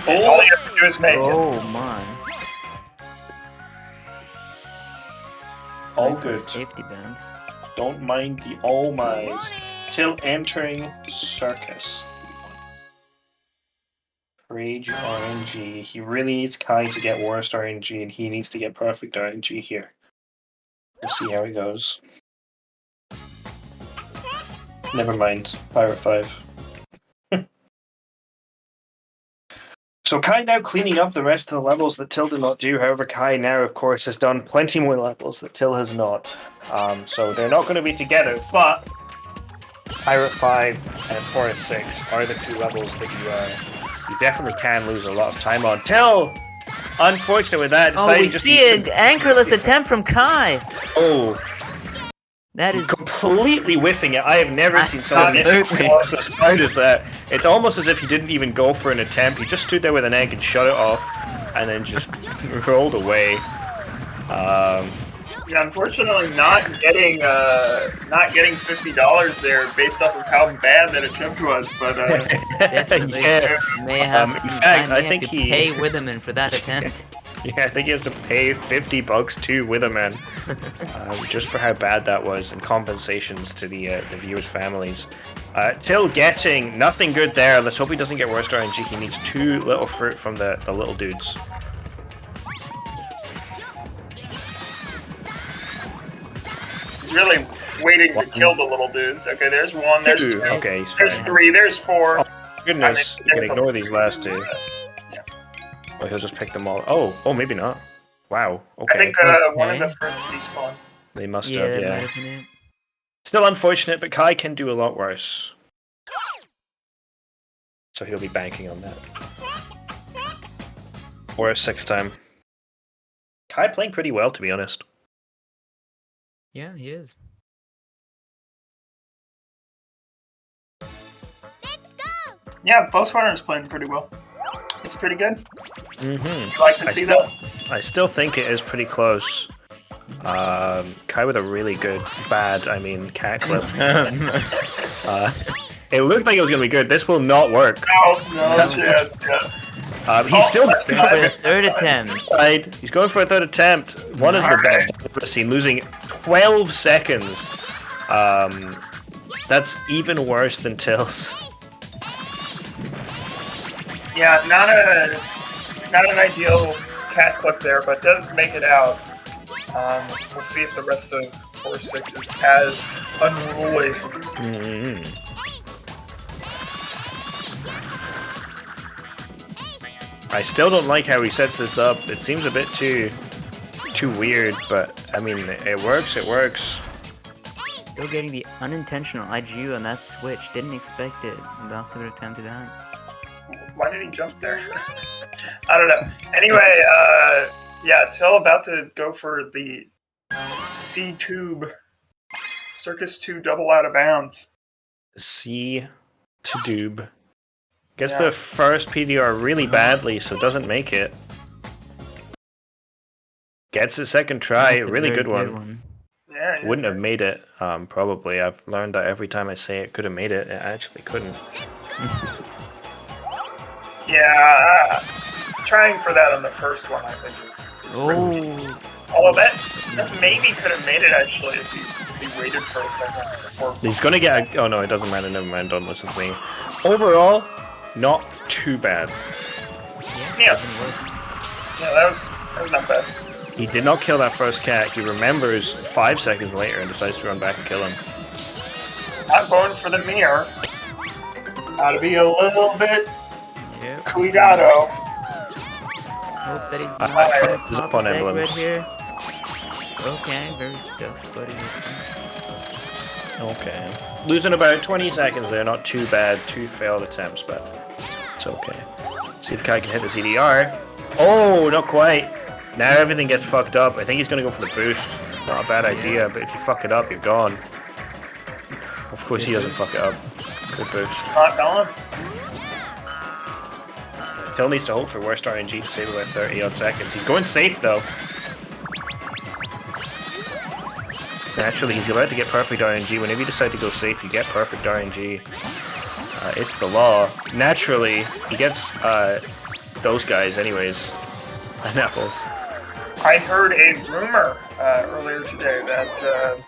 all you have to do is make it. Oh my. All Right for good. Safety bands. Don't mind the all my's. Till entering Circus. Rage RNG. He really needs Kai to get worst RNG, and he needs to get perfect RNG here. We'll see how it goes. Never mind. Pirate 5. So Kai now cleaning up the rest of the levels that Till did not do. However, Kai now, of course, has done plenty more levels that Till has not. So they're not going to be together, but Pirate 5 and Forest 6 are the two levels that you definitely can lose a lot of time on. Till, unfortunate with that, Oh, decided we just see to- an anchorless attempt from Kai. Oh, That is. completely whiffing it. I have never seen someone Absolutely. miss as hard as that. It's almost as if he didn't even go for an attempt. He just stood there with an egg and shut it off, and then just rolled away. Yeah, unfortunately, not getting $50 there based off of how bad that attempt was. But Definitely. yeah. May have. In fact, I may think have to he- pay Witherman for that attempt. Yeah, I think he has to pay $50 to Witherman just for how bad that was, and compensations to the viewers' families. Till getting nothing good there. Let's hope he doesn't get worse RNG. He needs 2 little fruit from the little dudes. he's really waiting to kill the little dudes. Okay, there's one. There's two. Okay, he's There's fine. 3. There's 4. Goodness, I you can think ignore these last 2. Yeah. Oh, he'll just pick them all. Oh, maybe not. Wow. I Okay, think one of Okay. the fruits despawned. they must Yeah, have. that might Yeah. have been it. Still unfortunate, but Kai can do a lot worse. So he'll be banking on that. For a 6th time. Kai playing pretty well, to be honest. Yeah, he is. Yeah, both runners playing pretty well. It's pretty good. Mm-hmm. You like to see that? I still think it is pretty close. Kai with a really good, cat clip. It looked like it was going to be good. This will not work. No chance. Yeah. He's still For the third attempt. side. He's going for a 3rd attempt. One of the Alright. best I've ever seen, losing 12 seconds. That's even worse than Till's. Yeah, not an ideal cat clip there, but does make it out. We'll see if the rest of 4-6 is as unruly. Mm-hmm. I still don't like how he sets this up. It seems a bit too weird, but I mean, it works. It works. Still getting the unintentional IGU on that switch. Didn't expect it. Lost a good attempt at that. Why did he jump there? I don't know. Anyway, yeah, Till about to go for the C-Tube Circus 2 double out of bounds. C to Doob. Gets Yeah. the first PDR really badly, so doesn't make it. Gets the second try, That's a really very good one. Yeah, Wouldn't have made it, probably. I've learned that every time I say it could have made it, it actually couldn't. Yeah, trying for that on the first one, I think, is risky. Oh. Although that maybe could have made it, actually, if he He waited for a second before. He's gonna get a... Oh no, it doesn't matter. Never mind. Don't listen to me. Overall, not too bad. Yeah. Even worse. Yeah, that was not bad. He did not kill that first cat. He remembers 5 seconds later and decides to run back and kill him. Not going for the mirror. Gotta be a little bit Yep. cuidado. Hope that he's I not put gonna his pop up on his egg right emblems. here. Okay, very stuffed, buddy. Okay. Losing about 20 seconds there. Not too bad. 2 failed attempts, but it's okay. See if Kai can hit the CDR. Oh, not quite. Now everything gets fucked up. I think he's gonna go for the boost. Not a bad idea, but if you fuck it up, you're gone. Of course he doesn't fuck it up. Good boost. Not gone. Till needs to hope for worst RNG to save about 30 odd seconds. He's going safe though. Naturally, he's allowed to get perfect RNG. Whenever you decide to go safe, you get perfect RNG. It's the law. Naturally, he gets those guys anyways. And apples. I heard a rumor earlier today that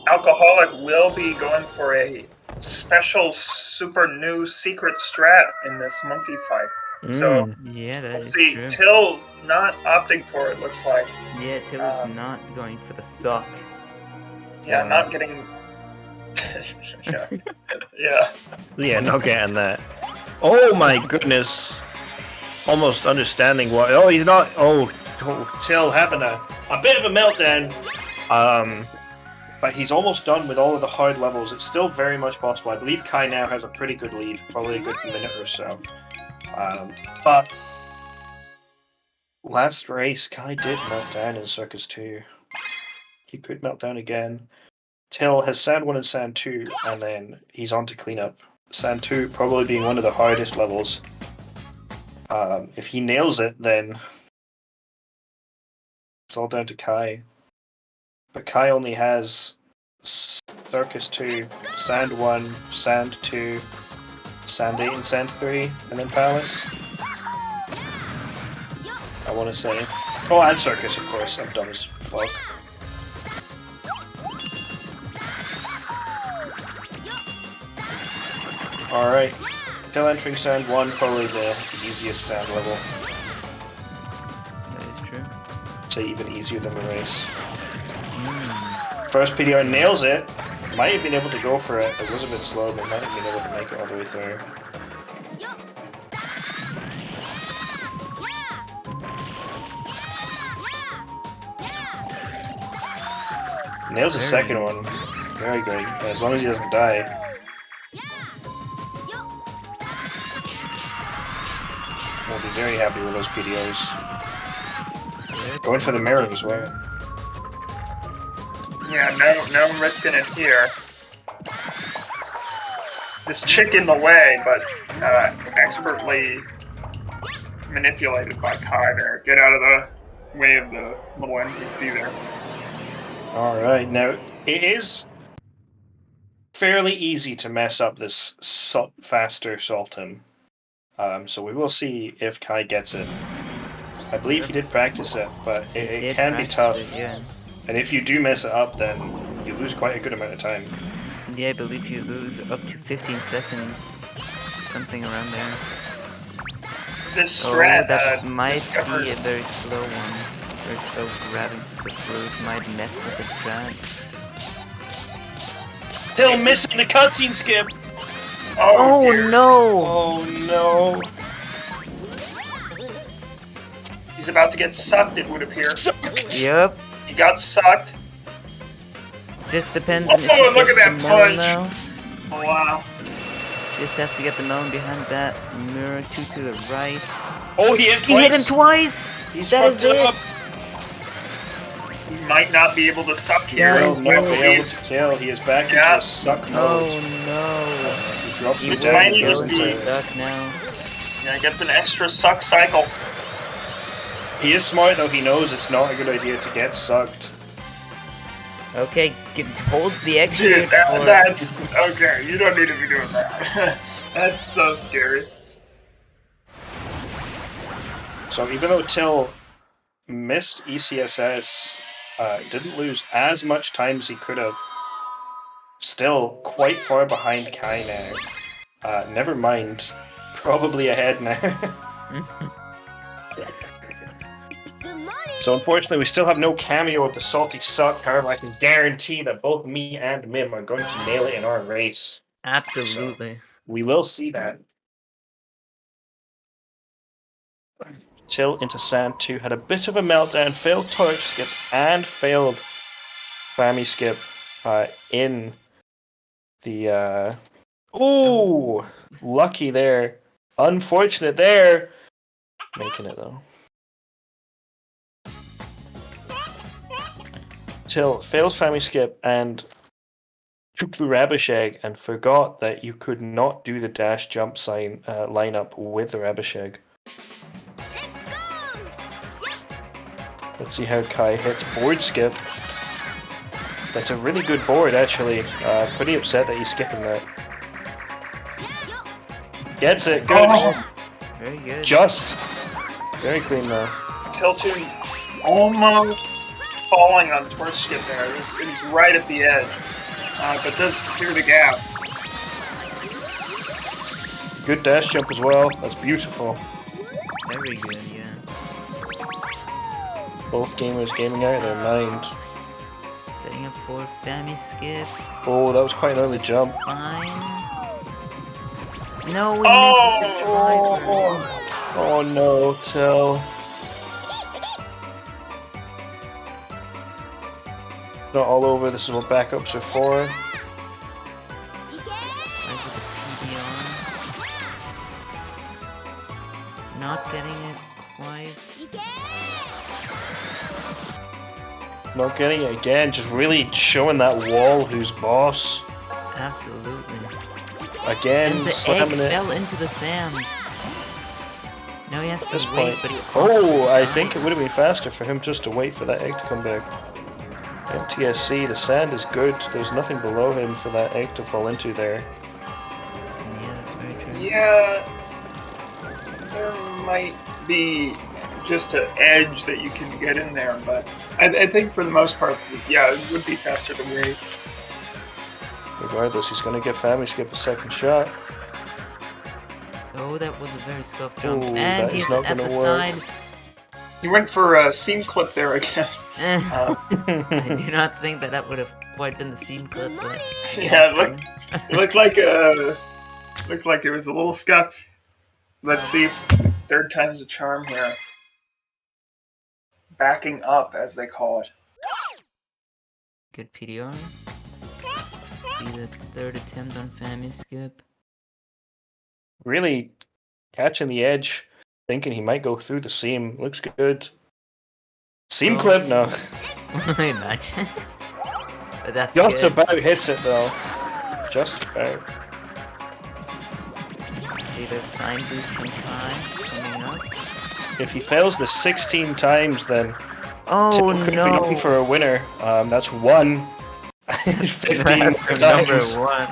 Alcoholic will be going for a special super new secret strat in this monkey fight. So Yeah, that we'll is see. true. Till's not opting for it, looks like. Yeah, Till is not going for the sock. Yeah, not getting. yeah. Yeah. Yeah, not getting that. Oh my goodness. Almost understanding what. Oh, he's not. Oh, Till having a bit of a meltdown. But he's almost done with all of the hard levels. It's still very much possible. I believe Kai now has a pretty good lead, probably a good minute or so. But last race, Kai did melt down in Circus 2. He could melt down again. Till has Sand 1 and Sand 2, and then he's on to cleanup. Sand 2 probably being one of the hardest levels. If he nails it, then it's all down to Kai. But Kai only has Circus 2, Sand 1, Sand 2, Sand 8 and Sand 3, and then Palace. I want to say. Oh, and Circus, of course. I'm dumb as fuck. Alright. Till entering Sand 1, probably the easiest sand level. That is true. Say even easier than the race. First PDR nails it. Might have been able to go for it. It was a bit slow, but might have been able to make it all the way through. Nails the second one. Very good. As long as he doesn't die. We'll be very happy with those PDRs. Going for the mirror as well. Yeah, no risking it here. This chick in the way, but expertly manipulated by Kai there. Get out of the way of the little NPC there. Alright, now it is fairly easy to mess up this faster Sultan. So we will see if Kai gets it. I believe he did practice it, but it can be tough. Yeah. And if you do mess it up, then you lose quite a good amount of time. Yeah, I believe you lose up to 15 seconds. Something around there. This Oh, strat that might discovered- be a very slow one. Very slow grabbing the fruit might mess with the strat. Still missing the cutscene skip! Oh, dear. no! Oh no! He's about to get sucked, it would appear. Yep. He got sucked. Just depends on if Oh, you look get at the that melon punch. now. Oh, wow. Just has to get the melon behind that mirror 2 to the right. Oh, he hit twice! He hit him twice! He's That is fucked it! up. He might not be able to suck here. Yeah, Will he's not be really- able to kill. He is back into Yeah. a suck Oh mode. no. He drops He you This will down might and even goes go be- into into... suck now. Yeah, he gets an extra suck cycle. He is smart though, he knows it's not a good idea to get sucked. Okay, holds the egg Dude, shift for... that's okay. You don't need to be doing that. That's so scary. So even though Till missed ECSS, didn't lose as much time as he could have. still quite far behind Kai now. Never mind. Probably ahead now. Good morning. So unfortunately, we still have no cameo of the Salty Suck. However, I can guarantee that both me and Mim are going to nail it in our race. Absolutely. We will see that. Till into Sand 2 had a bit of a meltdown, failed Torch Skip, and failed Fammy Skip in the... Oh! Lucky there. Unfortunate there. Making it though. Till fails Fammy Skip and took the Rabisheg and forgot that you could not do the dash jump sign lineup with the Rabisheg. Let's see how Kai hits board skip. That's a really good board actually. Pretty upset that he's skipping that. Gets it, good. Oh. Very good. Just. Very clean though. Tilton's almost falling on Torch Skip there. It was right at the edge. But does clear the gap. Good dash jump as well. That's beautiful. Very good, yeah. Both gamers gaming out of their mind. Setting up for Fammy Skip. Oh, that was quite an early jump. Fine. No, we missed the driver. Oh no, Till. Not all over, this is what backups are for. Right with the PD on. Not getting it quite. Not getting it again, just really showing that wall who's boss. Absolutely. Again, And the egg slamming it. fell into the sand. Now he has At to this wait, point. but he Oh, I think it would have been faster for him just to wait for that egg to come back. MTSC, the sand is good. There's nothing below him for that egg to fall into there. Yeah, that's very true. Yeah, there might be just an edge that you can get in there, but I think for the most part, yeah, it would be faster to wait. Regardless, he's going to give Family Skip a second shot. Oh, that was a very scuffed jump. Ooh, And that is he's not at the gonna work. side. He went for a seam clip there, I guess. I do not think that would have quite been the seam clip, but Yeah, it looked like it was a little scuff. Let's see if third time's a charm here. Backing up, as they call it. good PDR. See the third attempt on Fammy Skip. Really catching the edge, thinking he might go through the seam. Looks good. Seam Oh. clip? No. Imagine. But that's Just good. about hits it though. Just about. See the sign boost from Kai coming up. If he fails this 16 times, then Oh Till could be no! looking for a winner. That's one. 15 That's the number times. one.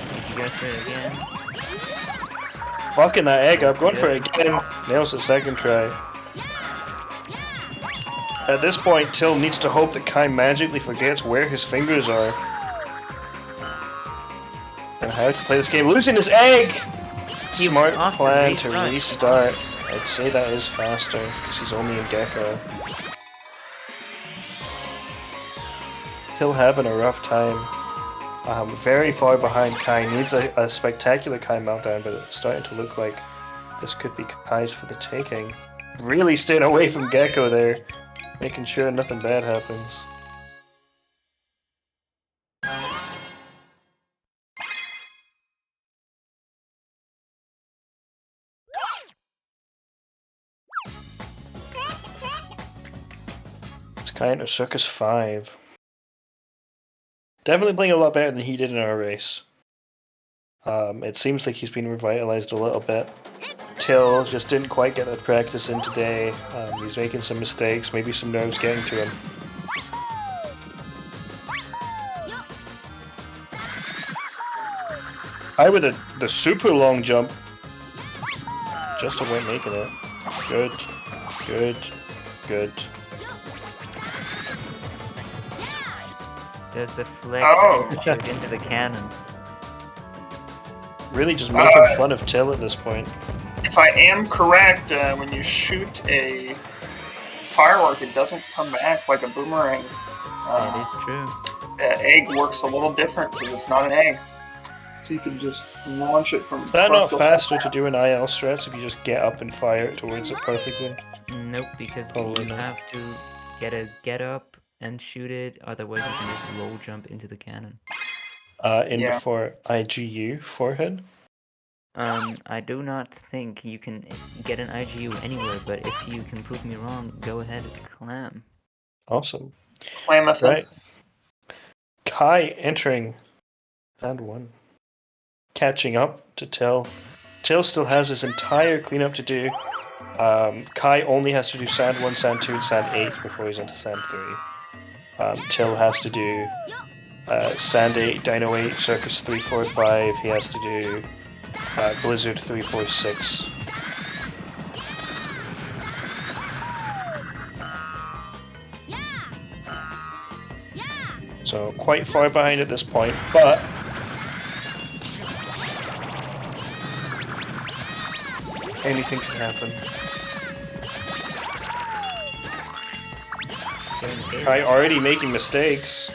See if you guys for it again. Fucking that egg up. Going for it again. Nails it second try. At this point, Till needs to hope that Kai magically forgets where his fingers are. And how to play this game. Losing his egg! He Smart often plan to restarts. restart. I'd say that is faster, because he's only in Gecko. Till having a rough time. Very far behind Kai. Needs a spectacular Kai meltdown, but it's starting to look like this could be Kai's for the taking. Really staying away from Gecko there. Making sure nothing bad happens. It's kind of Circus 5. Definitely playing a lot better than he did in our race. It seems like he's been revitalized a little bit. Till just didn't quite get the practice in today. He's making some mistakes, maybe some nerves getting to him. I with the super long jump. Just avoid making it. Good. Good. Good. Does the flex Oh. shoot into the cannon? Really just making fun of Till at this point. If I am correct, when you shoot a firework, it doesn't come back like a boomerang. That is true. The egg works a little different because it's not an egg. So you can just launch it from. Is that not across the- faster to do an IL strats if you just get up and fire it towards it perfectly? Nope, because Probably you not. have to get up and shoot it. Otherwise, you can just roll jump into the cannon. Yeah. Before IGU forehead? I do not think you can get an IGU anywhere, but if you can prove me wrong, go ahead, Clam. Awesome. Klamath. Right. Kai entering and 1. Catching up to Till. Till still has his entire cleanup to do. Kai only has to do Sand 1, Sand 2, and Sand 8 before he's into Sand 3. Till has to do Sand 8, Dino 8, Circus 3, 4, 5. He has to do Blizzard 3, 4, 6. So quite far behind at this point, but anything can happen. Kai already making mistakes.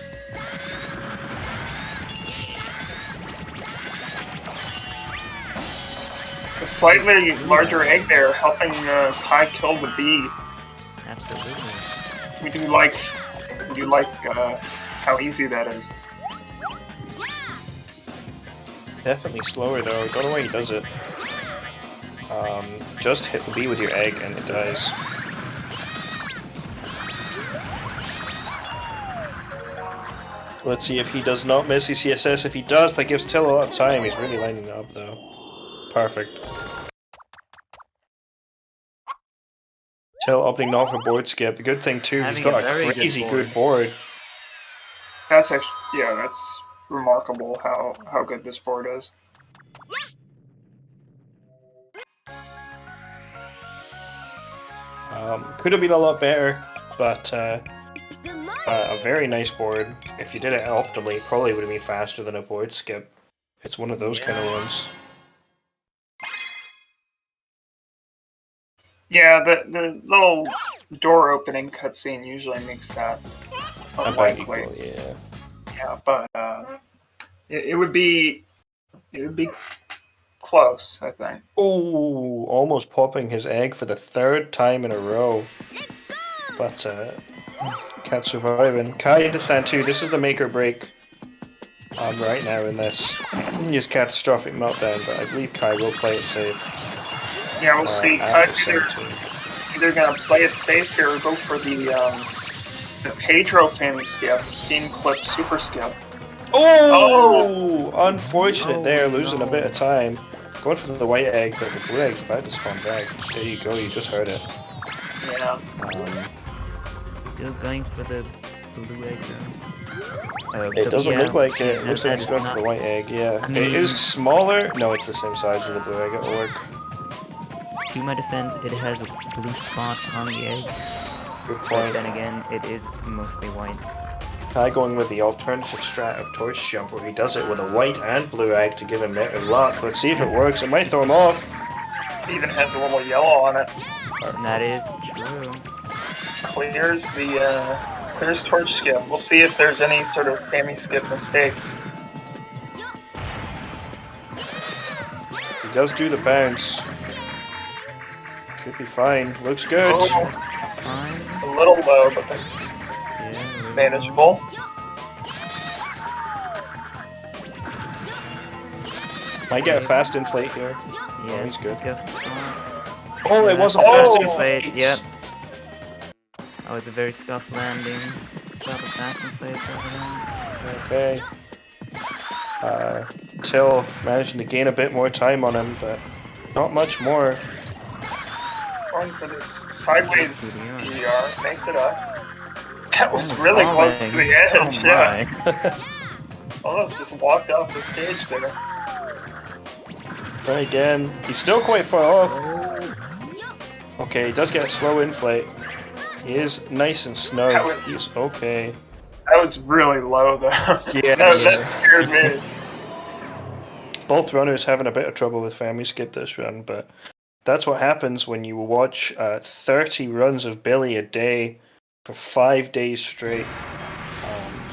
A slightly larger egg there, helping Kai kill the bee. Absolutely. We do like how easy that is. Definitely slower though. Don't know why he does it. Just hit the bee with your egg and it dies. Let's see if he does not miss his CSS. If he does, that gives Till a lot of time. He's really lining it up though. Perfect. Till opting not for board skip. The good thing too, he's Having got a a very good crazy board. good board. That's actually, yeah, that's remarkable how good this board is. Could have been a lot better, but a very nice board. If you did it optimally, probably would have been faster than a board skip. It's one of those kind of ones. Yeah, the little door opening cutscene usually makes that About unlikely. equal, yeah. Yeah, but it would be close, I think. Oh, almost popping his egg for the 3rd time in a row. But can't survive. And Kai into Sand 2. This is the make or break right now in this. His catastrophic meltdown, but I believe Kai will play it safe. Yeah, we'll see. after Kai's Sand 2. either gonna play it safe here or go for the Pedro family skip, scene clip super skip. Oh! Unfortunate there, losing a bit of time. Going for the white egg, but the blue egg's about to spawn back. There you go, you just heard it. Yeah. Still going for the blue egg though. It doesn't yeah, look like it. It looks that like he's is going not- for the white egg, yeah. I It mean- is smaller. No, it's the same size as the blue egg. It'll work. To my defense, it has blue spots on the egg, Good but point. then again, it is mostly white. Kai going with the alternative strat of Torch Jump, where he does it with a white and blue egg to give him better luck. Let's see if it works. It might throw him off. It even has a little yellow on it. That is true. Clears torch skip. We'll see if there's any sort of family skip mistakes. He does do the bounce. Should be fine. Looks good. Oh, It's fine. a little low, but that's Yeah. manageable. Might get a fast inflate here. Yeah, he's good. scuffed spot. Oh, it wasn't Oh! fast Inflate, inflate. yep. That was a very scuffed landing. Got the fast inflate over there. Okay. Till managing to gain a bit more time on him, but not much more. Going for this sideways Yeah. ER. Makes it up. That was Almost really falling. close to the edge, Oh yeah. my. Almost just walked off the stage there. Try again. He's still quite far off. Okay, he does get a slow inflate. He is nice and snug. That was- He's okay. That was really low, though. Yeah, that scared me. Both runners having a bit of trouble with Family Skip this run, but that's what happens when you watch 30 runs of Billy a day for 5 days straight.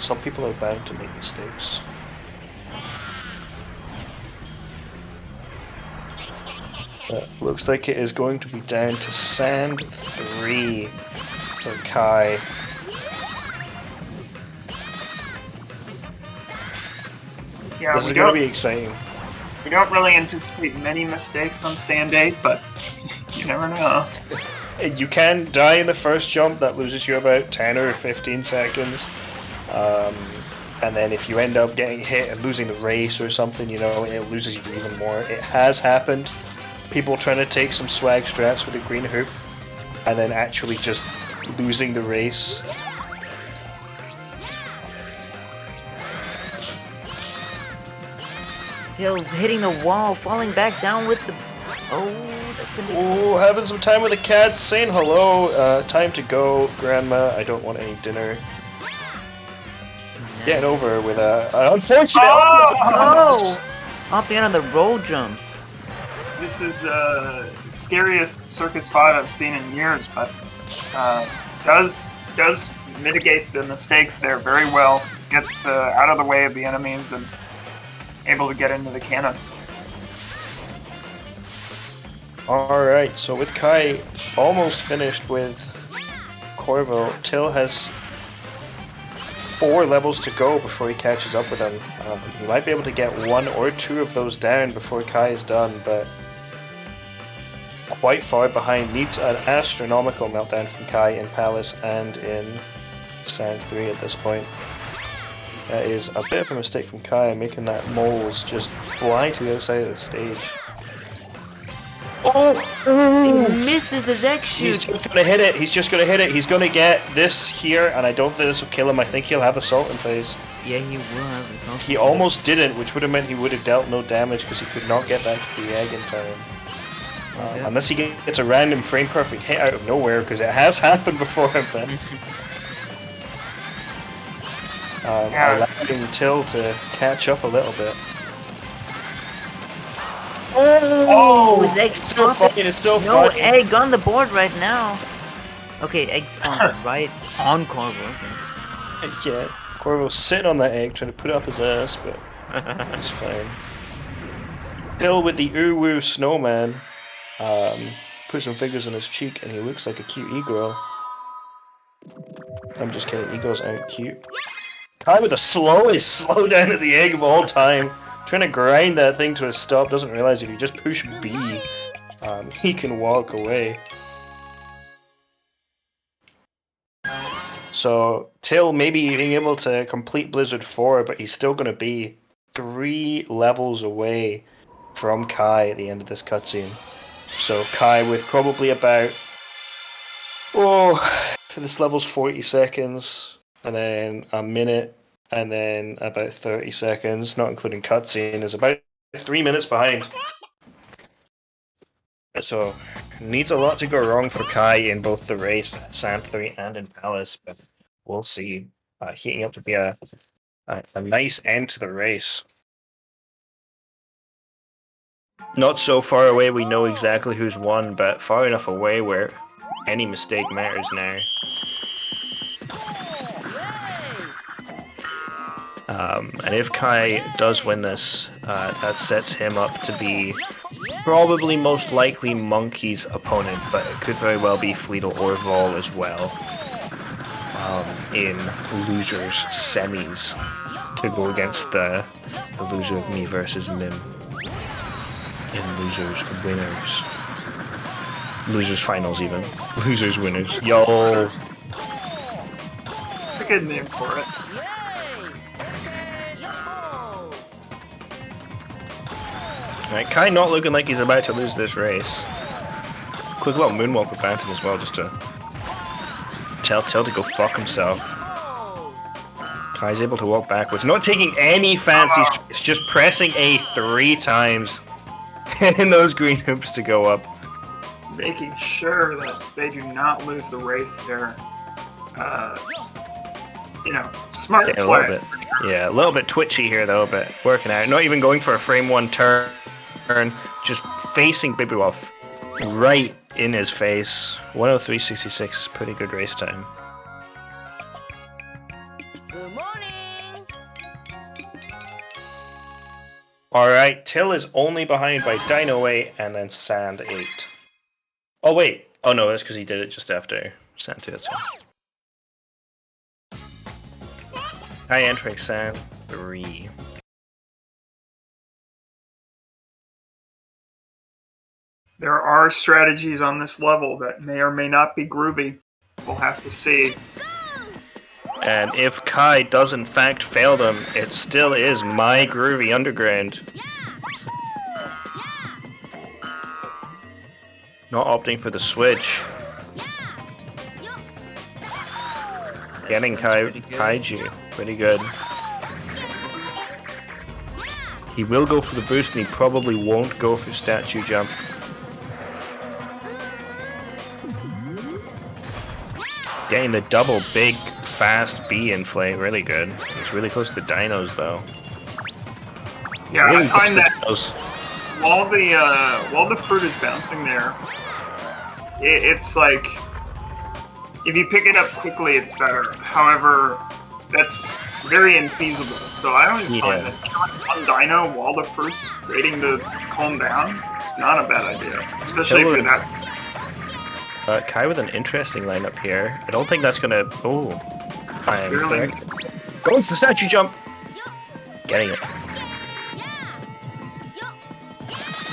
Some people are bound to make mistakes. Looks like it is going to be down to Sand 3 for Kai. Yeah, This is going to be exciting. we don't really anticipate many mistakes on Sand 8, but you never know. You can die in the first jump, that loses you about 10 or 15 seconds. And then if you end up getting hit and losing the race or something, you know, it loses you even more. It has happened. People trying to take some swag strats with a green hoop and then actually just losing the race. Tails hitting the wall, falling back down with the. Oh, that's an. Oh, having some time with the cat, saying hello. Time to go, Grandma. I don't want any dinner. Getting over with an unfortunate. Oh! Opting out on the roll jump. This is the scariest Circus 5 I've seen in years, but does mitigate the mistakes there very well. Gets out of the way of the enemies and able to get into the cannon. Alright, so with Kai almost finished with Corvo, Till has 4 levels to go before he catches up with him. He might be able to get 1 or 2 of those down before Kai is done, but quite far behind. Needs an astronomical meltdown from Kai in Palace and in Sand 3 at this point. That is a bit of a mistake from Kai, making that moles just fly to the other side of the stage. He misses his X He's shoot. just gonna hit it, he's just gonna hit it, he's gonna get this here, and I don't think this will kill him. I think he'll have Assault in place. Yeah, he will have his own. He almost didn't, which would have meant he would have dealt no damage because he could not get back to the egg in time. Yeah. Unless he gets a random frame perfect hit out of nowhere, because it has happened before, but allowing Till to catch up a little bit. Oh, his egg Still spawned. fighting, it's still No fighting. egg on the board right now. Okay, egg spawned right on Corvo. Okay. Yeah, Corvo's sitting on that egg trying to put it up his ass, but it's fine. Till with the Uwu snowman, put some fingers on his cheek and he looks like a cute e-girl. I'm just kidding, e-girls aren't cute. Kai with the slowest slowdown of the egg of all time. Trying to grind that thing to a stop, doesn't realize if you just push B, he can walk away. So, Till maybe being able to complete Blizzard 4, but he's still going to be 3 levels away from Kai at the end of this cutscene. So, Kai with probably about, this level's 40 seconds, and then a minute, and then about 30 seconds, not including cutscene, is about 3 minutes behind. So, needs a lot to go wrong for Kai in both the race, Sand 3 and in Palace, but we'll see. Heating up to be a nice end to the race. Not so far away we know exactly who's won, but far enough away where any mistake matters now. And if Kai does win this, that sets him up to be probably most likely Monkey's opponent, but it could very well be Fleetle or Vol as well in losers semis to go against the loser of me versus Mim in losers winners. Losers finals even. Losers winners. Yo! It's a good name for it. Right, Kai not looking like he's about to lose this race. Quick little moonwalk with Bantam as well, just to tell Till to go fuck himself. Kai's able to walk backwards, not taking any fancy strikes, just pressing A 3 times in those green hoops to go up. Making sure that they do not lose the race there. Smart Smart Getting a play. little bit, yeah, a little bit twitchy here though, but working out. Not even going for a frame one turn, just facing Bibirov right in his face. 103.66 is pretty good race time. Good morning. All right, Till is only behind by Dino 8 and then Sand 8. Oh wait, oh no, that's because he did it just after Sand 2. That's fine. Kai entering Sand 3. There are strategies on this level that may or may not be groovy. We'll have to see. And if Kai does in fact fail them, it still is my groovy underground. Not opting for the switch. Getting Kaiju. Pretty good. He will go for the boost and he probably won't go for statue jump. Getting the double big fast B inflate, really good. It's really close to the dinos though. Yeah, Really I find close that to dinos. while the fruit is bouncing there, it's like if you pick it up quickly, it's better. However, that's very infeasible. So I always find that killing one dino while the fruit's waiting to calm down, it's not a bad idea, especially if you're that. Kai with an interesting lineup here. I don't think that's gonna. Oh, I am Really? correct. Going for the statue jump. Getting it.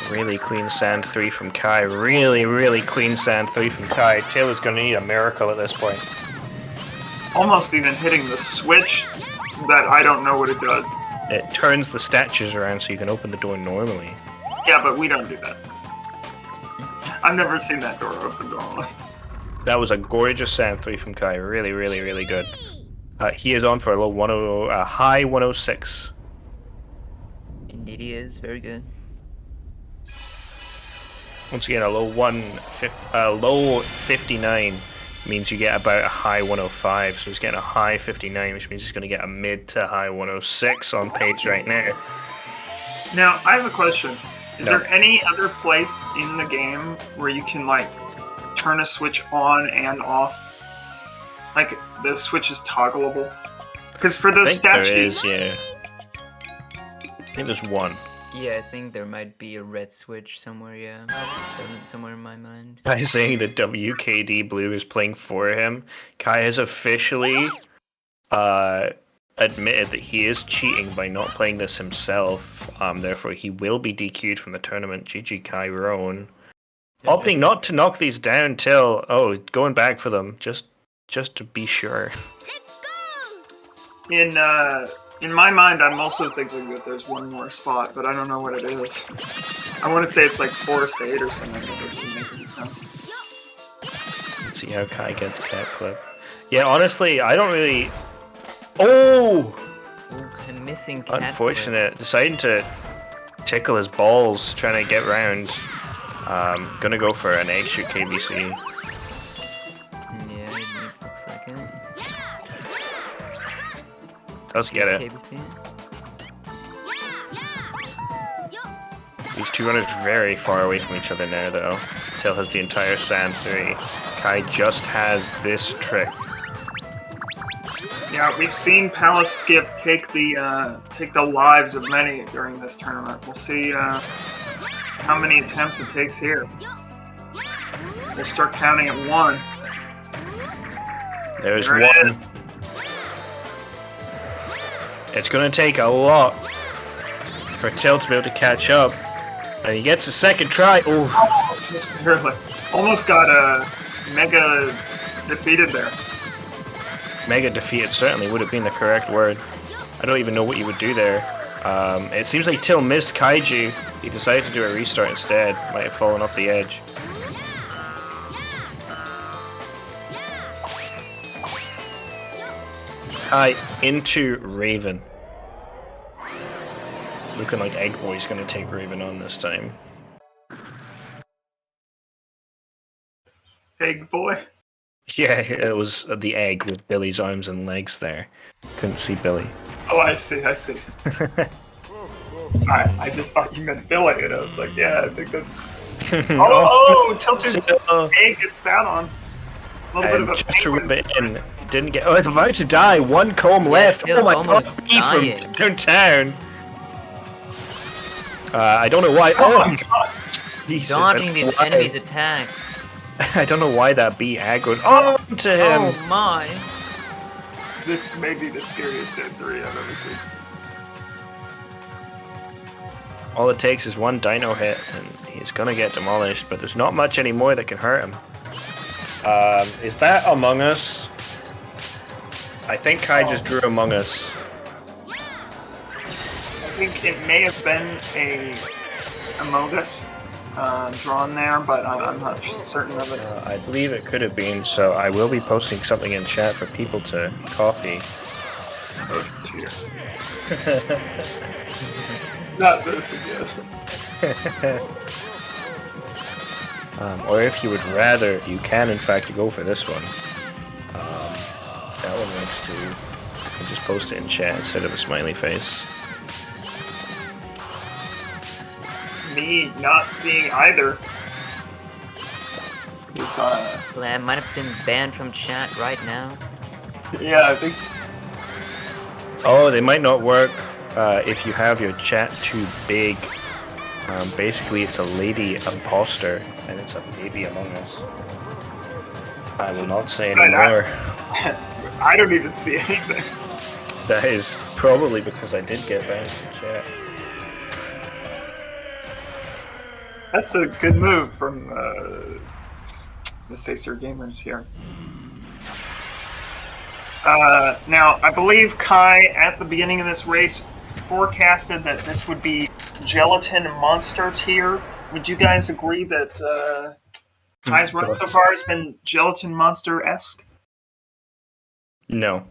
Really clean Sand 3 from Kai. Really clean Sand 3 from Kai. Taylor's gonna need a miracle at this point. Almost even hitting the switch that I don't know what it does. It turns the statues around so you can open the door normally. Yeah, but we don't do that. I've never seen that door open normally. That was a gorgeous Sand 3 from Kai. Really good. He is on for a low high 106. Indeed, he is very good. Once again, a low 59 means you get about a high 105. So he's getting a high 59, which means he's going to get a mid to high 106 on pace right now. Now, I have a question. Is No. there any other place in the game where you can, like, turn a switch on and off? Like, the switch is toggleable? Because for I those think there statues... is, yeah. I think there's one. Yeah, I think there might be a red switch somewhere, yeah. Somewhere in my mind. Kai saying that WKD Blue is playing for him. Kai has officially admitted that he is cheating by not playing this himself. Therefore, he will be DQ'd from the tournament. GG Kai Roan. Opting not to knock these down till... Oh, going back for them. Just to be sure. In my mind, I'm also thinking that there's one more spot, but I don't know what it is. I want to say it's like Forest 8 or something, but that doesn't make any sense. Let's see how Kai gets cat clip. Yeah, honestly, I don't really... Oh! Ooh, I'm missing cat Unfortunate. Deciding to tickle his balls, trying to get round. Gonna go for an egg shoot KBC. Yeah, it looks like it. Does get it. KBC. These two runners are very far away from each other now, though. Till has the entire Sand 3. Kai just has this trick. Yeah, we've seen Palace Skip take the lives of many during this tournament. We'll see how many attempts it takes here. We'll start counting at 1. There's There it one. is. It's gonna take a lot for Till to be able to catch up. And he gets a second try. Oh, Just barely. Almost got Mega defeated there. mega defeated certainly would have been the correct word. I don't even know what you would do there. It seems like Till missed Kaiju. He decided to do a restart instead. Might have fallen off the edge. Kai into Raven. Looking like Egg Boy's gonna take Raven on this time. Egg boy. Yeah, it was the egg with Billy's arms and legs there. Couldn't see Billy. Oh, I see. I just thought you meant Billy, and I was like, yeah, I think that's. Oh, Tilton's egg gets sat on. A little bit of a just to rub penguin. it in. Didn't get. Oh, it's about to die. One comb left. still Oh my god, almost he dying. from downtown. I don't know why. Oh my god. Jesus, Dodging I these don't know why- enemies' attacks. I don't know why that bee aggroed onto him. Oh my. This may be the scariest Sid 3 I've ever seen. All it takes is one dino hit, and he's gonna get demolished. But there's not much anymore that can hurt him. Is that Among Us? I think Kai just drew Among Us. I think it may have been a Among Us drawn there, but I'm not certain of it. I believe it could have been. So I will be posting something in chat for people to copy. Oh, dear. Not this again. Or if you would rather, you can in fact go for this one. That one works too. You can just post it in chat instead of a smiley face. Me not seeing either. Just, Glad might have been banned from chat right now. yeah, I think. Oh, they might not work if you have your chat too big. Basically, it's a lady imposter, and it's a baby Among Us. I will not say Right, anymore. I don't even see anything. That is probably because I did get banned from chat. That's a good move from the Sacer Gamers here. Now, I believe Kai, at the beginning of this race, forecasted that this would be Gelatin Monster tier. Would you guys agree that Kai's run so far has been Gelatin Monster-esque? No.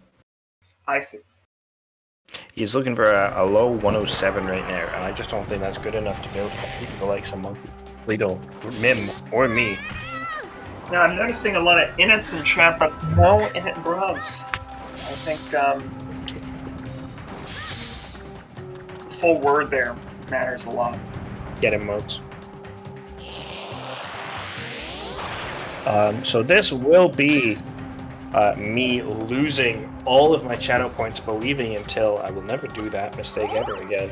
I see. He's looking for a low 107 right now, and I just don't think that's good enough to be able to compete with the likes of Monkey, Lido, Mim, or me. Now, I'm noticing a lot of inits in chat, but no init bruvs. I think the full word there matters a lot. Get him modes. So this will be me losing all of my channel points, believing until I will never do that mistake ever again.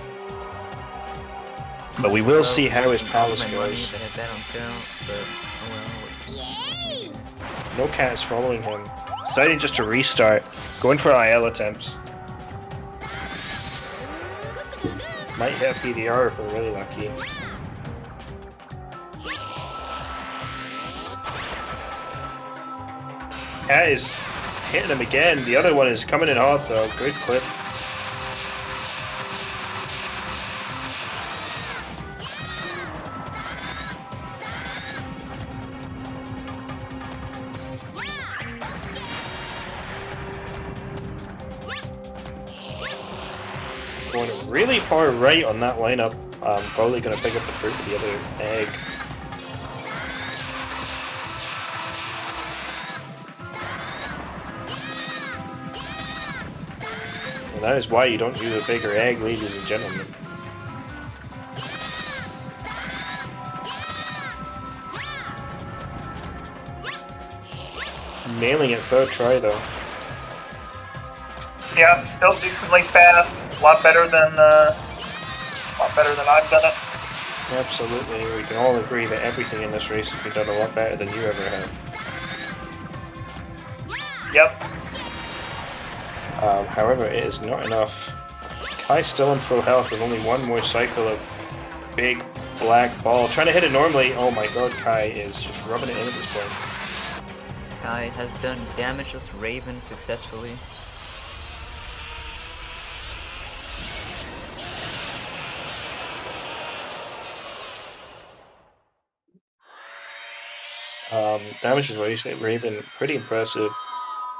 But we will see how his palace My money goes. that I bet on sale, but oh well. No cat is following him. Deciding just to restart. Going for IL attempts. Might hit a PDR if we're really lucky. Cat is hitting him again. The other one is coming in hot though. Good clip. Going really far right on that lineup. Probably going to pick up the fruit with the other egg. And that is why you don't use a bigger egg, ladies and gentlemen. Nailing it third try though. Yeah, still decently fast. A lot better than I've done it. Absolutely, we can all agree that everything in this race has been done a lot better than you ever have. Yep. However, it is not enough. Kai's still in full health with only one more cycle of big black ball. Trying to hit it normally. Oh my god, Kai is just rubbing it in at this point. Kai has done damageless Raven successfully. Damage is what Raven, pretty impressive.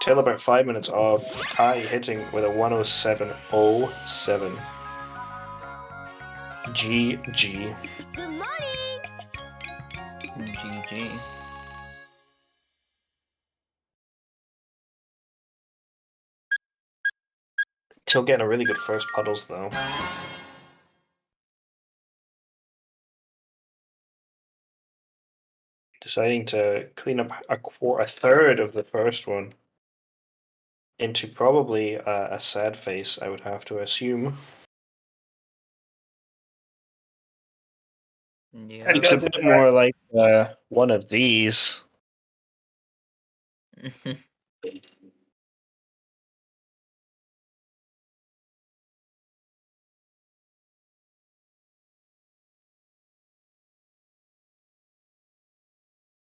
Till about 5 minutes off. Kai hitting with a 107.07. GG. Good morning. GG. Till getting a really good first puddles though. Deciding to clean up a third of the first one into probably a sad face, I would have to assume. Yeah. And It's does a it bit more like one of these.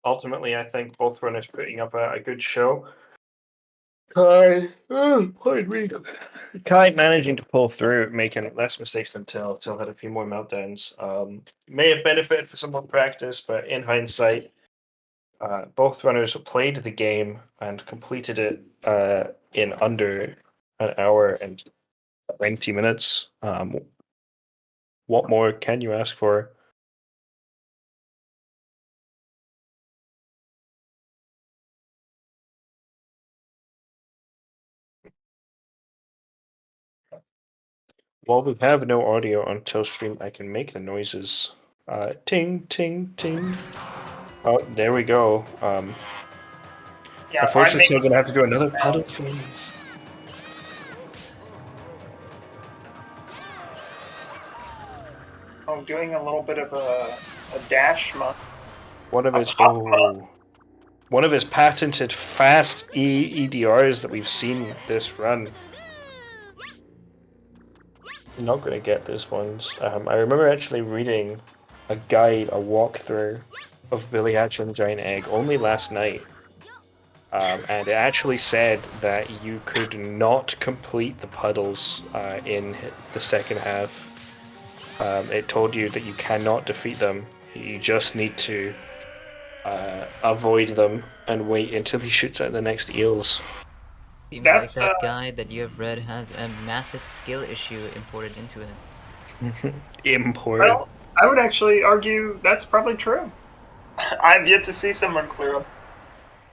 Ultimately, I think both runners putting up a good show. Pardon me. Kai managing to pull through, making less mistakes than Till. Till had a few more meltdowns. May have benefited for some more practice, but in hindsight, both runners played the game and completed it in under an hour and 20 minutes. What more can you ask for? While we have no audio on Tillstream, I can make the noises. Ting, ting, ting. Oh, there we go. Yeah, Unfortunately, still gonna have to do another puddle freeze. I'm doing a little bit of a dash month. One of his pop-up. one of his patented fast EDRs that we've seen this run. I'm not gonna get this one. I remember actually reading a guide, a walkthrough of Billy Hatcher and the Giant Egg only last night. And it actually said that you could not complete the puddles in the second half. It told you that you cannot defeat them. You just need to avoid them and wait until he shoots at the next eels. Seems That's, like that guy that you have read has a massive skill issue imported into it. Imported. Well, I would actually argue that's probably true. I've yet to see someone clear them.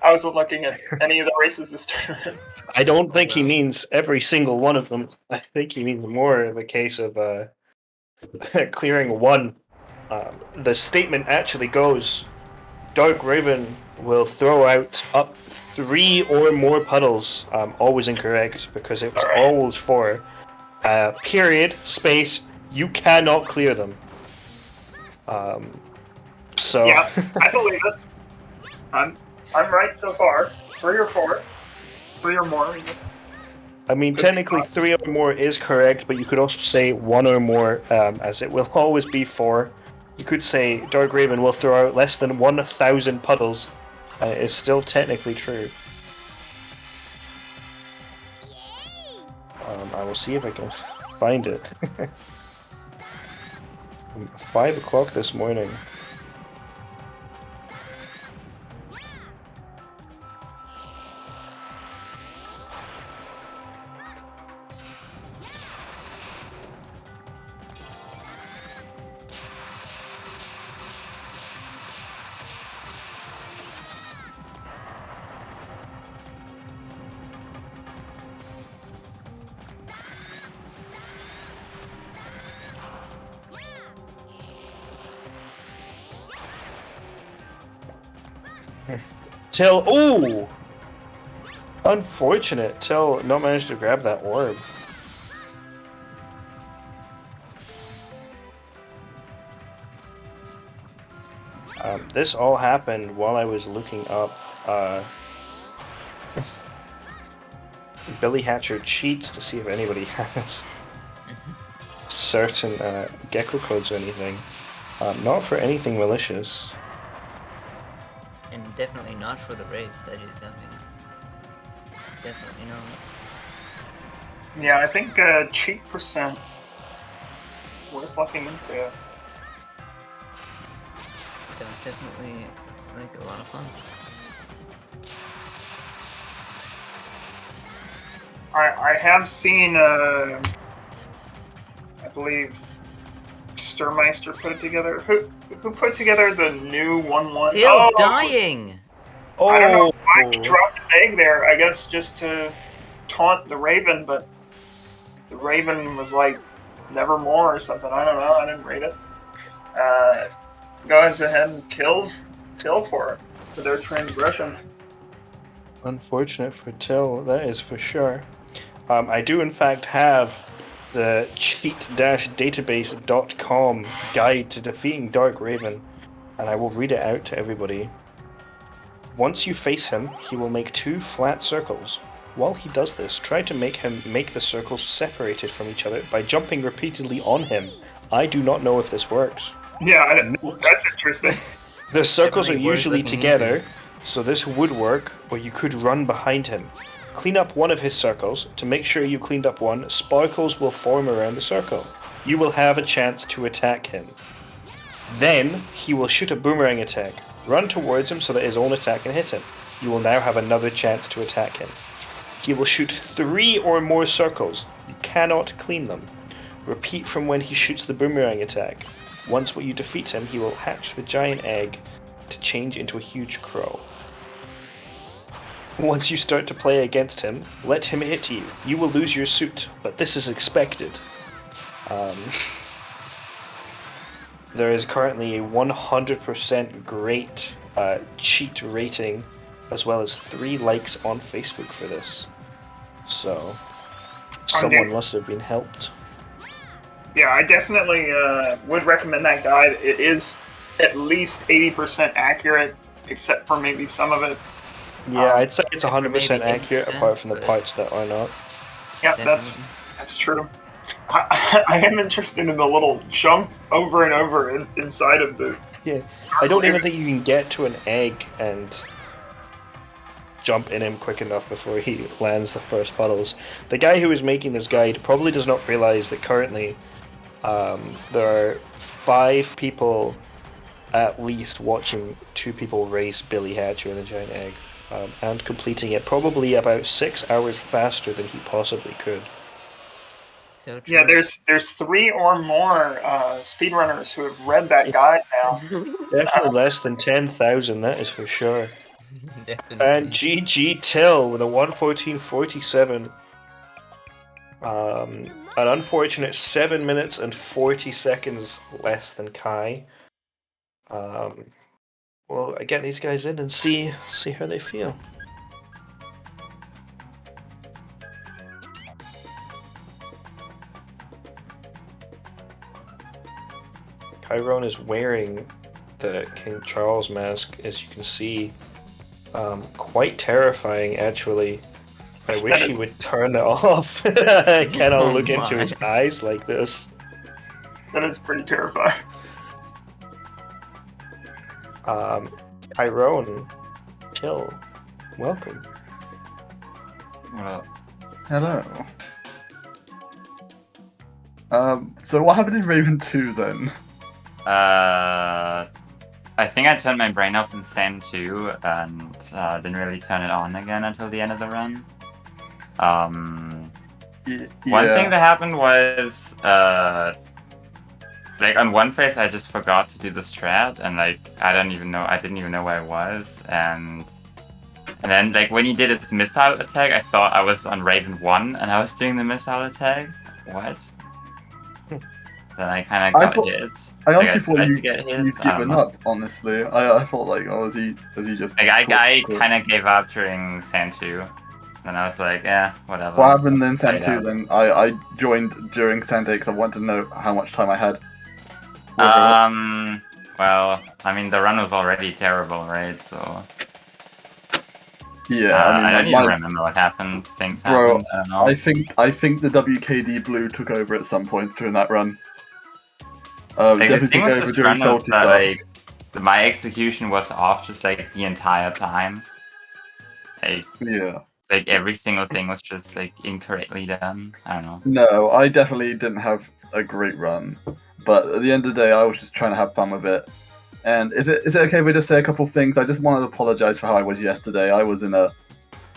I wasn't looking at any of the races this tournament. I don't think he means every single one of them. I think he means more of a case of clearing one. The statement actually goes, Dark Raven will throw out up 3 or more puddles. Always incorrect, because it was always 4. Period, space, you cannot clear them. So Yeah, I believe it. I'm right so far. 3 or 4. 3 or more. I mean, technically 3 or more is correct, but you could also say 1 or more, as it will always be 4. You could say Dark Raven will throw out less than 1,000 puddles. It's still technically true. I will see if I can find it. 5 o'clock this morning. Till, ooh! Unfortunate. Till not managed to grab that orb. This all happened while I was looking up Billy Hatcher cheats to see if anybody has certain gecko codes or anything. Not for anything malicious. And definitely not for the race, that is, I mean, definitely not. Yeah, I think cheat percent worth looking into. Sounds definitely like a lot of fun. I have seen, I believe, Sturmeister put it together. Who put together the new 1-1? Still dying! Oh! I don't know why he dropped his egg there. I guess just to taunt the Raven, but the Raven was like Nevermore or something. I don't know. I didn't rate it. Goes ahead and kills Till for their transgressions. Unfortunate for Till, that is for sure. I do in fact have the cheat-database.com guide to defeating Dark Raven, and I will read it out to everybody. Once you face him, he will make 2 flat circles. While he does this, try to make him make the circles separated from each other by jumping repeatedly on him. I do not know if this works. Yeah, that's interesting. The circles are Definitely worth usually looking together, into. so this would work, or you could run behind him. Clean up one of his circles. To make sure you cleaned up one, sparkles will form around the circle. You will have a chance to attack him. Then, he will shoot a boomerang attack. Run towards him so that his own attack can hit him. You will now have another chance to attack him. He will shoot 3 or more circles. You cannot clean them. Repeat from when he shoots the boomerang attack. Once you defeat him, he will hatch the giant egg to change into a huge crow. Once you start to play against him, let him hit you. You will lose your suit, but this is expected. There is currently a 100% great cheat rating, as well as 3 likes on Facebook for this. So, someone must have been helped. Yeah, I definitely would recommend that guide. It is at least 80% accurate, except for maybe some of it. Yeah, I'd say it's except for 100% maybe accurate, 80%, apart from the but- parts that are not. Yeah, that's true. I am interested in the little jump over and over inside of the. Yeah, I don't even think you can get to an egg and jump in him quick enough before he lands the first puddles. The guy who is making this guide probably does not realize that currently there are 5 people at least watching 2 people race Billy Hatcher in a giant egg, and completing it probably about 6 hours faster than he possibly could. So true. Yeah, there's 3 or more speedrunners who have read that guide now. Definitely less than 10,000, that is for sure. Definitely. And GG Till with a 1:14.47. An unfortunate 7 minutes and 40 seconds less than Kai. Well, I get these guys in and see how they feel. Chiron is wearing the King Charles mask, as you can see. Quite terrifying, actually. I wish he would turn it off. I cannot Oh look into my. his eyes like this. That is pretty terrifying. Chiron, Till, welcome. Well, Hello. So what happened in Raven 2 then? I think I turned my brain off in Sand 2 and didn't really turn it on again until the end of the run. One thing that happened was, like on one phase I just forgot to do the strat, and like I didn't even know where I was, and then like when he did his missile attack, I thought I was on Raven 1 and I was doing the missile attack. What? Then I kind of got hit. I Like, honestly thought tried you to get hit, you'd I don't given know. up. Honestly, I thought like, oh, is he just? Like I quit? kind of gave up during Sand 2. Then I was like, yeah, whatever. What happened in Sand Yeah. 2 then? I joined during Sand 8 because I wanted to know how much time I had. Well, I mean, the run was already terrible, right? So Yeah, I don't even my- remember what happened. Things Bro, happened. I don't know. I think the WKD blue took over at some point during that run. Like, the Definitely thing took with over this during run was Salty that Star. like my execution was off just like the entire time. Yeah. Like every single thing was just like incorrectly done. I don't know. No, I definitely didn't have a great run, but at the end of the day, I was just trying to have fun with it. And is it okay if we just say a couple things? I just wanted to apologize for how I was yesterday. I was in a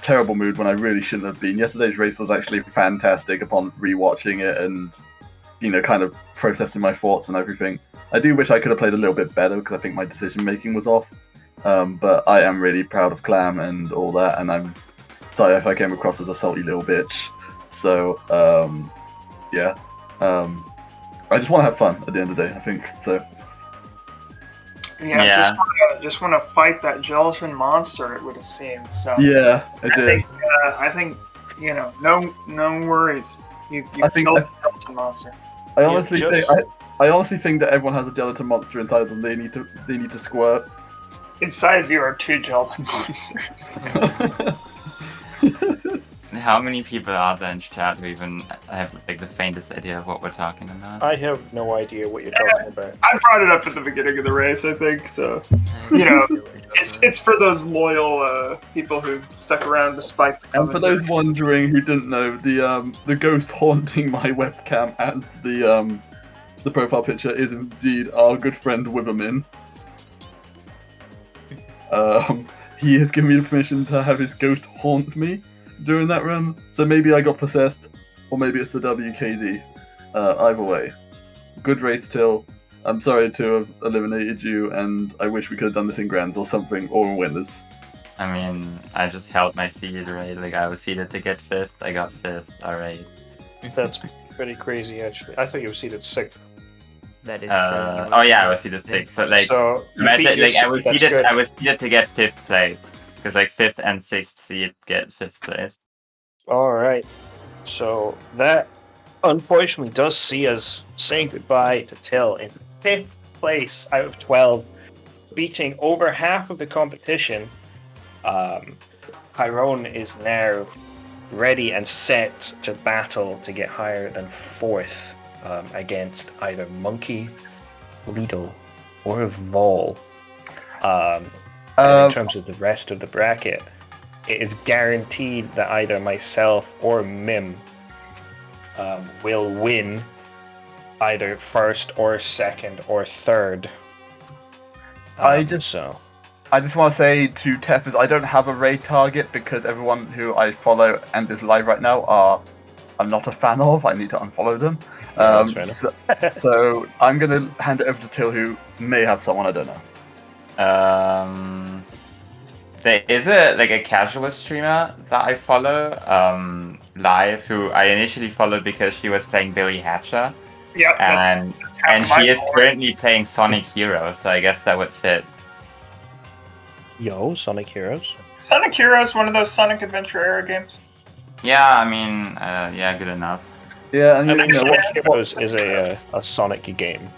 terrible mood when I really shouldn't have been. Yesterday's race was actually fantastic upon rewatching it and, you know, kind of processing my thoughts and everything. I do wish I could have played a little bit better because I think my decision making was off. But I am really proud of Clam and all that, and I'm sorry if I came across as a salty little bitch. So, yeah. I just want to have fun at the end of the day, I think. So Yeah, Yeah. just want to fight that gelatin monster. It would have seemed. So yeah, I did. I think no worries. You I think- killed the gelatin monster. I honestly just- think I honestly think that everyone has a gelatin monster inside them. They need to squirt. Inside of you are 2 gelatin monsters. How many people are there in chat who even have like the faintest idea of what we're talking about? I have no idea what you're talking about. I brought it up at the beginning of the race, I think. So you know, it's for those loyal people who stuck around despite. The And for those wondering who didn't know, the ghost haunting my webcam and the profile picture is indeed our good friend Withermin. He has given me the permission to have his ghost haunt me during that run, so maybe I got possessed, or maybe it's the WKD. Either way, good race, Till. I'm sorry to have eliminated you, and I wish we could have done this in grands or something, or in winners. I mean, I just held my seed, right? Like, I was seeded to get 5th, I got 5th, alright. That's pretty crazy, actually. I thought you were seated 6th. That is. Oh yeah, I was seated 6th, but like, So you beat imagine, your like, I was seed, that's seeded, good. I was seeded to get 5th place. Because like 5th and 6th seed get 5th place. All right. So that unfortunately does see us saying goodbye to Till in 5th place out of 12, beating over half of the competition. Tyrone is now ready and set to battle to get higher than 4th against either Monkey, Lidl, or Vol. In terms of the rest of the bracket, it is guaranteed that either myself or Mim will win either 1st or 2nd or 3rd. I just so want to say to Teffers, I don't have a raid target because everyone who I follow and is live right now I'm not a fan of. I need to unfollow them. Yeah, that's fair enough. So I'm gonna hand it over to Till, who may have someone I don't know. There is a casual streamer that I follow live who I initially followed because she was playing Billy Hatcher, Yeah, and she is currently playing Sonic Heroes, so I guess that would fit. Yo, Sonic Heroes. Sonic Heroes, one of those Sonic Adventure era games. Yeah, I mean, yeah, good enough. Yeah, and I you mean, know Sonic what? Heroes is a Sonic game.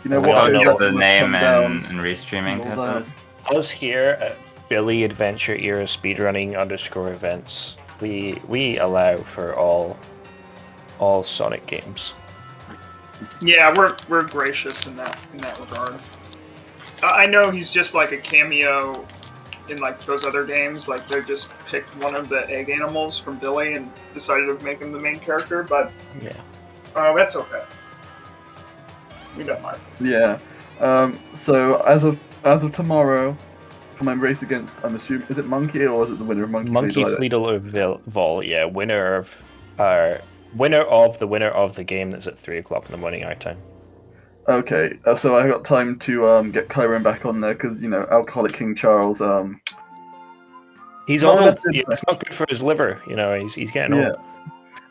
You know we what? all Because know of the Let's name come down. and restreaming Hold on. purpose. Us here at Billy Adventure Era Speedrunning _ events, we allow for all Sonic games. Yeah, we're gracious in that regard. I know he's just like a cameo in like those other games. Like they just picked one of the egg animals from Billy and decided to make him the main character. But Yeah. that's okay. We don't mind. Yeah. So as of tomorrow, for my race against, I'm assuming, is it Monkey or is it the winner of Monkey? Monkey, Fleedle? Fleedle, or Vol, yeah, winner of the game that's at 3:00 in the morning our time. Okay, so I got time to get Kyron back on there because Alcoholic King Charles. He's Not the old. best Yeah, influence. it's not good for his liver. He's getting Yeah. old.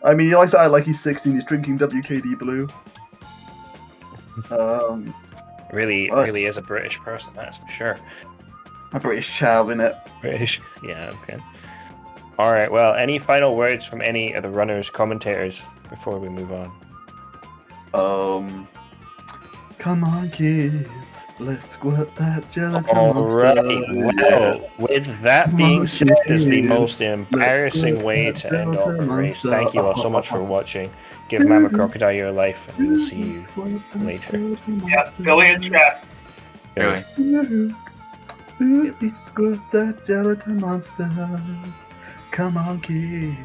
I mean, he likes to act like he's 16. He's drinking WKD Blue. Really, What? really is a British person. That's for sure. A British child in it. British. Yeah. Okay. All right. Well, any final words from any of the runners, commentators before we move on? Come on, kids. Let's squirt that gelatin Alrighty, monster. well, with that Come being on, said, is the kids. most embarrassing Let's way squirt to that end off the gelatin race. monster. Thank you all so much for watching. Give Mama Crocodile your life, and we will see you later. Yeah, Billy and chat. Really. Squirt that gelatin monster. Come on, kids.